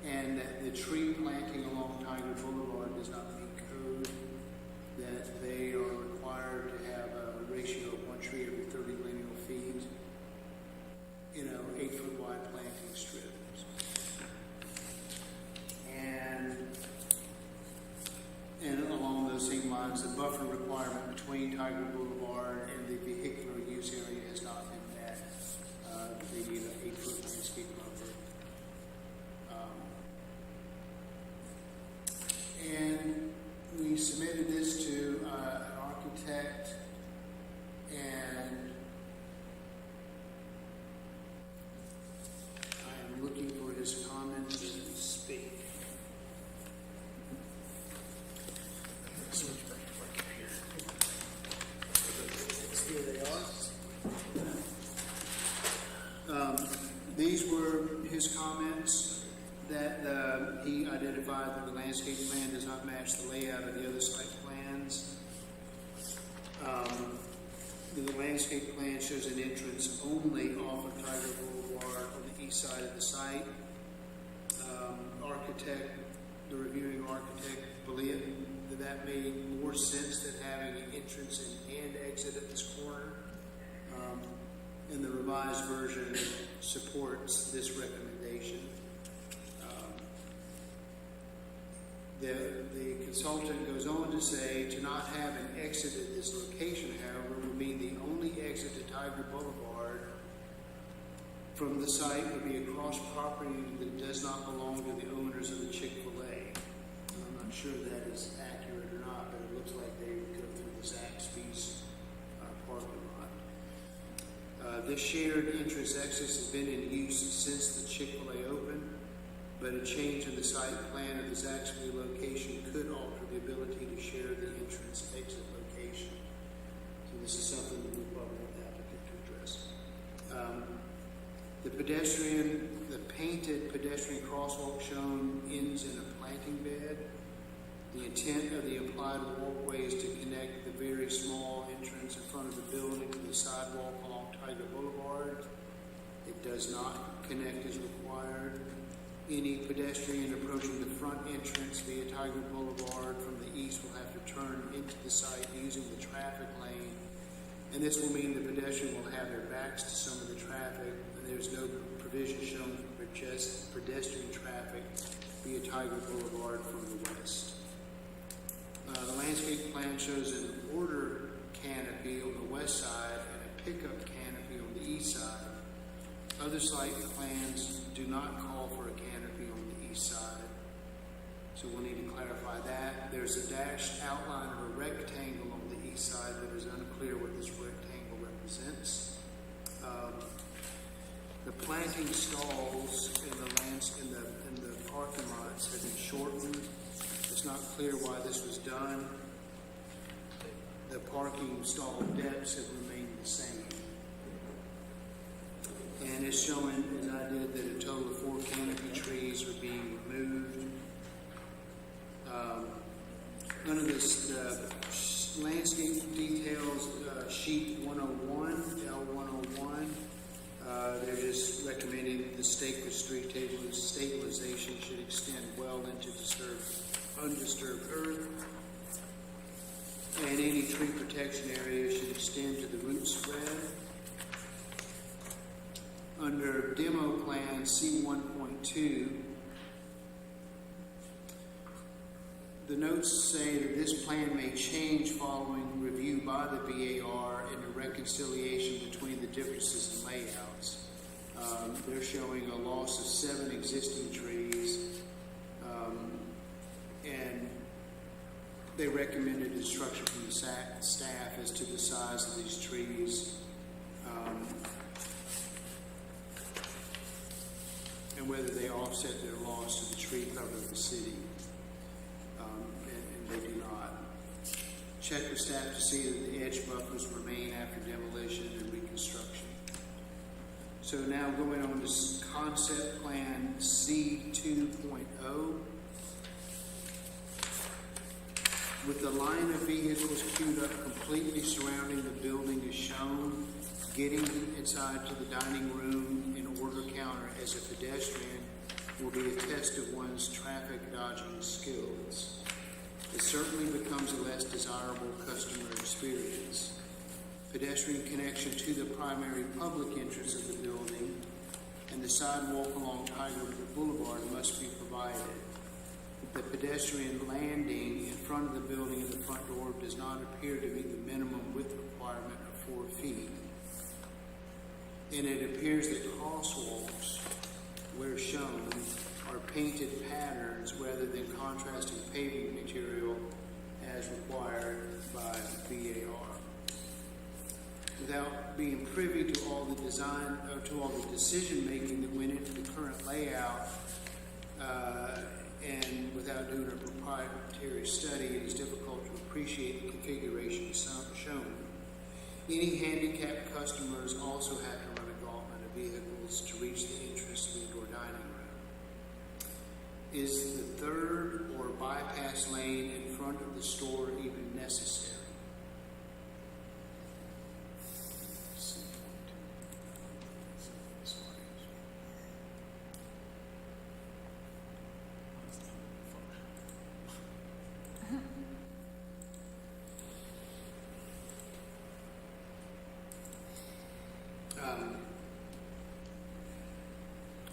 And that the tree planting along Tiger Boulevard does not meet code, that they are required to have a ratio of 1 tree every 30 lineal feet in an 8-foot wide planting strip. And along those same lines, the buffer requirement between Tiger Boulevard and the vehicular use area has not been met. They need an 8-foot landscape buffer. And we submitted this to an architect, and I am looking for his comments as we speak. Here they are. These were his comments that he identified that the landscape plan does not match the layout of the other site plans. The landscape plan shows an entrance only off of Tiger Boulevard on the east side of the site. The reviewing architect believed that made more sense than having an entrance and exit at this corner. And the revised version supports this recommendation. The consultant goes on to say to not have an exit at this location, however, would mean the only exit to Tiger Boulevard from the site would be across property that does not belong to the owners of the Chick-fil-A. I'm not sure that is accurate or not, but it looks like they would go through the Zaxby's parking lot. This shared entrance access has been in use since the Chick-fil-A opened, but a change in the site plan of the Zaxby location could alter the ability to share the entrance-exit location. So this is something that we probably want the applicant to address. The painted pedestrian crosswalk shown ends in a planting bed. The intent of the implied walkway is to connect the very small entrance in front of the building to the sidewalk along Tiger Boulevard. It does not connect as required. Any pedestrian approaching the front entrance via Tiger Boulevard from the east will have to turn into the site using the traffic lane, and this will mean the pedestrian will have their backs to some of the traffic, and there's no provision shown for just pedestrian traffic via Tiger Boulevard from the west. The landscape plan shows an order canopy on the west side and a pickup canopy on the east side. Other site plans do not call for a canopy on the east side, so we'll need to clarify that. There's a dashed outline of a rectangle on the east side, but it's unclear what this rectangle represents. The planting stalls in the parking lots have been shortened. It's not clear why this was done. The parking stall depths have remained the same. And it's showing, as I did, that a total of 4 canopy trees are being removed. None of this landscape details, sheet 101, L101. They're just recommending the stabilization should extend well into undisturbed earth. And any tree protection area should extend to the root spread. Under demo plan C1.2, the notes say that this plan may change following review by the BAR and a reconciliation between the differences in layouts. They're showing a loss of 7 existing trees, and they recommended instruction from the staff as to the size of these trees. And whether they offset their loss to the tree cover of the city, and they do not. check with staff to see that the edge buffers remain after demolition and reconstruction. So now going on to concept plan C 2.0. With the line of vehicles queued up completely surrounding the building as shown, getting inside to the dining room and order counter as a pedestrian will be a test of one's traffic dodging skills. It certainly becomes a less desirable customer experience. Pedestrian connection to the primary public entrance of the building and the sidewalk along Tiger Boulevard must be provided. The pedestrian landing in front of the building at the front door does not appear to meet the minimum width requirement of 4 feet. And it appears that crosswalks, where shown, are painted patterns rather than contrasting paving material as required by VAR. Without being privy to all the design, to all the decision making that went into the current layout, and without doing a proprietary study, it is difficult to appreciate the configuration shown. Any handicapped customers also have to run a gauntlet of vehicles to reach the entrance to the indoor dining room. Is the third or bypass lane in front of the store even necessary?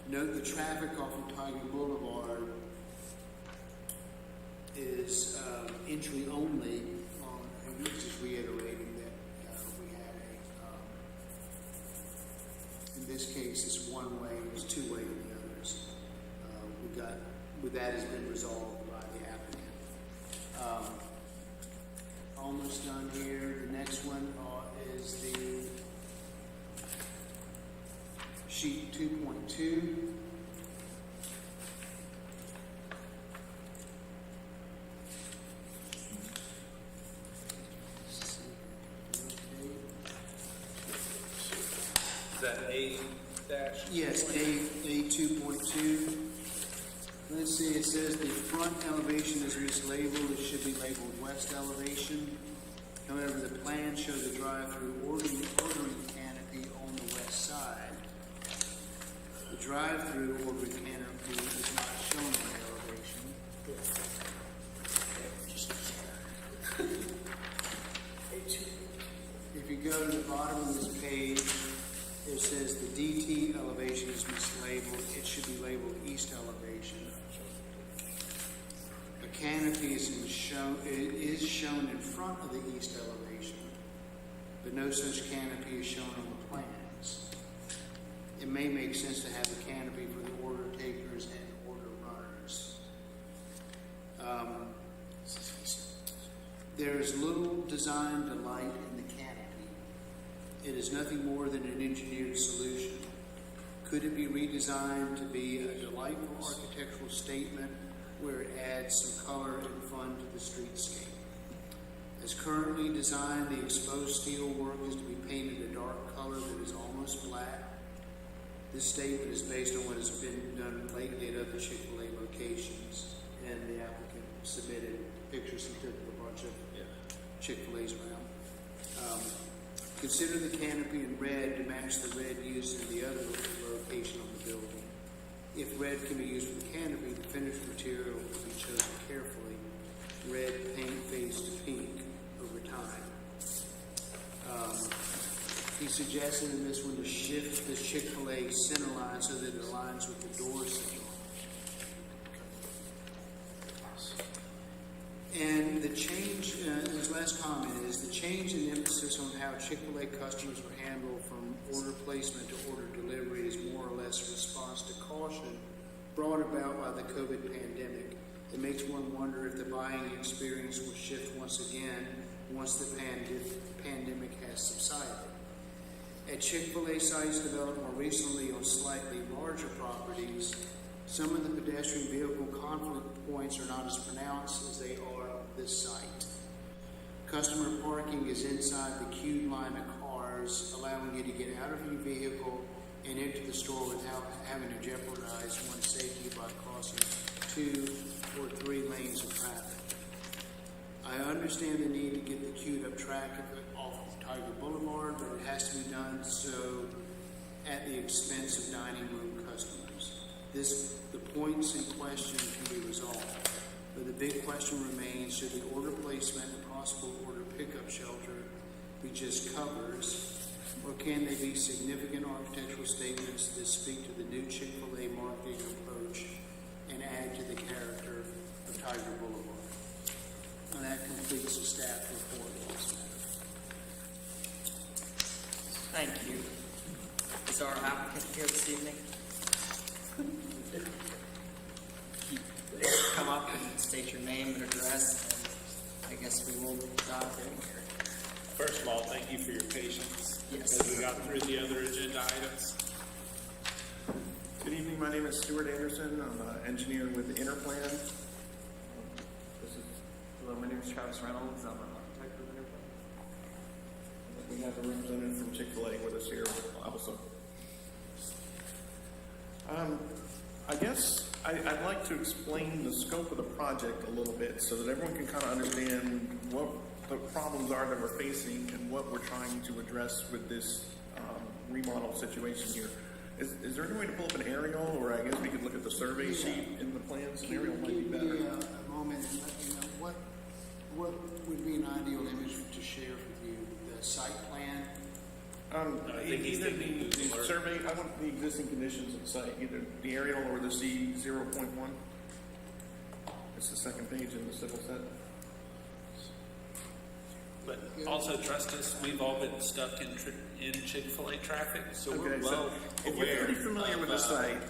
Note the traffic off of Tiger Boulevard is entry only, and we're just reiterating that we had in this case, it's one way, it's two way in the others. That has been resolved by the applicant. Almost done here. The next one is the sheet 2.2. Is that A dash? Yes, A 2.2. Let's see, it says the front elevation is mislabeled. It should be labeled west elevation. However, the plans show the drive-through ordering canopy on the west side. The drive-through ordering canopy is not shown on the elevation. If you go to the bottom of this page, it says the DT elevation is mislabeled. It should be labeled east elevation. A canopy is shown in front of the east elevation, but no such canopy is shown on the plans. It may make sense to have a canopy for the order takers and order runners. There is little design delight in the canopy. It is nothing more than an engineered solution. Could it be redesigned to be a delightful architectural statement where it adds some color and fun to the streetscape? As currently designed, the exposed steel work is to be painted a dark color that is almost black. This statement is based on what has been done lately at other Chick-fil-A locations, and the applicant submitted pictures he took of a bunch of Chick-fil-A's around. Consider the canopy in red to match the red used in the other location on the building. If red can be used for the canopy, the finished material will be chosen carefully. Red paint fades to pink over time. He suggested in this one to shift the Chick-fil-A center line so that it aligns with the door signal. And the change, his last comment is the change in emphasis on how Chick-fil-A customers were handled from order placement to order delivery is more or less a response to caution brought about by the COVID pandemic. It makes one wonder if the buying experience will shift once again once the pandemic has subsided. At Chick-fil-A sites developed more recently on slightly larger properties, some of the pedestrian vehicle conflict points are not as pronounced as they are on this site. Customer parking is inside the queued line of cars, allowing you to get out of your vehicle and into the store without having to jeopardize one's safety by crossing 2 or 3 lanes of traffic. I understand the need to get the queued up traffic off of Tiger Boulevard, but it has to be done so at the expense of dining room customers. The points in question can be resolved, but the big question remains, should the order placement and possible order pickup shelter be just covers, or can they be significant architectural statements that speak to the new Chick-fil-A marketing approach and add to the character of Tiger Boulevard? And that completes the staff report on this matter. Thank you. Is our applicant here this evening? Come up and state your name and address, and I guess we will dive in here. First of all, thank you for your patience. Yes. As we got through the other agenda items. Good evening, my name is Stuart Anderson. I'm an engineer with Interplan. Hello, my name is Travis Reynolds. I'm an architect with Interplan. We have a representative from Chick-fil-A with us here also. I guess I'd like to explain the scope of the project a little bit so that everyone can kind of understand what the problems are that we're facing and what we're trying to address with this remodel situation here. Is there any way to pull up an aerial, or I guess we could look at the survey sheet in the plans? An aerial might be Give better. me a moment and let me know what would be an ideal image to share with you? The site plan? I think he's Either thinking the Google Earth. survey, I want the existing conditions of the site, either the aerial or the C 0.1. It's the second page in the civil set. But also trust us, we've all been stuck in Chick-fil-A traffic, so we're Okay, well so if you're aware pretty familiar with the of, site,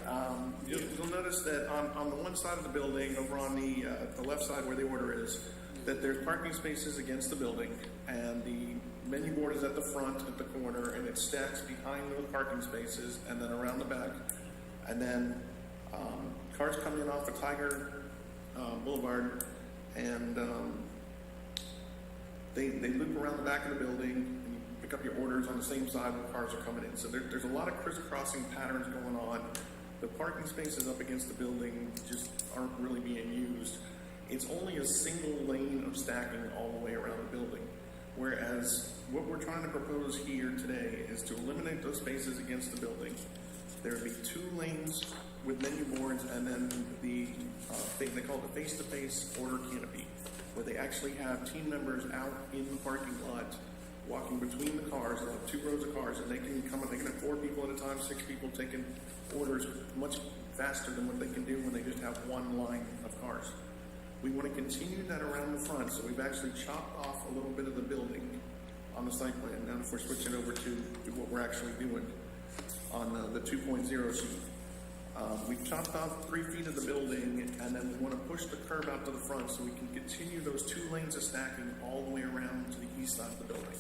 you'll notice that on the one side of the building, over on the left side where the order is, that there's parking spaces against the building, and the menu board is at the front, at the corner, and it stacks behind those parking spaces, and then around the back. And then cars come in off of Tiger Boulevard, and they loop around the back of the building, and you pick up your orders on the same side where cars are coming in. So there's a lot of crisscrossing patterns going on. The parking spaces up against the building just aren't really being used. It's only a single lane of stacking all the way around the building. Whereas what we're trying to propose here today is to eliminate those spaces against the building. There would be 2 lanes with menu boards, and then the thing they call the face-to-face order canopy, where they actually have team members out in the parking lot walking between the cars. They'll have 2 rows of cars, and they can come in. They can have 4 people at a time, 6 people taking orders much faster than what they can do when they just have one line of cars. We want to continue that around the front, so we've actually chopped off a little bit of the building on the site plan. Now, if we're switching over to what we're actually doing on the 2.0 sheet, we've chopped off 3 feet of the building, and then we want to push the curb out to the front so we can continue those 2 lanes of stacking all the way around to the east side of the building.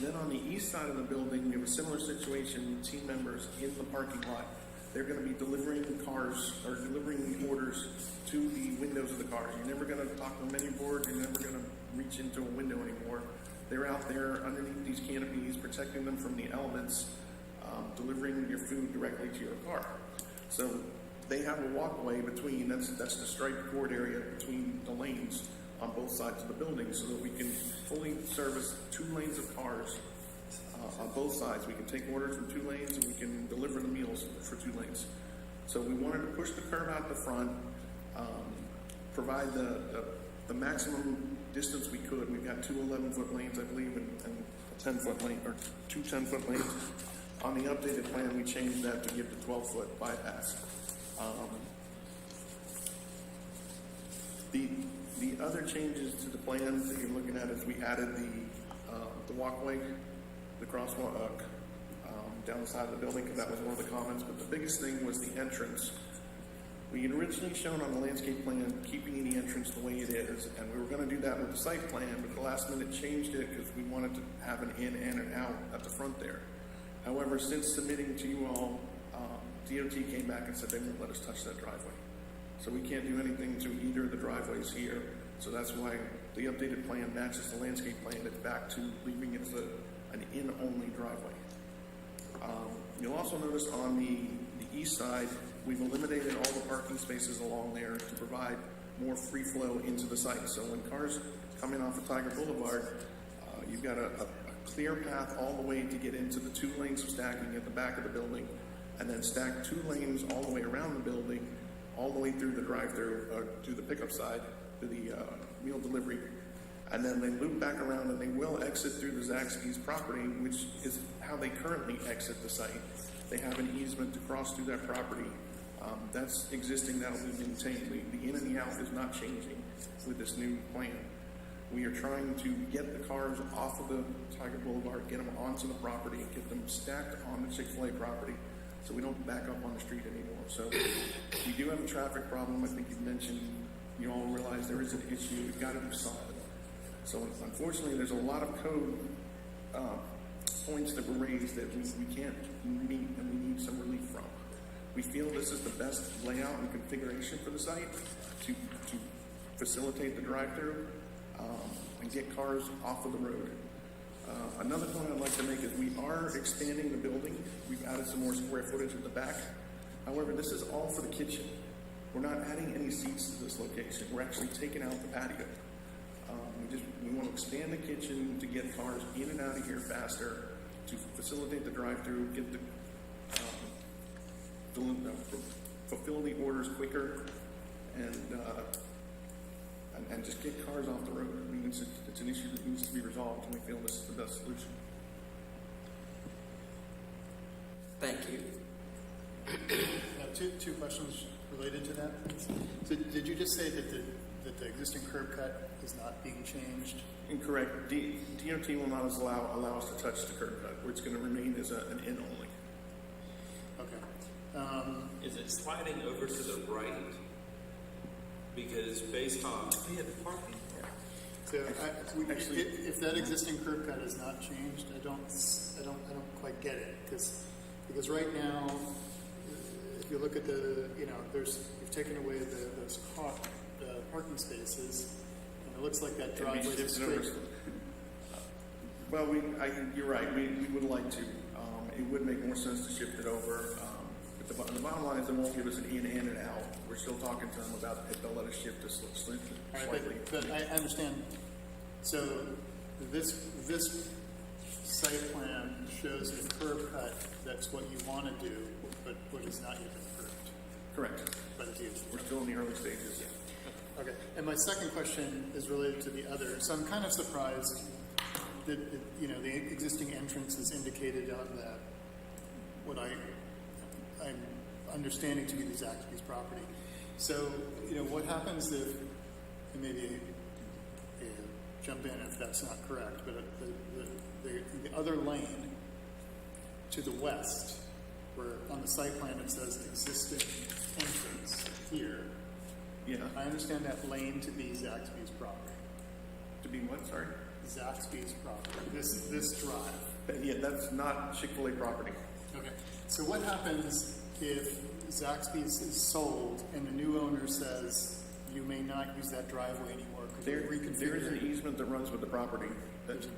Then on the east side of the building, we have a similar situation with team members in the parking lot. They're going to be delivering the cars, or delivering the orders to the windows of the cars. You're never going to talk to a menu board. You're never going to reach into a window anymore. They're out there underneath these canopies, protecting them from the elements, delivering your food directly to your car. So they have a walkway between, that's the striped court area between the lanes on both sides of the building, so that we can fully service 2 lanes of cars on both sides. We can take orders from 2 lanes, and we can deliver the meals for 2 lanes. So we wanted to push the curb out the front, provide the maximum distance we could. We've got 2 11-foot lanes, I believe, and a 10-foot lane, or 2 10-foot lanes. On the updated plan, we changed that to give the 12-foot bypass. The other changes to the plan that you're looking at is we added the walkway, the crosswalk down the side of the building, because that was one of the comments. But the biggest thing was the entrance. We had originally shown on the landscape plan keeping the entrance the way it is, and we were going to do that with the site plan, but at the last minute changed it because we wanted to have an in and an out at the front there. However, since submitting to you all, DOT came back and said they won't let us touch that driveway. So we can't do anything to either of the driveways here. So that's why the updated plan matches the landscape plan. It's back to leaving it as an in-only driveway. You'll also notice on the east side, we've eliminated all the parking spaces along there to provide more free flow into the site. So when cars come in off of Tiger Boulevard, you've got a clear path all the way to get into the 2 lanes of stacking at the back of the building, and then stack 2 lanes all the way around the building, all the way through the drive-through, to the pickup side, to the meal delivery. And then they loop back around and they will exit through the Zaxby's property, which is how they currently exit the site. They have an easement to cross through that property. That's existing, that will be maintained. The in and the out is not changing with this new plan. We are trying to get the cars off of the Tiger Boulevard, get them onto the property, get them stacked on the Chick-fil-A property, so we don't back up on the street anymore. So we do have a traffic problem. I think you mentioned, you all realize there is an issue. We've got to do something. So unfortunately, there's a lot of code points that were raised that we can't meet and we need some relief from. We feel this is the best layout and configuration for the site to facilitate the drive-through and get cars off of the road. Another point I'd like to make is we are expanding the building. We've added some more square footage at the back. However, this is all for the kitchen. We're not adding any seats to this location. We're actually taking out the patio. We want to expand the kitchen to get cars in and out of here faster, to facilitate the drive-through, get the fulfill the orders quicker, and just get cars off the road. I mean, it's an issue that needs to be resolved, and we feel this is the best solution. Thank you. Two questions related to that. So did you just say that the existing curb cut is not being changed? Incorrect. DOT will not allow us to touch the curb cut, where it's going to remain as an in only. Okay. Is it sliding over to the right? Because based on the parking. So if that existing curb cut is not changed, I don't quite get it, because right now, if you look at you've taken away those parking spaces, and it looks like that driveway is straight. Well, you're right. We would like to. It would make more sense to shift it over. But the bottom line is they won't give us an in and an out. We're still talking to them about if they'll let us shift this slightly. But I understand. So this site plan shows a curb cut. That's what you want to do, but what is not yet approved. Correct. By the DOT. We're still in the early stages. Yeah. Okay. And my second question is related to the other. So I'm kind of surprised that the existing entrance is indicated on what I'm understanding to be the Zaxby's property. So what happens if, and maybe jump in if that's not correct, but the other lane to the west, where on the site plan it says existing entrance here. Yeah. I understand that lane to be Zaxby's property. To be what? Sorry. Zaxby's property. This drive. Yeah, that's not Chick-fil-A property. Okay. So what happens if Zaxby's is sold and the new owner says you may not use that driveway anymore because There is an it? easement that runs with the property. There's an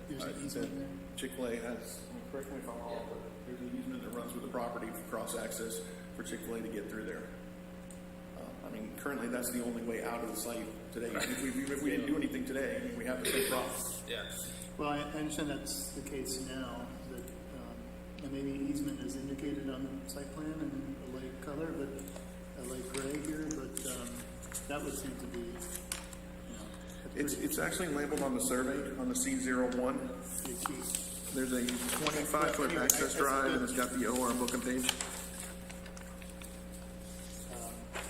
easement there? Chick-fil-A has. Correct me if I'm wrong, but there's an easement that runs with the property for cross-access for Chick-fil-A to get through there. I mean, currently that's the only way out of the site today. Right. If we didn't do anything today, we have the same problem. Yeah. Well, I understand that's the case now. That and maybe easement is indicated on the site plan in a light color, but a light gray here. But that would seem to be. It's actually labeled on the survey on the C01. There's a 25-foot access drive, and it's got the OR booking page.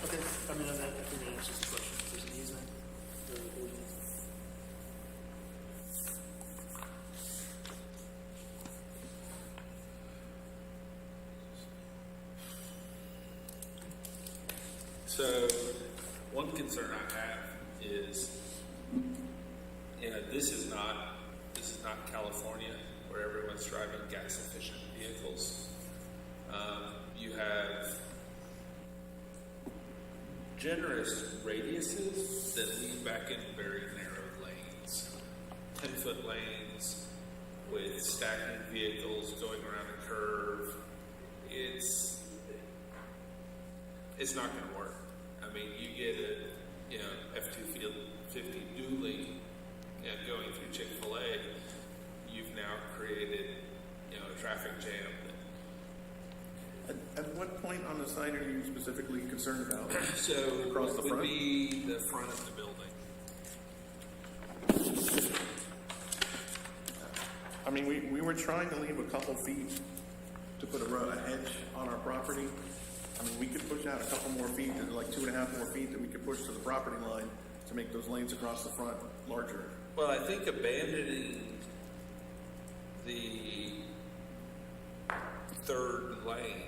Okay, I mean, I think that answers the question. If there's an easement. So, one concern I have is, this is not California where everyone's driving gas-efficient vehicles. You have generous radiuses that lead back in very narrow lanes. 10-foot lanes with stacking vehicles going around a curve. It's not going to work. I mean, you get a F-250 dually going through Chick-fil-A, you've now created a traffic jam. At what point on the site are you specifically concerned about? So Across what the would front? be the front of the building? I mean, we were trying to leave a couple feet to put a hedge on our property. I mean, we could push out a couple more feet, there's like 2.5 more feet that we could push to the property line to make those lanes across the front larger. Well, I think abandoning the third lane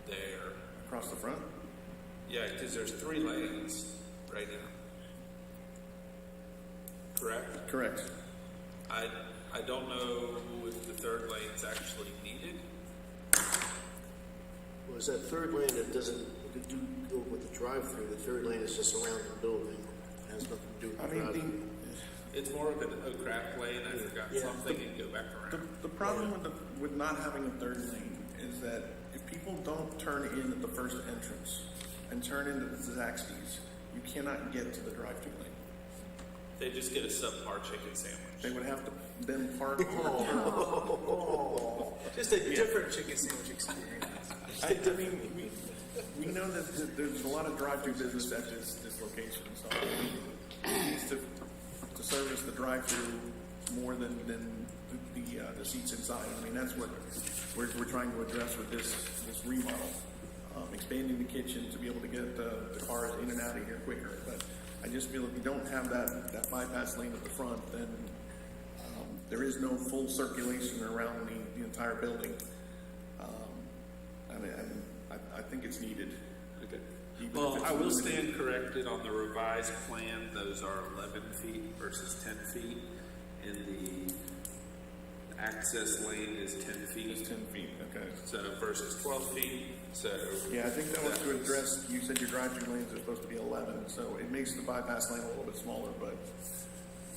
there, Across the front? yeah, because there's 3 lanes right now. Correct? Correct. I don't know if the third lane's actually needed. Was that third lane that doesn't go with the drive-through? The third lane is just around the building. It has nothing to do with the drive-through. It's more of an crap lane. I forgot something and go back around. The problem with not having a third lane is that if people don't turn in at the first entrance and turn into the Zaxby's, you cannot get to the drive-through lane. They just get a subpar chicken sandwich. They would have to then park. Just a different chicken sandwich experience. I mean, we know that there's a lot of drive-through business at this location, so it needs to service the drive-through more than the seats inside. I mean, that's what we're trying to address with this remodel, expanding the kitchen to be able to get the cars in and out of here quicker. But I just feel if you don't have that bypass lane at the front, then there is no full circulation around the entire building. I think it's needed. Okay. Even Well, if it's I will limited. stand corrected on the revised plan. Those are 11 feet versus 10 feet. And the access lane is 10 feet. It's 10 feet, okay. So versus 12 feet. So Yeah, I think that was to address, you said your drive-through lanes are supposed to be 11, so it makes the bypass lane a little bit smaller, but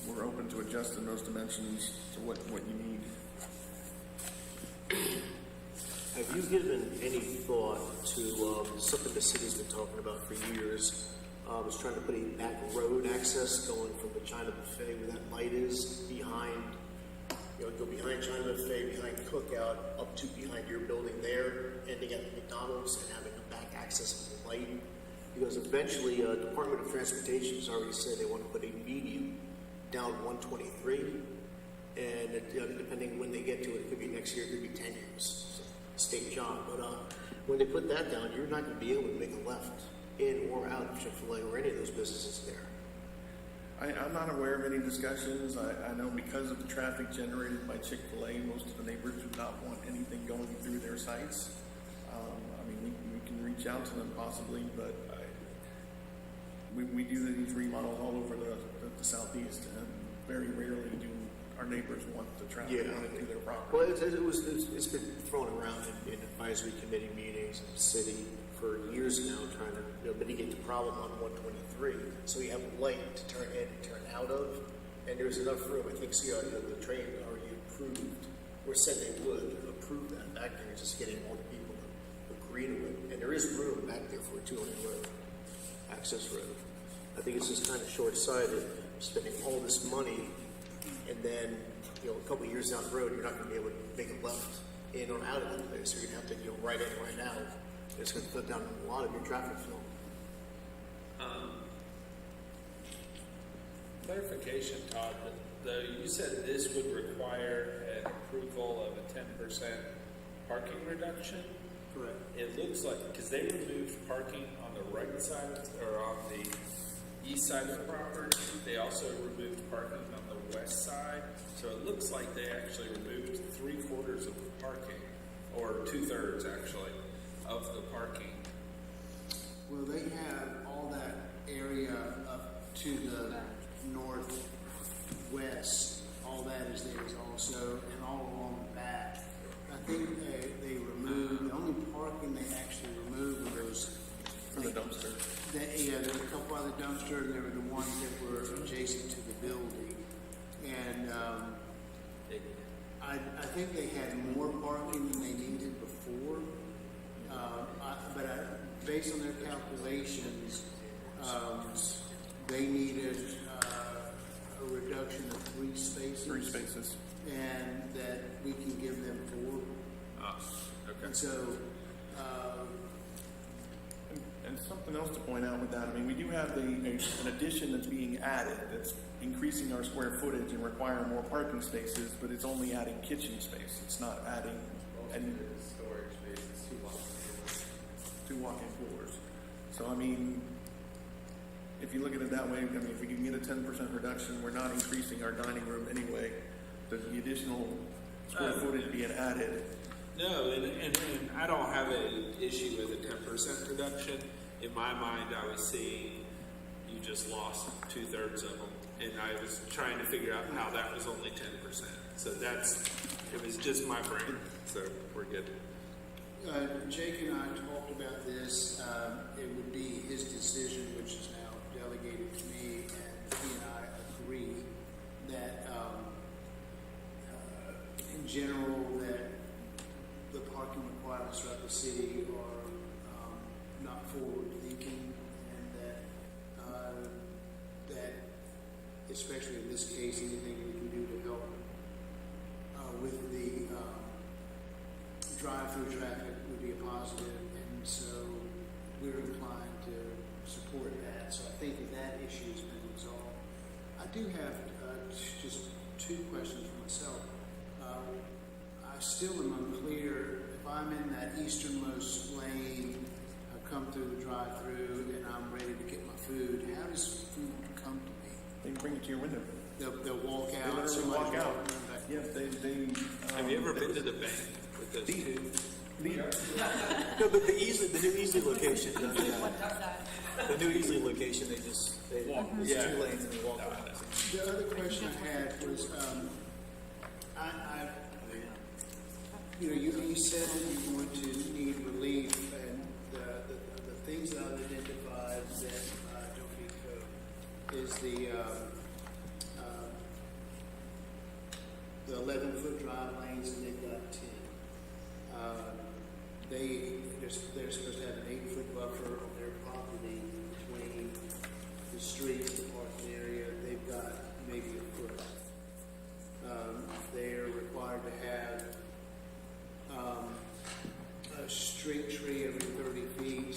we're open to adjusting those dimensions to what you need. Have you given any thought to something the city's been talking about for years? Was trying to put a back road access going from the China Buffet where that light is behind, go behind China Buffet, behind Cookout, up to behind your building there, ending at McDonald's and having a back access of the light. Because eventually, Department of Transportation has already said they want to put a median down 123, and depending when they get to it, it could be next year, it could be 10 years. So, state job, but when they put that down, you're not going to be able to make a left in or out of Chick-fil-A or any of those businesses there. I'm not aware of any discussions. I know because of the traffic generated by Chick-fil-A, most of the neighbors do not want anything going through their sites. I mean, we can reach out to them possibly, but we do these remodels all over the southeast, and very rarely do our neighbors want the traffic running through their property. Well, it's been thrown around in advisory committee meetings in the city for years now, trying to mitigate the problem on 123. So you have a light to turn in and turn out of, and there's enough room. I think the train already approved, or said they would approve that back there. Just getting all the people to agree to it, and there is room back there for a two-lane road, access road. I think it's just kind of short-sighted, spending all this money, and then a couple of years down the road, you're not going to be able to make a left in or out of that place. You're going to have to right in, right out. It's going to cut down a lot of your traffic flow. Clarification, Todd, though you said this would require an approval of a 10% parking reduction? Correct. It looks like, because they removed parking on the right side, or on the east side of the property, they also removed parking on the west side, so it looks like they actually removed 3/4 of the parking, or 2/3 actually, of the parking. Well, they have all that area up to the northwest. All that is theirs also, and all along the back. I think they removed, the only parking they actually removed was For the dumpster. Yeah, there were a couple other dumpsters, and there were the ones that were adjacent to the building. And I think they had more parking than they needed before. Based on their calculations, they needed a reduction of 3 spaces. 3 spaces. And that we can give them 4. Okay. And so, And something else to point out with that, I mean, we do have an addition that's being added, that's increasing our square footage and requiring more parking spaces, but it's only adding kitchen space. It's not adding any Storage spaces, 2 walk-in floors. So, I mean, if you look at it that way, I mean, if we can get a 10% reduction, we're not increasing our dining room anyway. The additional square footage being added. No, and I don't have an issue with a 10% reduction. In my mind, I was seeing you just lost 2/3 of them, and I was trying to figure out how that was only 10%. So it was just my brain. So we're good. Jake and I talked about this. It would be his decision, which is now delegated to me, and he and I agree that in general that the parking requirements throughout the city are not forward-thinking, and that especially in this case, anything we can do to help with the drive-through traffic would be a positive, and so we're inclined to support that. So I think that issue has been resolved. I do have just 2 questions for myself. I still am unclear if I'm in that easternmost lane, I've come through the drive-through, and I'm ready to get my food. How does food come to me? They bring it to your window. They'll walk They out. literally walk out. Yes, they Have you ever been to the bank with those two? No, but the new Easy location does that. The new Easy location, it's Yeah. 2 lanes and they walk around. The other question I had was, you said that you're going to need relief, and the things that I've identified that don't meet code is the 11-foot drive lanes, and they've got 10. They're supposed to have an 8-foot buffer on their property between the street and the parking area. They've got maybe a foot. They're required to have a straight tree every 30 feet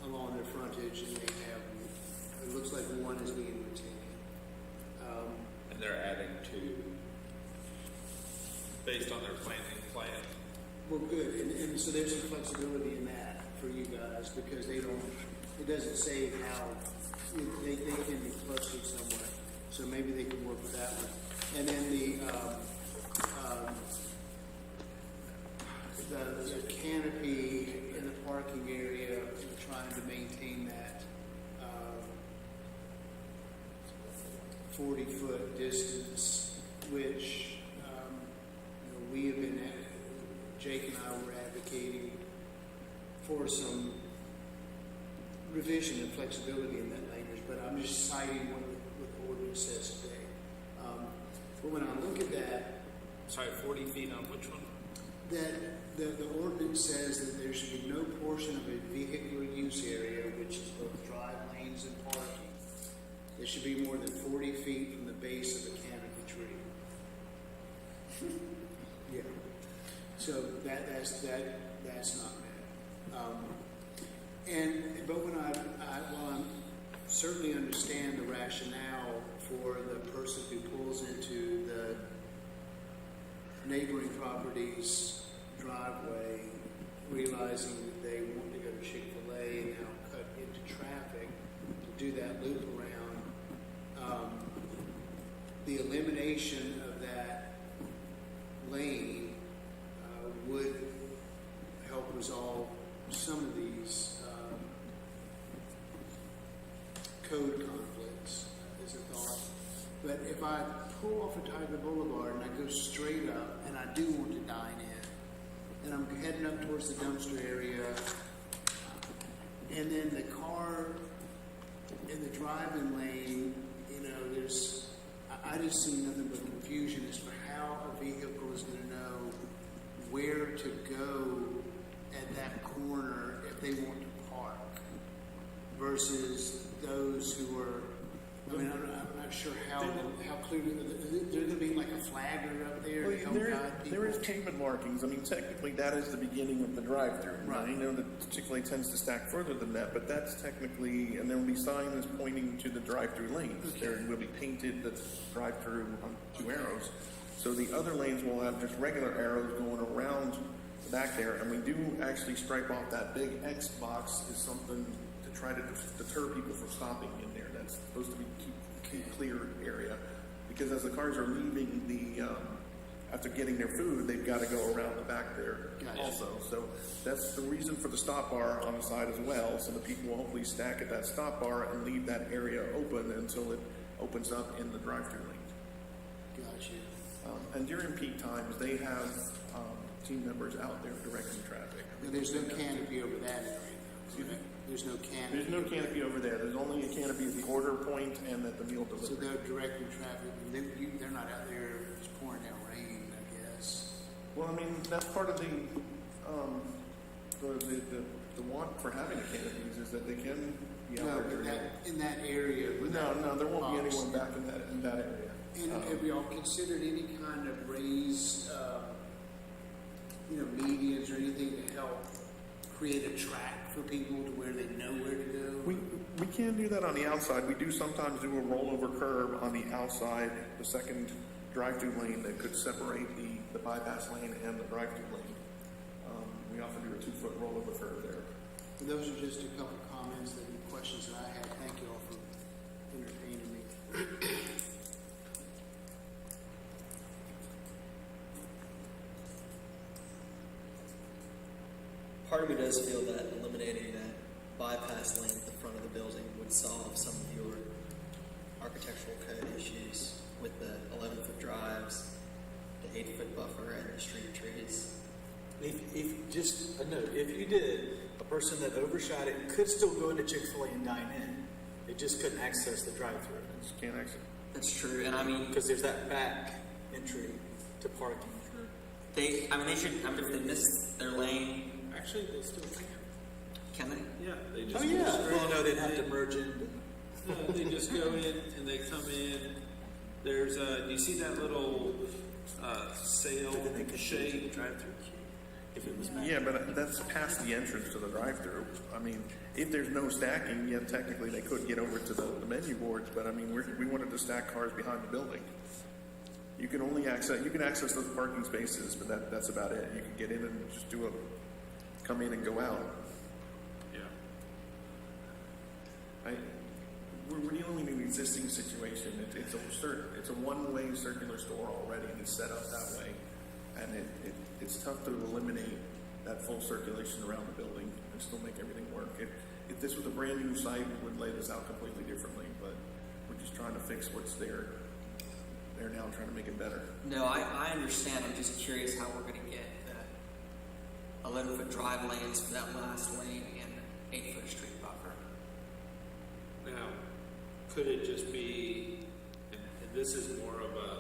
along their frontage, and they have, it looks like one is being retained. And they're adding 2. Based on their planning plan. Well, good, and so there's some flexibility in that for you guys, because it doesn't say how, they can be clustered somewhere, so maybe they can work with that one. And then the canopy in the parking area, we're trying to maintain that 40-foot distance, which we have been, Jake and I were advocating for some revision and flexibility in that language, but I'm just citing what the ordinance says today. But when I look at that, Sorry, 40 feet on which one? that the ordinance says that there should be no portion of a vehicular use area, which is both drive lanes and parking, that should be more than 40 feet from the base of the canopy tree. Yeah. So that's not met. But when while I certainly understand the rationale for the person who pulls into the neighboring property's driveway, realizing that they want to go to Chick-fil-A and now cut into traffic to do that loop around, the elimination of that lane would help resolve some of these code conflicts, is a thought. But if I pull off of Tiger Boulevard and I go straight up, and I do want to dine in, and I'm heading up towards the dumpster area, and then the car in the driving lane, you know, I just see nothing but confusion as to how a vehicle is going to know where to go at that corner if they want to park versus those who are, I mean, I'm not sure how clearly, there's going to be like a flagger up there to help guide people. There is pavement markings. I mean, technically, that is the beginning of the drive-through. Right. I know that Chick-fil-A tends to stack further than that, but that's technically, and there will be signs pointing to the drive-through lanes. Okay. There will be painted the drive-through on 2 arrows. So the other lanes will have just regular arrows going around the back there, and we do actually stripe off that big X box is something to try to deter people from stopping in there. That's supposed to be keep clear area, because as the cars are leaving the after getting their food, they've got to go around the back there also. So that's the reason for the stop bar on the side as well. So the people will hopefully stack at that stop bar and leave that area open until it opens up in the drive-through lane. Gotcha. And during peak times, they have team members out there directing traffic. But there's no canopy over that area, though. Excuse me? There's no canopy. There's no canopy over there. There's only a canopy at the order point and at the meal So delivery. they're directing traffic, and they're not out there just pouring down rain, I guess. Well, I mean, that's part of the want for having the canopies is that they can be out No, there but during. in that area. with No, that there won't be box. anyone back in that area. And have y'all considered any kind of raised, medians or anything to help create a track for people to where they know where to go? We can do that on the outside. We do sometimes do a rollover curb on the outside, the second drive-through lane that could separate the bypass lane and the drive-through lane. We often do a 2-foot rollover curb there. And those are just a couple comments and questions that I had. Thank you all for entertaining me. Part of me does feel that eliminating that bypass lane at the front of the building would solve some of your architectural code issues with the 11-foot drives, the 8-foot buffer, and the street trees. If just a note, if you did, a person that overshot it could still go into Chick-fil-A and dine in. It just couldn't access the drive-through. Just can't exit. That's true, and I mean, Because there's that back entry to parking. they should. I mean, if they miss their lane, Actually, they still can. can they? Yeah, they just Oh, go yeah. straight Well, no, they'd in. have to merge in. No, they just go in and they come in. There's do you see that little sail But then they could shape? drive-through if it was back. Yeah, but that's past the entrance to the drive-through. I mean, if there's no stacking, yeah, technically they could get over to the menu boards, but I mean, we wanted to stack cars behind the building. You can access those parking spaces, but that's about it. You can get in and just come in and go out. Yeah. We're dealing with an existing situation. It's a one-way circular store already, and it's set up that way, and it's tough to eliminate that full circulation around the building and still make everything work. If this was a brand new site, we would lay this out completely differently, but we're just trying to fix what's there. They're now trying to make it better. No, I understand. I'm just curious how we're going to get the 11-foot drive lanes for that last lane and the 8-foot street buffer. Now, could it just be, and this is more of a,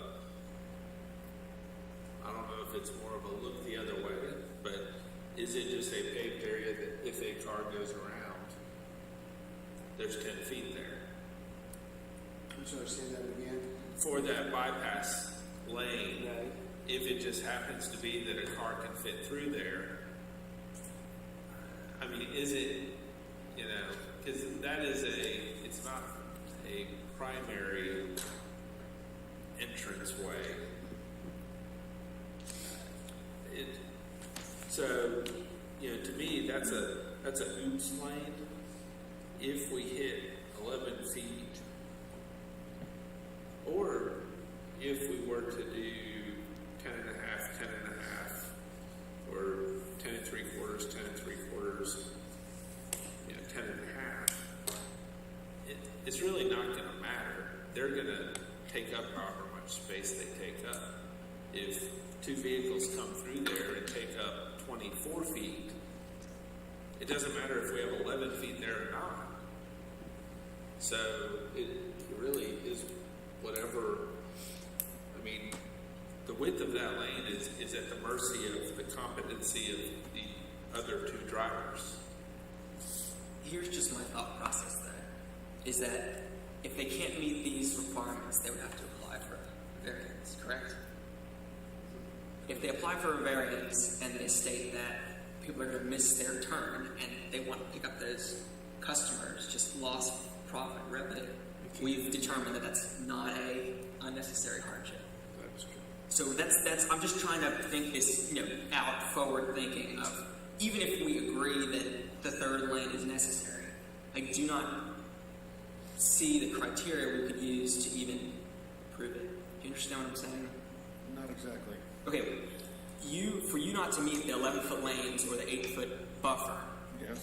I don't know if it's more of a look the other way, but is it just a paved area that if a car goes around, there's 10 feet there? I'm sorry, say that again. For that bypass lane, if it just happens to be that a car can fit through there, I mean, is it, because that is it's not a primary entrance way. To me, that's a oops lane. If we hit 11 feet, or if we were to do 10 and a half, 10 and a half, or 10 and 3/4, 10 and 3/4, 10 and a half, it's really not going to matter. They're going to take up however much space they take up. If two vehicles come through there and take up 24 feet, it doesn't matter if we have 11 feet there or not. So it really is whatever, I mean, the width of that lane is at the mercy of the competency of the other two drivers. Here's just my thought process there, is that if they can't meet these requirements, they would have to apply for a variance, correct? If they apply for a variance and they state that people are going to miss their turn and they want to pick up those customers, just lost profit revenue, we've determined that that's not a unnecessary hardship. That's true. So that's I'm just trying to think this, out forward thinking of, even if we agree that the third lane is necessary, I do not see the criteria we could use to even prove it. Do you understand what I'm saying? Not exactly. Okay, for you not to meet the 11-foot lanes or the 8-foot buffer, Yes,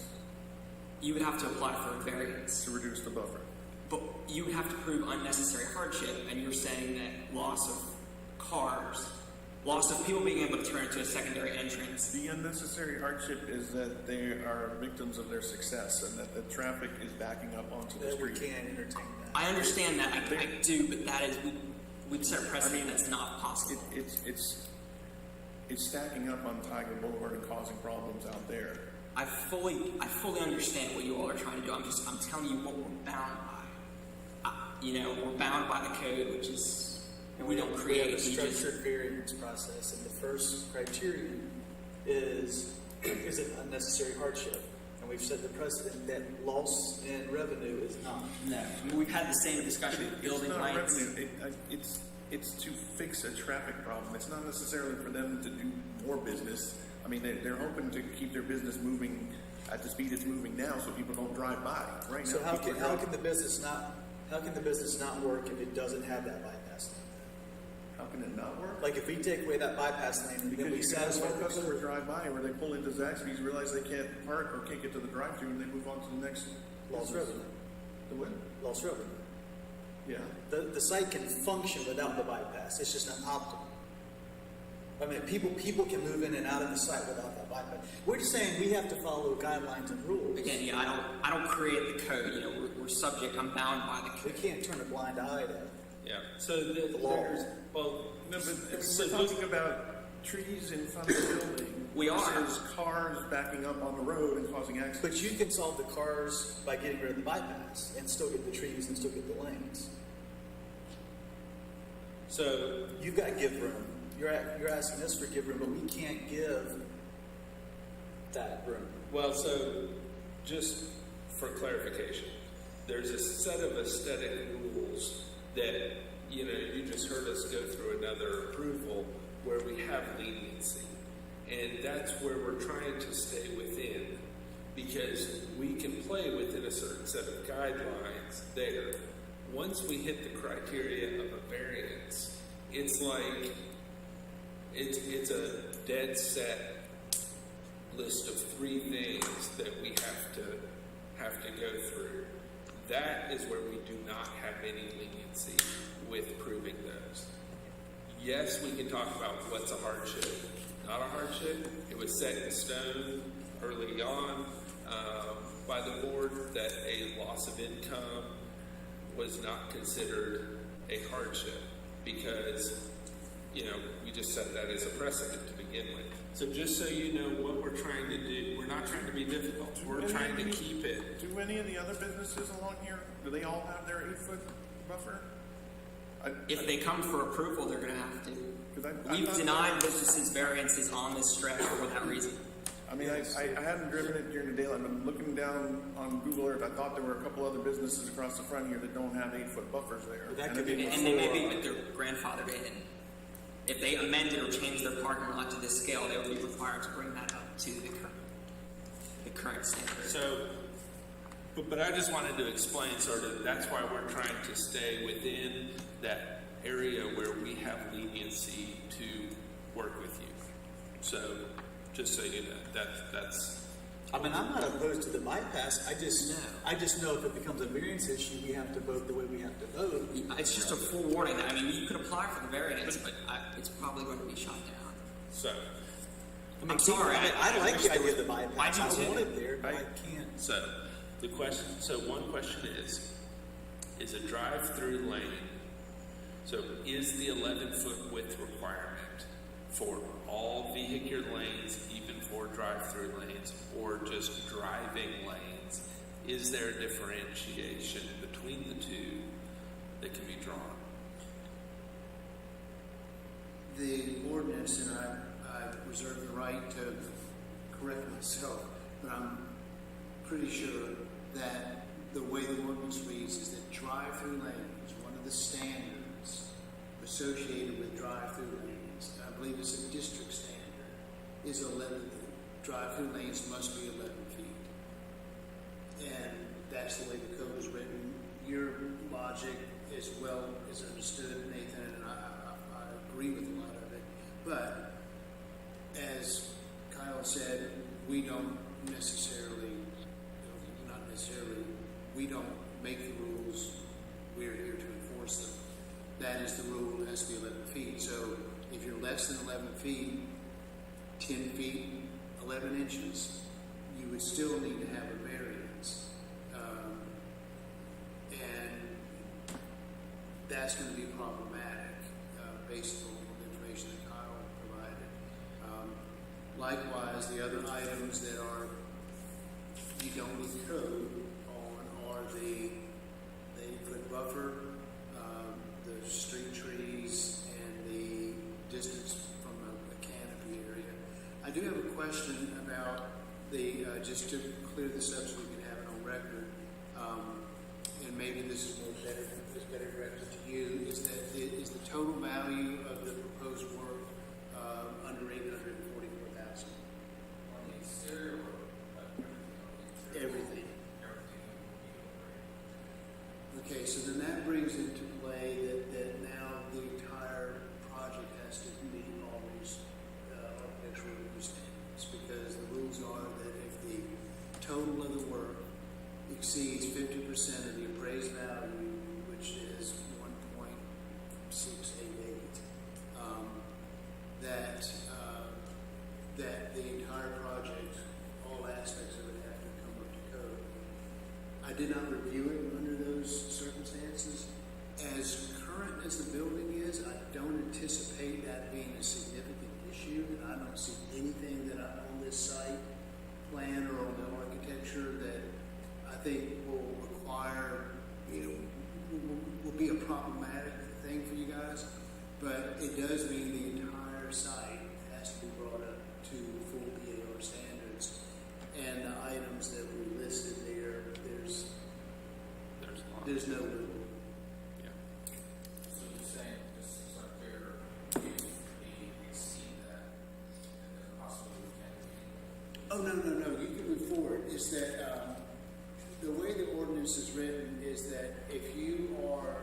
you would have to apply for a variance. to reduce the buffer. But you would have to prove unnecessary hardship, and you're saying that loss of cars, loss of people being able to turn into a secondary entrance. The unnecessary hardship is that they are victims of their success and that the traffic is backing up onto the That we street. can't entertain that. I understand that, I do, but that is, we've set a precedent that's not possible. It's stacking up on Tiger Boulevard and causing problems out there. I fully understand what you all are trying to do. I'm telling you what we're bound by. We're bound by the code, which is we don't create. We have a we just- structured variance process, and the first criterion is it unnecessary hardship? And we've set the precedent that loss in revenue is not. No, I mean, we've had the same discussion with It's building not lights. revenue. It's to fix a traffic problem. It's not necessarily for them to do more business. I mean, they're hoping to keep their business moving at the speed it's moving now, so people don't drive by. Right So now, how people can, are how can the business not work if it doesn't have that bypass lane? How can it not work? Like if we take away that bypass lane, then Because we you can have satisfy more the customers drive by where they pull into Zaxby's, realize they can't park or can't get to the drive-thru, and they move on to the next. lost business. revenue. The what? Lost revenue. Yeah. The site can function without the bypass. It's just not optimal. I mean, people can move in and out of the site without that bypass. We're just saying we have to follow guidelines and rules. Again, I don't create the code. We're subject. I'm bound by the We code. can't turn a blind eye to. Yeah. So The law. No, but so we're talking about trees in front of the building. We are. Versus cars backing up on the road and causing accidents. But you can solve the cars by getting rid of the bypass and still get the trees and still get the lanes. So You've got give room. You're asking us for give room, but we can't give that room. Well, so just for clarification, there's a set of aesthetic rules that, you just heard us go through another approval where we have leniency. And that's where we're trying to stay within, because we can play within a certain set of guidelines there. Once we hit the criteria of a variance, it's like, it's a dead set list of 3 things that we have to go through. That is where we do not have any leniency with proving those. Yes, we can talk about what's a hardship, not a hardship. It was set in stone early on by the board that a loss of income was not considered a hardship because, we just set that as a precedent to begin with. So just so you know what we're trying to do, we're not trying to be difficult. We're trying to keep it. Do any of the other businesses along here, do they all have their 8-foot buffer? If they come for approval, they're going to have to. 'Cause I We've thought- denied businesses variances on this stretch for that reason. I mean, I hadn't driven it during the daylight. I'm looking down on Google Earth. I thought there were a couple other businesses across the front here that don't have 8-foot buffers there. That And could I be- mean, And they may be, but they're grandfathered in. If they amended or changed their parking lot to this scale, they would be required to bring that up to the current standard. So, but I just wanted to explain sort of, that's why we're trying to stay within that area where we have leniency to work with you. So, just so you know, that's. I mean, I'm not opposed to the bypass. I just know if it becomes a variance issue, we have to vote the way we have to vote. It's just a forewarning. I mean, you could apply for the variance, but it's probably going to be shot down. So, I'm sorry. I like the idea of the bypass. I do too. want it there, but I Right. can't. so one question is, is a drive-through lane. So is the 11-foot width requirement for all vehicular lanes, even for drive-through lanes, or just driving lanes? Is there a differentiation between the two that can be drawn? The ordinance, and I reserve the right to correct myself, but I'm pretty sure that the way the ordinance reads is that drive-through lanes, one of the standards associated with drive-through lanes, I believe it's a district standard, is 11 feet. Drive-through lanes must be 11 feet. And that's the way the code is written. Your logic as well is understood, Nathan, and I agree with a lot of it. But as Kyle said, we don't necessarily, not necessarily, we don't make the rules. We're here to enforce them. That is the rule. It has to be 11 feet. So if you're less than 11 feet, 10 feet, 11 inches, you would still need to have a variance. And that's going to be problematic based on the information that Kyle provided. Likewise, the other items that are you don't need code on are the 8-foot buffer, the street trees, and the distance from a canopy area. I do have a question about the, just to clear this up so we can have it on record, and maybe this is better directed to you, is the total value of the proposed work under $844,000? On the exterior or Everything. Okay, so then that brings into play that now the entire project has to meet all these architectural review standards, because the rules are that if the total of the work exceeds 50% of the appraised value, which is 1.688, that the entire project, all aspects of it, have to come up to code. I did not review it under those circumstances. As current as the building is, I don't anticipate that being a significant issue. I don't see anything that on this site plan or on the architecture that I think will require, will be a problematic thing for you guys. But it does mean the entire site has to be brought up to full PAR standards. And the items that we listed there, there's no rule. So you're saying, just so I'm clear, we exceed that, and then possibly we can't. Oh, no, you can move forward. Is that the way the ordinance is written is that if you are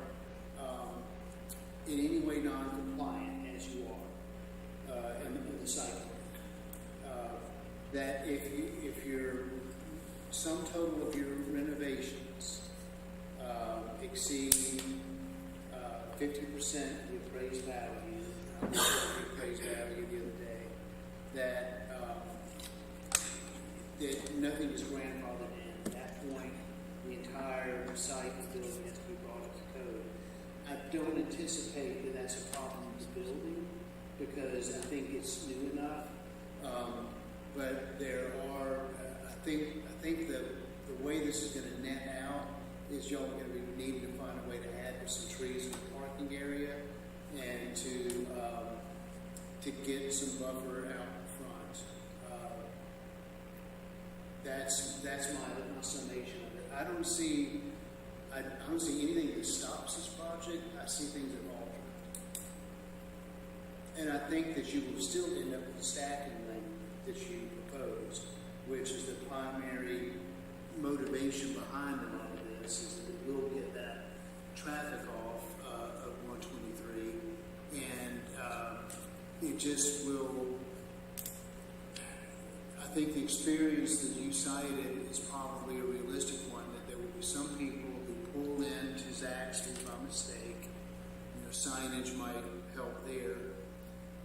in any way non-compliant, as you are in the site plan, that if your sum total of your renovations exceed 50% of the appraised value, I looked at the appraised value the other day, that nothing is grandfathered in. At that point, the entire site and building has to be brought up to code. I don't anticipate that that's a problem with the building, because I think it's new enough. But there are, I think that the way this is going to net out is y'all are going to be needing to find a way to add some trees in the parking area and to get some buffer out front. That's my summation of it. I don't see anything that stops this project. I see things that alter it. And I think that you will still end up with the stacking length that you proposed, which is the primary motivation behind a lot of this, is that it will get that traffic off of 123, and it just will. I think the experience that you cited is probably a realistic one, that there will be some people who pull into Zaxby's by mistake. Signage might help there.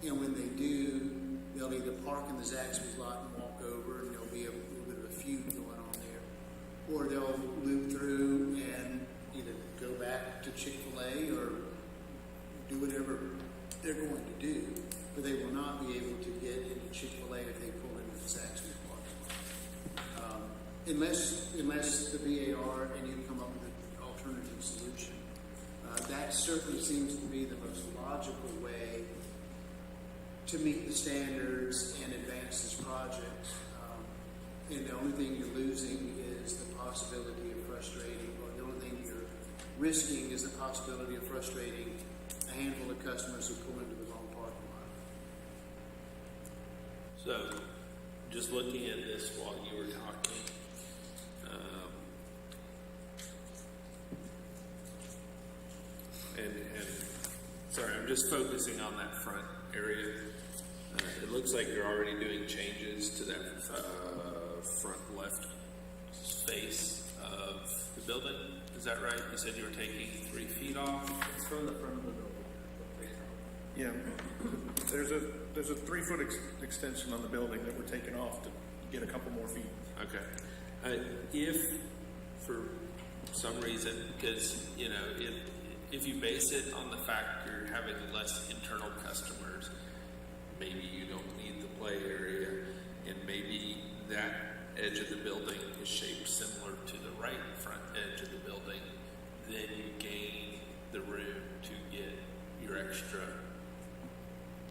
And when they do, they'll either park in the Zaxby's lot and walk over, and there'll be a little bit of a feud going on there. Or they'll loop through and either go back Chick-fil-A if they pull into the Zaxby's parking lot. Unless the BAR and you come up with an alternative solution. That certainly seems to be the most logical way to meet the standards and advance this project. And the only thing you're losing is the possibility of frustrating, or the only thing you're risking is the possibility of frustrating a handful of customers who pull into the wrong parking lot. So, just looking at this while you were talking, and sorry, I'm just focusing on that front area. It looks like you're already doing changes to that front left face of the building. Is that right? You said you were taking 3 feet off? It's from the front of the building. Yeah, there's a 3-foot extension on the building that we're taking off to get a couple more feet. Okay. If for some reason, because, you know, if you base it on the fact you're having less internal customers, maybe you don't need the play area, and maybe that edge of the building is shaped similar to the right front edge of the building, then you gain the room to get your extra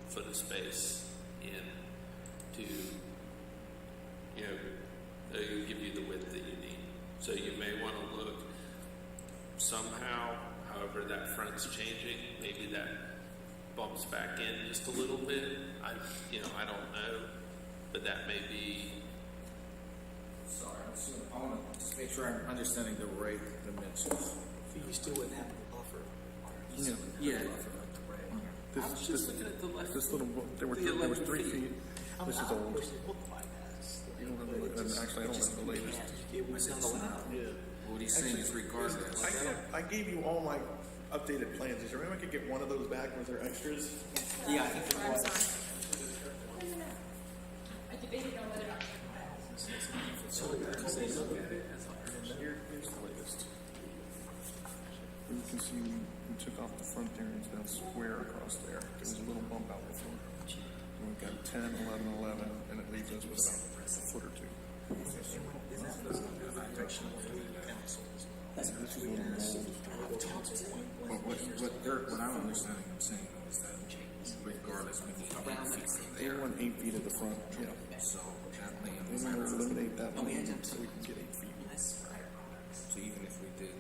foot of space in to, you know, give you the width that you need. So you may want to look somehow, however that front's changing, maybe that bumps back in just a little bit. I don't know, but that may be. Sorry, I want to just make sure I'm understanding the right dimensions. You still wouldn't have a buffer. Yeah. I was just looking at the left. This little, there was 3 feet. This is old. You don't have the, actually, I don't have the latest. It was not allowed. Yeah. What he's saying is regardless. I gave you all my updated plans. Is there any way I could get one of those back? Was there extras? Yeah, I think there was. I debated on whether or not. Here's the latest. You can see we took off the front there and it's that square across there. There was a little bump out before. And we've got 10, 11, 11, and it leaves us with about a foot or 2. This is a little mold. What I'm understanding I'm saying is that regardless, we need 8 feet from They there. want 8 feet at the front, yeah. So that land They is want to ours. eliminate that lane so we can get 8 feet. So even if we did,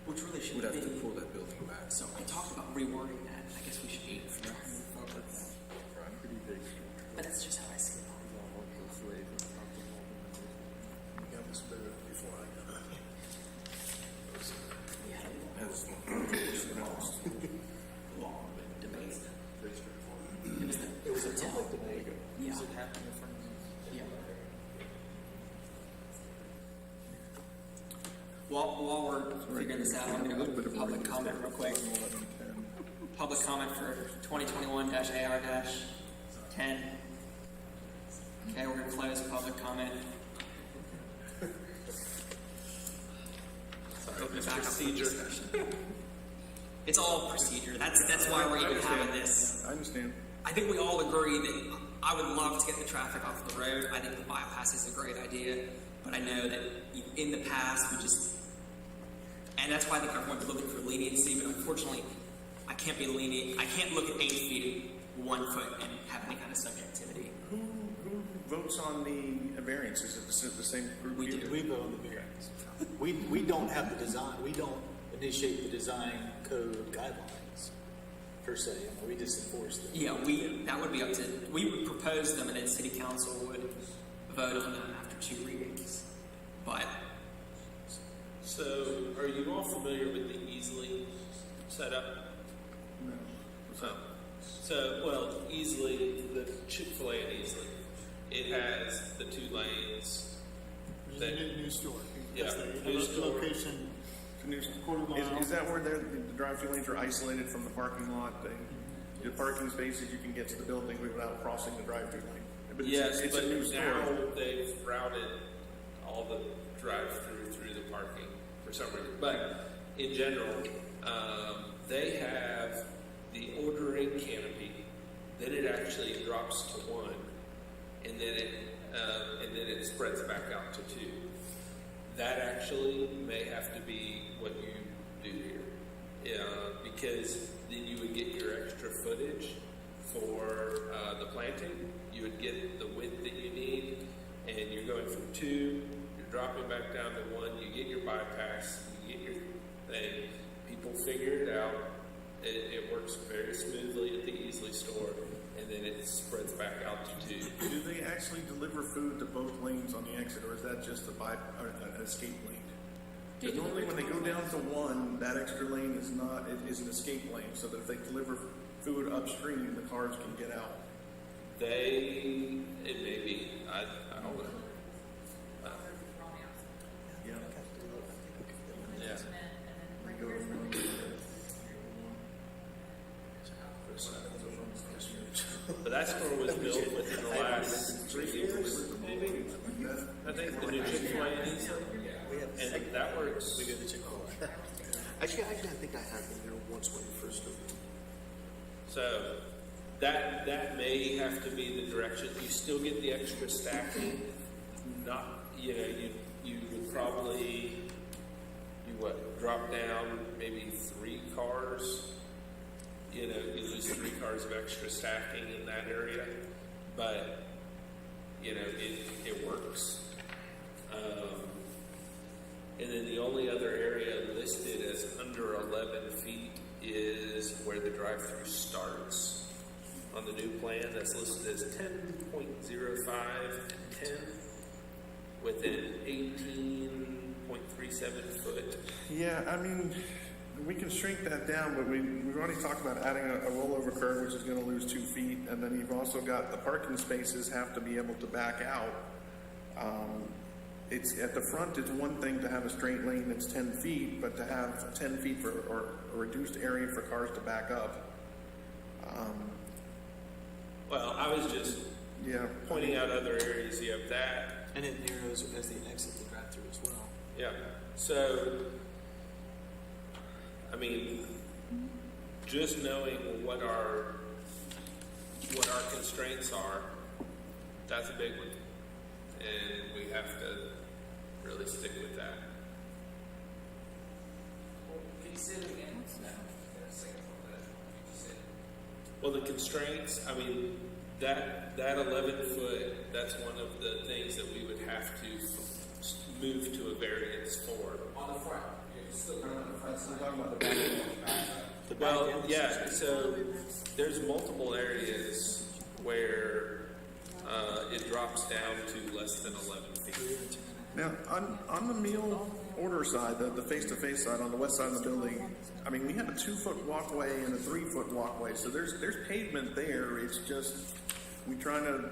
Which really should we'd have to be. pull that building back. So I talked about rewording that. I guess we should be forward. Pretty big. But that's just how I see it. You got this better before I got it. As Long debate. It was a public debate. Yeah. Does it happen in front of you? Yeah. While we're figuring this out, I'm going to open public comment real quick. Public comment for 2021-AR-10. Okay, we're going to close public comment. Open it back up for discussion. It's all procedure. That's why we're even having this. I understand. I think we all agree that I would love to get the traffic off the road. I think the bypass is a great idea, but I know that in the past we just, and that's why I think everyone's looking for leniency, but unfortunately I can't be lenient. I can't look at 8 feet, 1 foot, and have any kind of subjectivity. Who votes on the variances? Is it the same group? We you do. We vote on the variance. We don't have the design. We don't initiate the design code guidelines per se. We just enforce them. Yeah, that would be up to, we would propose them and then city council would vote on them after 2 readings. But, So, are you all familiar with the easily setup? No. Well, easily, the Chick-fil-A at Easley, it has the 2 lanes. There's a new store. Yeah, That's the new store. location. Quarter mile. Is that where the drive-through lanes are isolated from the parking lot? The parking spaces you can get to the building without crossing the drive-through lane. But Yes, it's but a new store. now they've routed all the drive-through through the parking for some reason. But in general, they have the ordering canopy. Then it actually drops to 1, and then it spreads back out to 2. That actually may have to be what you do here, because then you would get your extra footage for the planting. You would get the width that you need, and you're going from 2, you're dropping back down to 1, you get your bypass, you get your thing. People figure it out. It works very smoothly at the Easley store, and then it spreads back out to 2. Do they actually deliver food to both lanes on the exit, or is that just an escape lane? Because normally when they go down to 1, that extra lane is an escape lane, so that if they deliver food upstream, the cars can get out. It may be. I don't know. Yeah. Yeah. But that store was built within the last 3 years, maybe. I think the new Chick-fil-A in Eastland, and that works. We go to Chick-fil-A. Actually, I think I have been there once when we first opened. So that may have to be the direction. You still get the extra stacking. Not, you would probably drop down maybe 3 cars. You lose 3 cars of extra stacking in that area, but it works. And then the only other area listed as under 11 feet is where the drive-through starts on the new plan. That's listed as 10.05 and 10 with an 18.37 foot. Yeah, I mean, we can shrink that down, but we've already talked about adding a rollover curve, which is going to lose 2 feet, and then you've also got the parking spaces have to be able to back out. It's at the front. It's one thing to have a straight lane that's 10 feet, but to have 10 feet or a reduced area for cars to back up. Well, I was just pointing out other areas. You have that, And it narrows as they exit the drive-through as well. yeah. So, I mean, just knowing what our constraints are, that's a big one, and we have to really stick with that. Can you say it again? Well, the constraints, I mean, that 11 foot, that's one of the things that we would have to move to a variance for. On the front. You're still going on the front side. We're talking about the back. Well, yeah, so there's multiple areas where it drops down to less than 11 feet. Now, on the meal order side, the face-to-face side, on the west side of the building, I mean, we have a 2-foot walkway and a 3-foot walkway, so there's pavement there. It's just we're trying to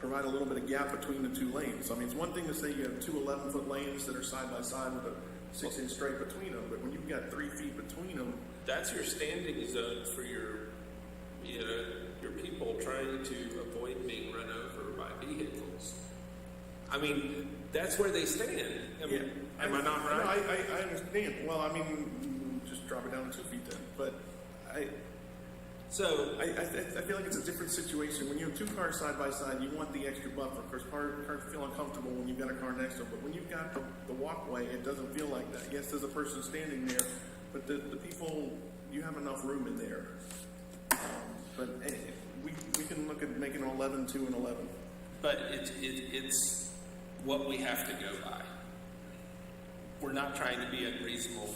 provide a little bit of gap between the 2 lanes. I mean, it's one thing to say you have 2 11-foot lanes that are side by side with a 6-inch straight between them, but when you've got 3 feet between them, That's your standing zone for your people trying to avoid being run over by vehicles. I mean, that's where they stand. I mean, am I not right? No, I understand. Well, I mean, just drop it down to 2 feet then. But I feel like it's a different situation. When you have 2 cars side by side, you want the extra buffer. Of course, cars feel uncomfortable when you've got a car next to them. But when you've got the walkway, it doesn't feel like that. Yes, there's a person standing there, but the people, you have enough room in there. But we can look at making an 11, 2, and 11. But it's what we have to go by. We're not trying to be unreasonable.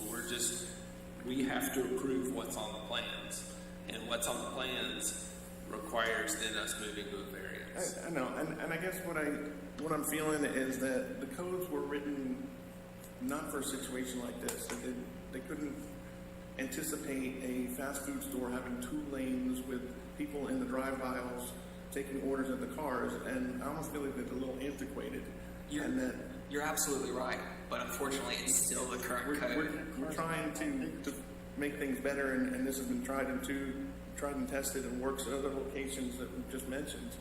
We have to approve what's on the plans. And what's on the plans requires then us moving to a variance. I know, and I guess what I'm feeling is that the codes were written not for a situation like this. They couldn't anticipate a fast food store having 2 lanes with people in the drive aisles taking orders at the cars, and I almost feel like they're a little antiquated. You're absolutely right, but unfortunately, it's still the current code. We're trying to make things better, and this has been tried and tested and works at other locations that we've just mentioned.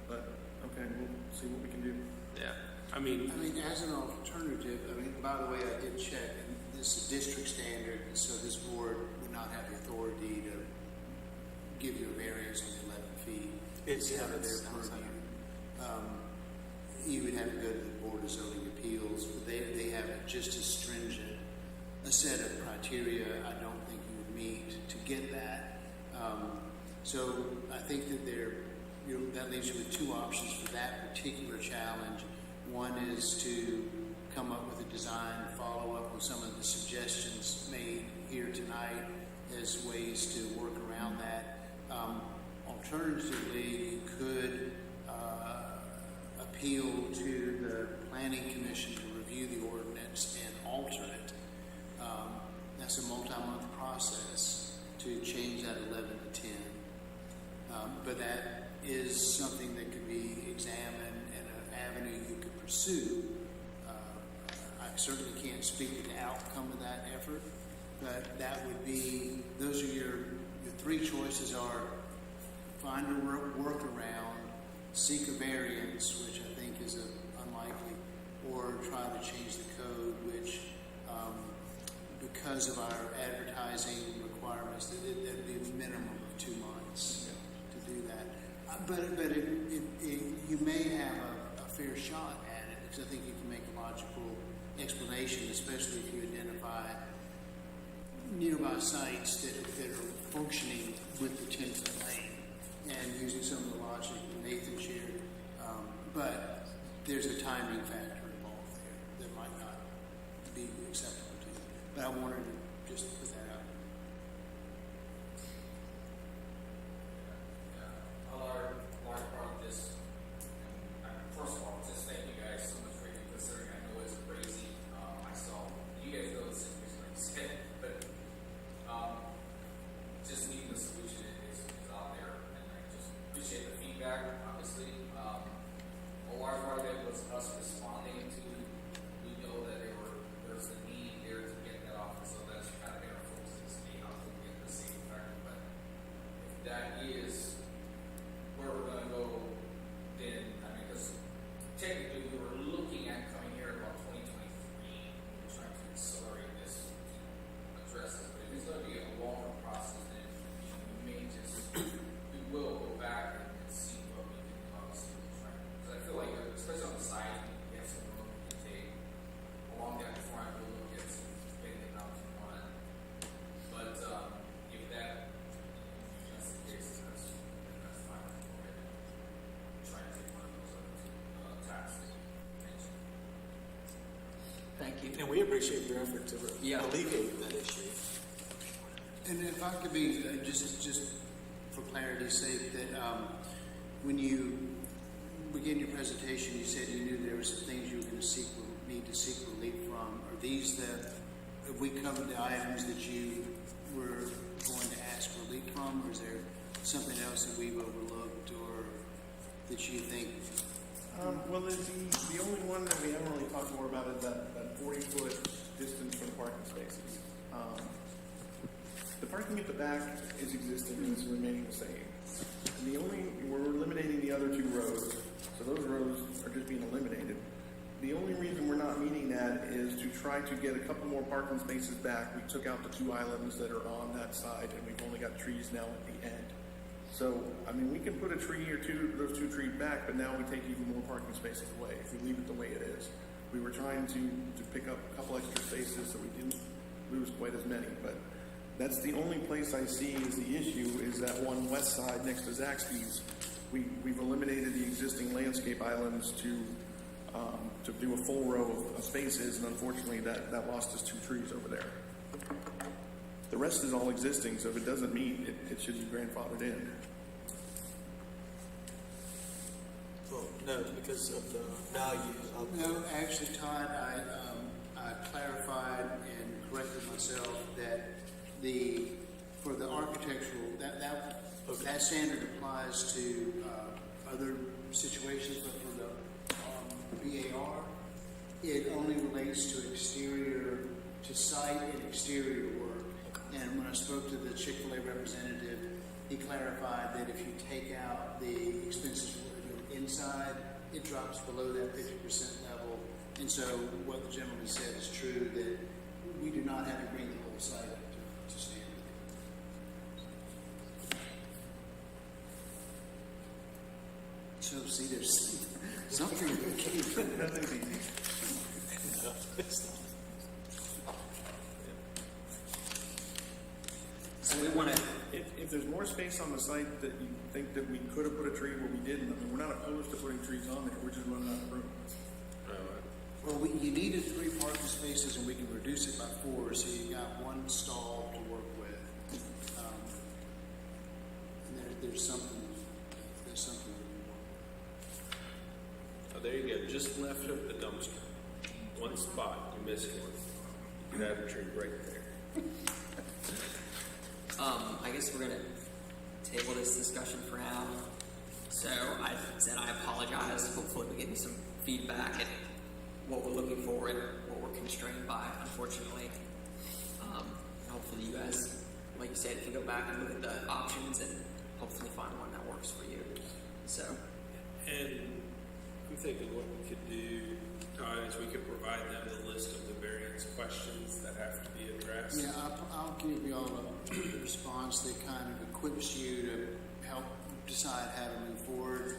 But okay, we'll see what we can do. Yeah, I mean, as an alternative, by the way, I did check, and this is a district standard, and so this board would not have the authority to give you a variance on the 11 feet. It's out of their it's outside. purview. You would have to go to the Board of Zoning Appeals, but they have just as stringent a set of criteria I don't think you would meet to get that. So I think that that leaves you with two options for that particular challenge. One is to come up with a design, follow up with some of the suggestions made here tonight as ways to work around that. Alternatively, you could appeal to the Planning Commission to review the ordinance and alter it. That's a multi-month process to change that 11 to 10. But that is something that could be examined and an avenue you could pursue. I certainly can't speak to the outcome of that effort, but that would be, those are your three choices are find a workaround, seek a variance, which I think is unlikely, or try to change the code, which because of our advertising requirements, that'd be a minimum of 2 months to do that. But you may have a fair shot at it, because I think you can make a logical explanation, especially if you identify nearby sites that are functioning with the 10-foot lane, and using some of the logic that Nathan shared. But there's a timing factor involved there that might not be acceptable to you. But I wanted to just put that out. Large part of this, first of all, just thank you guys so much for even considering. I know it's crazy myself. You guys know the situation, like you said, but just needing the solution is out there, and I just appreciate the feedback, obviously. A large part of it was us responding to, we know that there's a need there to get that off, so that's kind of been our focus to see how to get the same factor. But if that is where we're gonna go, then, I mean, because technically we were looking at coming here about 2023, we were trying to accelerate this to address this, but if it's gonna be a longer process, then, we may just, we will go back and see what we can obviously try. Because I feel like, especially on the side, we have some room we can take. Along that front, we'll look at some bending out to one. But, if that, that's the case, that's fine. Go ahead and try to take one of those other two, tasks that you mentioned. Thank you. And we appreciate your effort to alleviate that issue. And if I could be, just for clarity's sake, that when you begin your presentation, you said you knew there were some things you were going to need to seek relief from. Are these have we covered the items that you were going to ask relief from, or is there something else that we've overlooked, or that you think? Well, the only one that we haven't really talked more about is that 40-foot distance from parking spaces. The parking at the back is existing and is remaining the same. And we're eliminating the other two rows, so those rows are just being eliminated. The only reason we're not meeting that is to try to get a couple more parking spaces back. We took out the two islands that are on that side, and we've only got trees now at the end. So, I mean, we can put a tree or two, those two trees back, but now we take even more parking spaces away if we leave it the way it is. We were trying to pick up a couple extra spaces so we didn't lose quite as many, but that's the only place I see is the issue is that one west side next to Zaxby's. We've eliminated the existing landscape islands to do a full row of spaces, and unfortunately that lost us two trees over there. The rest is all existing, so if it doesn't meet, it should be grandfathered in. Well, no, because of the value of No, actually, Todd, I clarified and corrected myself that for the architectural, that standard applies to other situations, but for the BAR, it only relates to site and exterior work. And when I spoke to the Chick-fil-A representative, he clarified that if you take out the expenses inside, it drops below that 50% level. And so what the gentleman said is true, that we do not have to bring the whole site up to standard. So, see, there's something that came from So we want to, If there's more space on the site that you think that we could have put a tree where we didn't, I mean, we're not opposed to putting trees on there, we're just running out of room. Well, you needed 3 parking spaces, and we can reduce it by 4, so you got 1 stall to work with. And there's something. Oh, there you go, just left of the dumpster. One spot, you missed one. You could have a tree right there. I guess we're going to table this discussion for now. So I said I apologize. Hopefully we get you some feedback and what we're looking for and what we're constrained by, unfortunately. Hopefully you guys, like you said, can go back and look at the options and hopefully find one that works for you. So, And I'm thinking what we could do, Todd, is we could provide them the list of the various questions that have to be addressed. Yeah, I'll give you all a response that kind of equips you to help decide how to move forward.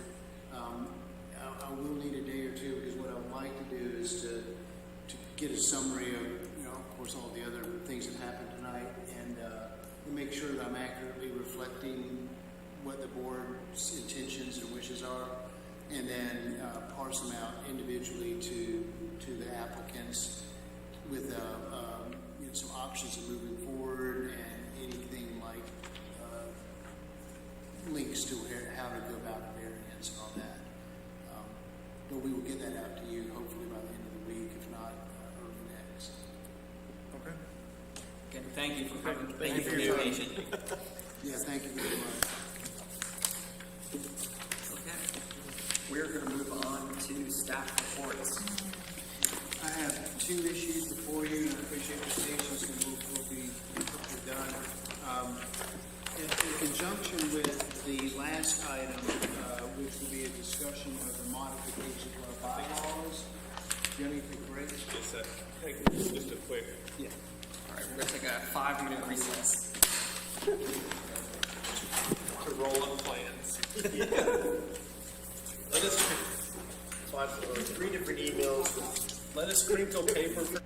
I will need a day or two, because what I would like to do is to get a summary of, of course, all the other things that happened tonight, and make sure that I'm accurately reflecting what the board's intentions and wishes are, and then parse them out individually to the applicants with some options of moving forward and anything like links to how to go about a variance and all that. But we will get that out to you hopefully by the end of the week, if not early next. Okay. again, thank you for coming. Thank you for for being your time. patient. Yeah, thank you very much. Okay. We're going to move on to staff reports. I have 2 issues before you, and I appreciate your patience, and we'll be quickly done. In conjunction with the last item, which will be a discussion of the modification to our bylaws, do you have anything, Greg? Just a quick. Yeah. All right, we're going to take a 5-minute recess. To roll up plans. Let us, 3 different emails. Let us crinkle paper for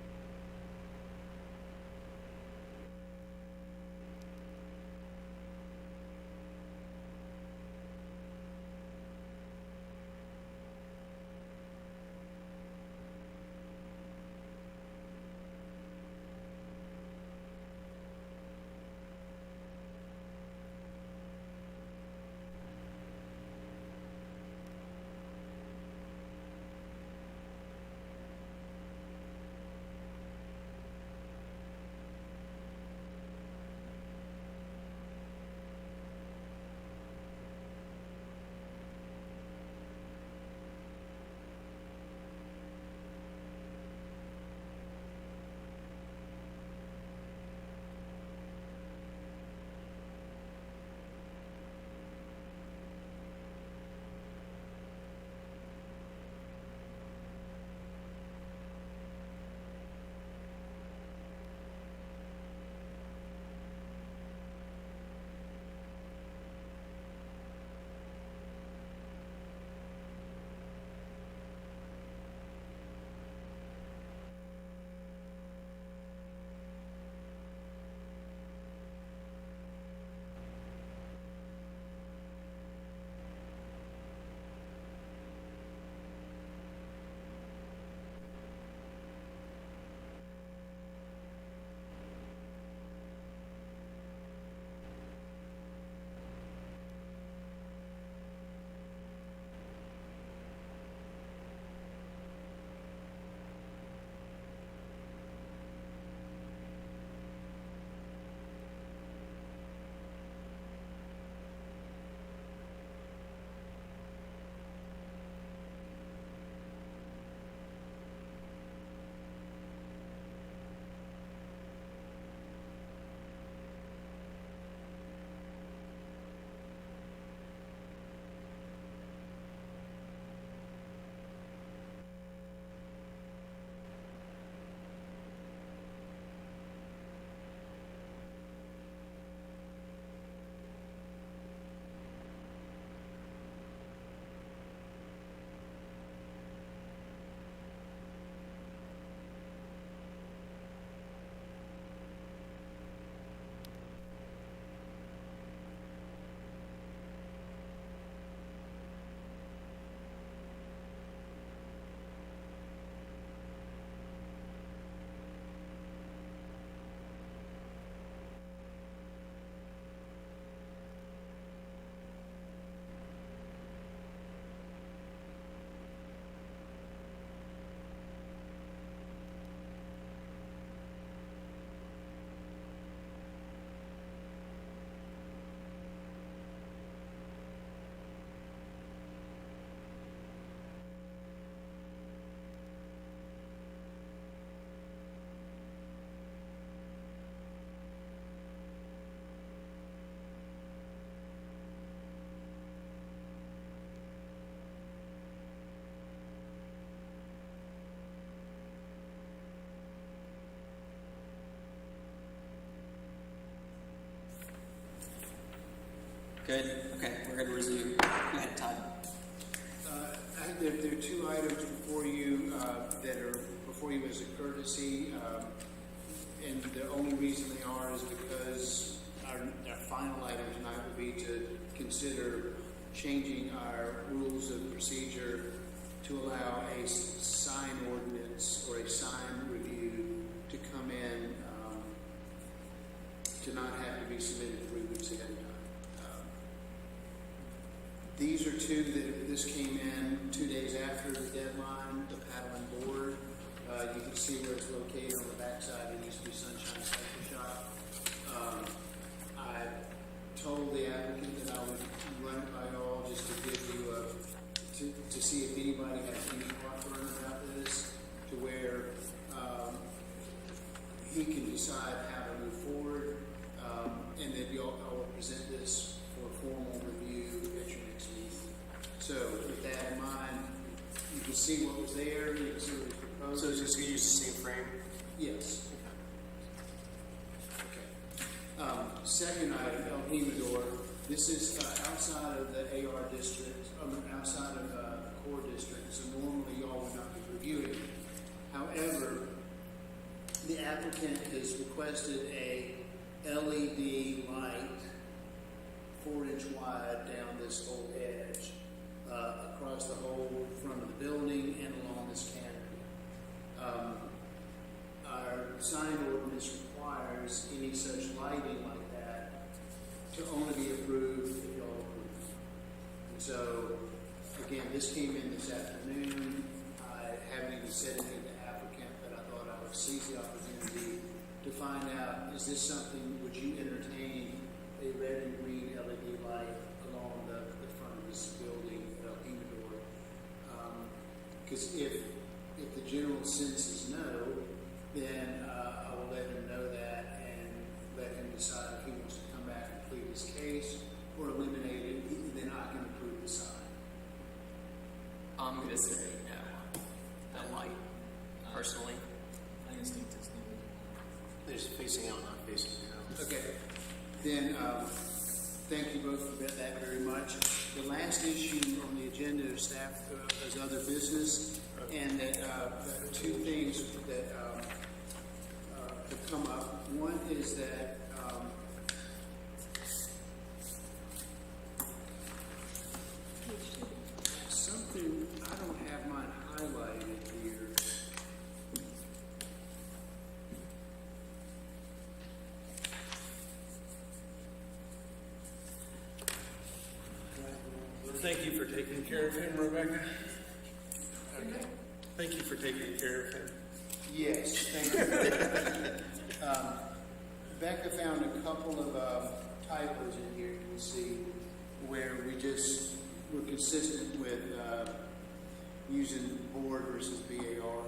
Good? Okay, we're going to resume. Go ahead, Todd. There are two items before you that are before you as a courtesy, and the only reason they are is because our final item tonight will be to consider changing our rules of procedure to allow a sign ordinance or a sign review to come in, to not have to be submitted 3 weeks ahead of time. These are two that this came in 2 days after the deadline, the paddling board. You can see where it's located on the backside. It used to be Sunshine Cycle Shop. I told the applicant that I would run it by y'all just to give you to see if anybody has any heartburn about this, to where he can decide how to move forward, and then I will present this for formal review at your next meeting. So with that in mind, you can see what was there, you can see what was proposed. So is this going to use the same frame? Yes. Okay. Second item, El Jimador. This is outside of the AR district, outside of the core district, so normally y'all would not be reviewing it. However, the applicant has requested a LED light 4-inch wide down this whole edge, across the whole front of the building and along this canopy. Our sign ordinance requires any such lighting like that to only be approved if y'all approve. And so, again, this came in this afternoon. I haven't even said anything to the applicant, but I thought I would seize the opportunity to find out, is this something, would you entertain a red and green LED light along the front of this building at El Jimador? Because if the general sense is no, then I will let him know that and let him decide if he wants to come back and plead his case or eliminate it, then I can approve the sign. I'm going to say no. That light, personally. My instinct is no. There's facing out, not facing down. Okay. Then, thank you both for that very much. The last issue on the agenda of staff is other business, and that the two things that have come up. One is that something, I don't have mine highlighted here. Thank you for taking care of him, Rebecca. Okay. Thank you for taking care of him. Yes, thank you. Becca found a couple of typos in here, you can see, where we just were consistent with using board versus BAR.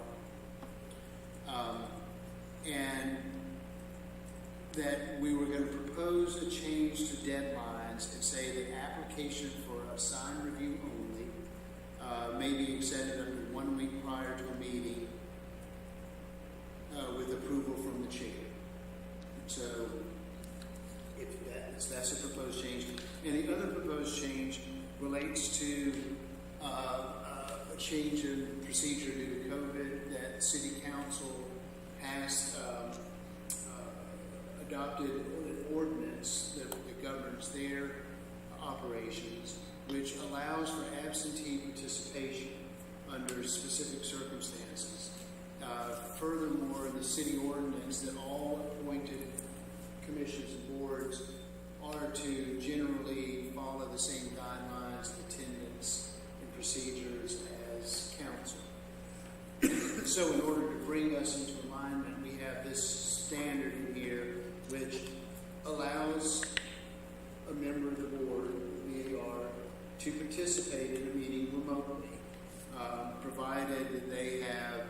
And that we were going to propose a change to deadlines and say that application for a sign review only may be accepted under 1 week prior to a meeting with approval from the chair. So if that's a proposed change. And the other proposed change relates to a change in procedure due to COVID that City Council passed, adopted an ordinance that governs their operations, which allows for absentee participation under specific circumstances. Furthermore, the city ordinance that all appointed commissions and boards are to generally follow the same guidelines, attendance, and procedures as council. So in order to bring us into alignment, we have this standard in here which allows a member of the board, VAR, to participate in a meeting remotely, provided that they have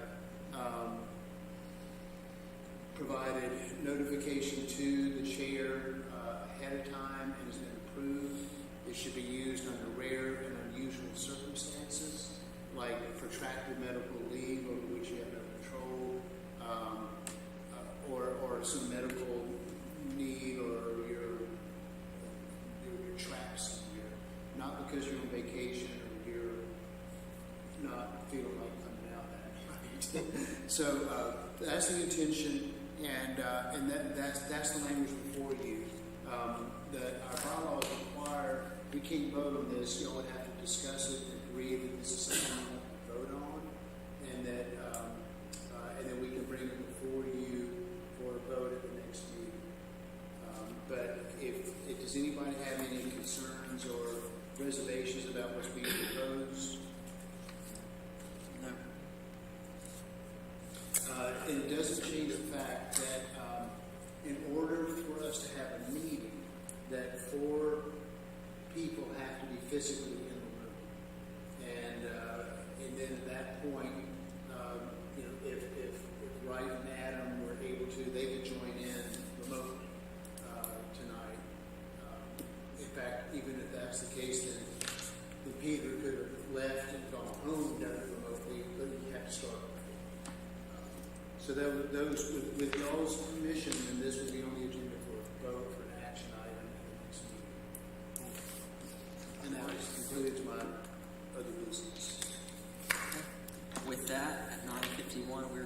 provided notification to the chair ahead of time and has been approved. It should be used under rare and unusual circumstances, like protracted medical leave over which you have no control, or some medical need, or your trapped so that's the intention, and that's the language before you. Our bylaws require, we can't vote on this, y'all would have to discuss it and agree that this is something we want to vote on, and then we can bring it before you for a vote at the next meeting. But if does anybody have any concerns or reservations about what's being proposed? No. And it doesn't change the fact that in order for us to have a meeting, that 4 people have to be physically in the room. And then at that point, if Wright and Adam were able to, they could join in remotely tonight. In fact, even if that's the case, then Peter could have left and gone home and done it remotely, but you have to start. So those, with y'all's permission, then this will be on the agenda for a vote for an action item at the next meeting. And that concludes my other business. With that, at 9:51, we're